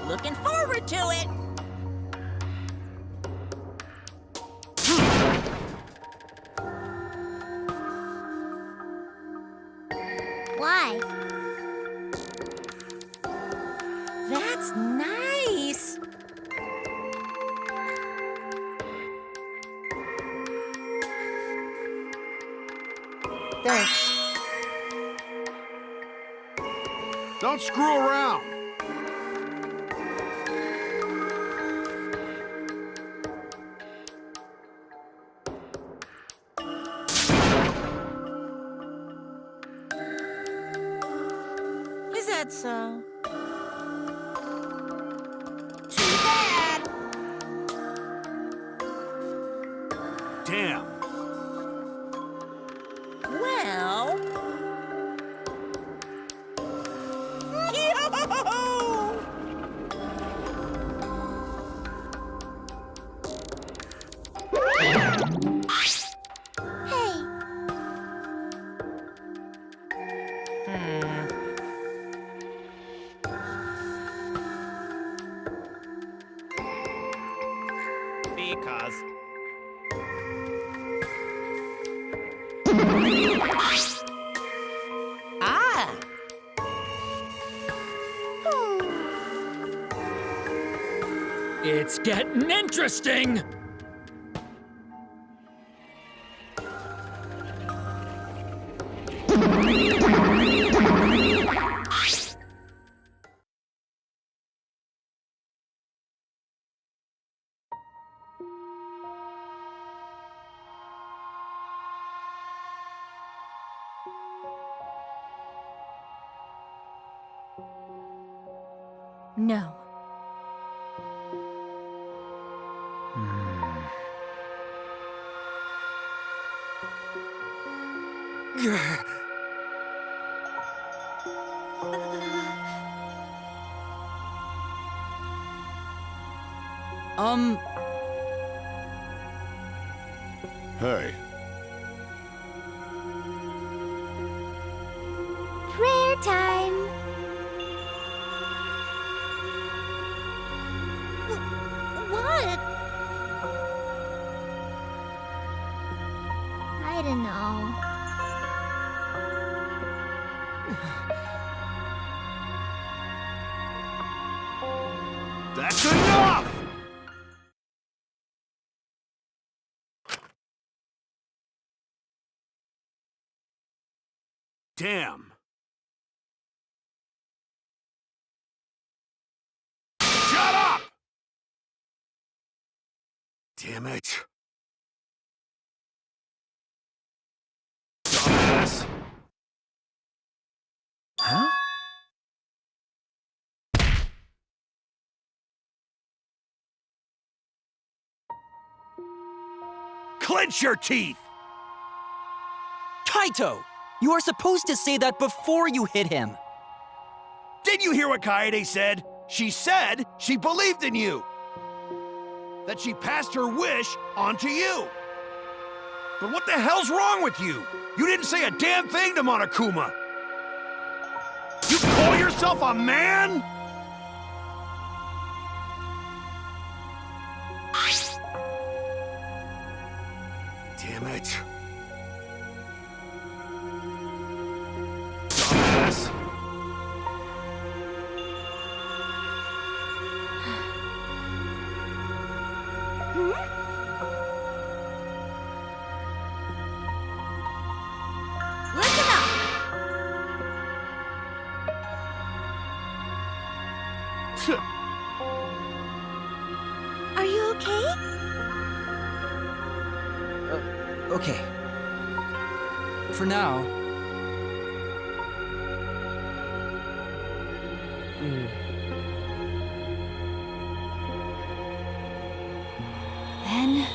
Looking forward to it. Why? That's nice. Thanks. Don't screw around. Is that so? Too bad. Damn. Well... Yo! Hey, Because. Ah! It's getting interesting! No. hey, prayer time. What? I don't know. That's enough! Damn. Shut up! Damn it. Dumbass. Huh? Clench your teeth! Kaito! You are supposed to say that before you hit him. Did you hear what Kaede said? She said she believed in you. That she passed her wish on to you. But what the hell's wrong with you? You didn't say a damn thing to Monokuma. You call yourself a man? Damn it. Dumbass. Listen up! Are you okay? Okay. For now. Then...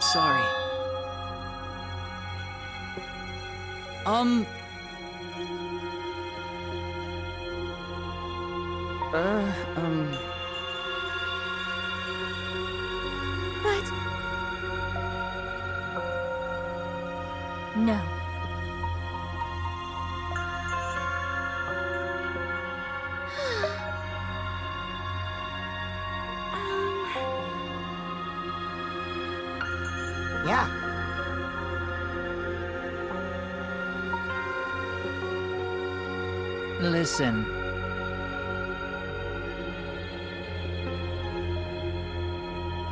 Sorry. Um... But... No. Yeah. Listen.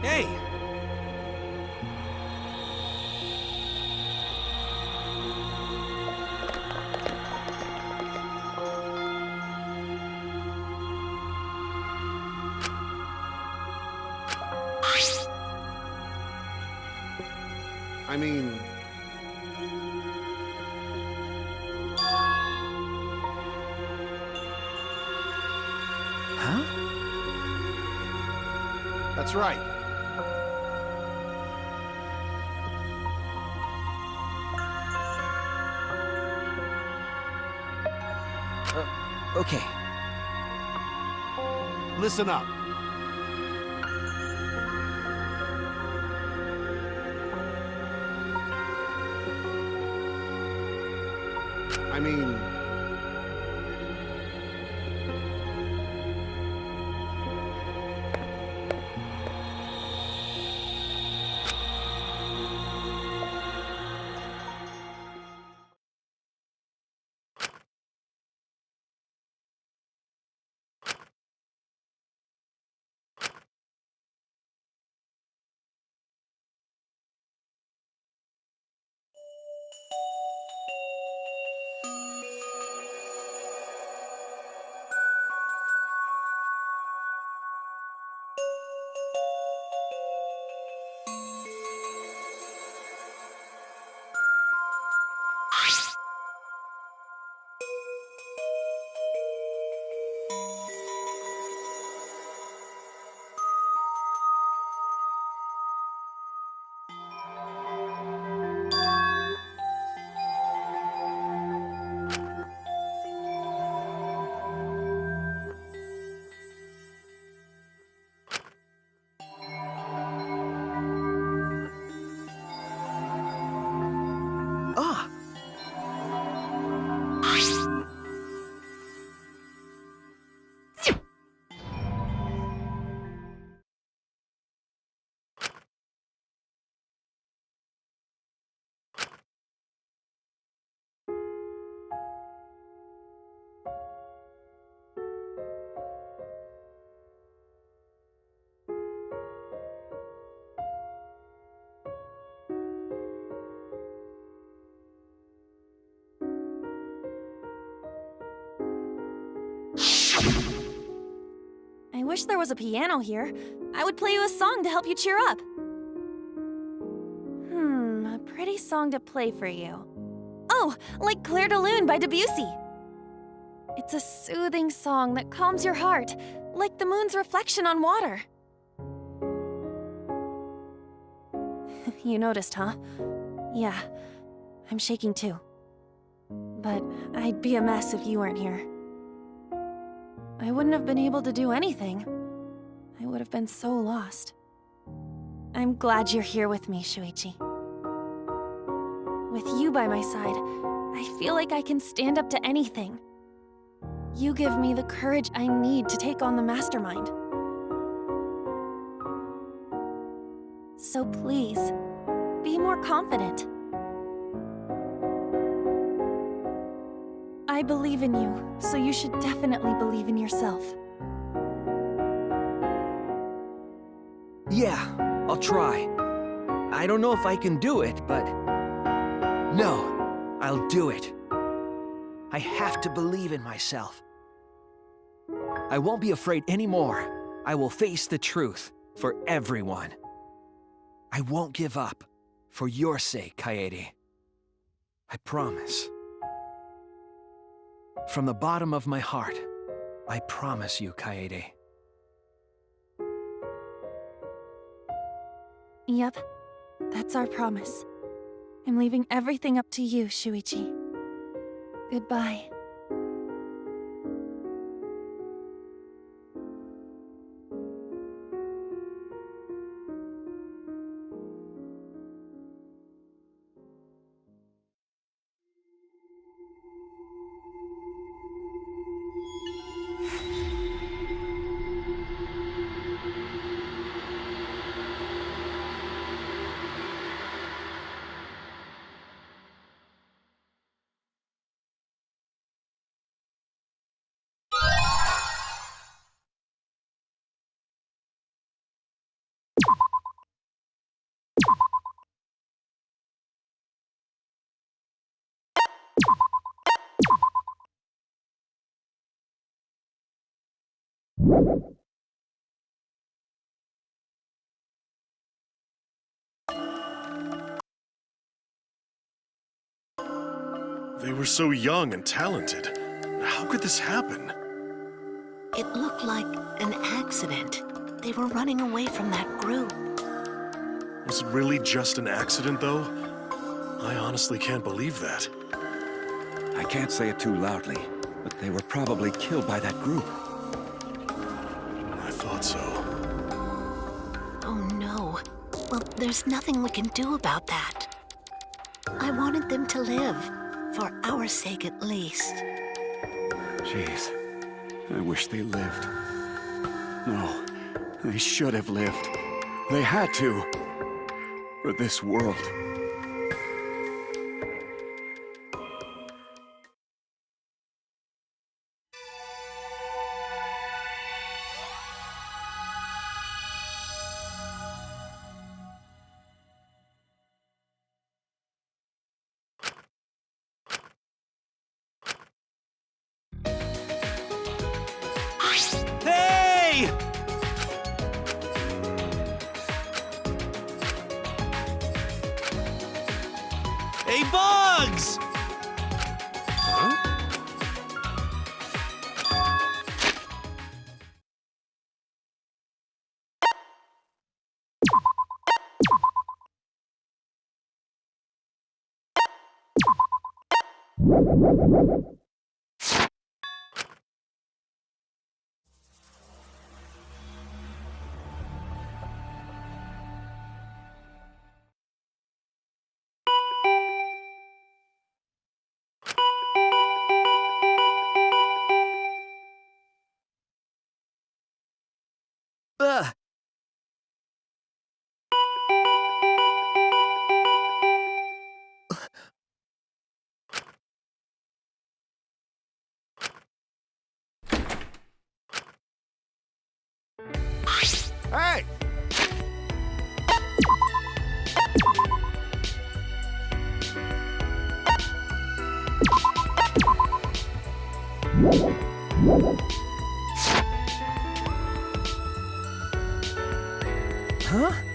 Hey! I mean... Huh? That's right. Okay. Listen up. I mean... I wish there was a piano here. I would play you a song to help you cheer up. A pretty song to play for you. Oh, like Clair de Lune by Debussy. It's a soothing song that calms your heart, like the moon's reflection on water. You noticed, huh? Yeah, I'm shaking too. But I'd be a mess if you weren't here. I wouldn't have been able to do anything. I would have been so lost. I'm glad you're here with me, Shuichi. With you by my side, I feel like I can stand up to anything. You give me the courage I need to take on the mastermind. So please, be more confident. I believe in you, so you should definitely believe in yourself. Yeah, I'll try. I don't know if I can do it, but... No, I'll do it. I have to believe in myself. I won't be afraid anymore. I will face the truth for everyone. I won't give up. For your sake, Kaede. I promise. From the bottom of my heart, I promise you, Kaede. Yep, that's our promise. I'm leaving everything up to you, Shuichi. Goodbye. They were so young and talented. How could this happen? It looked like an accident. They were running away from that group. Was it really just an accident, though? I honestly can't believe that. I can't say it too loudly, but they were probably killed by that group. I thought so. Oh no. Well, there's nothing we can do about that. I wanted them to live, for our sake at least. Jeez, I wish they lived. No, they should have lived. They had to. For this world. Hey! Hey, Bugs! Huh? Ugh! Hey! Huh?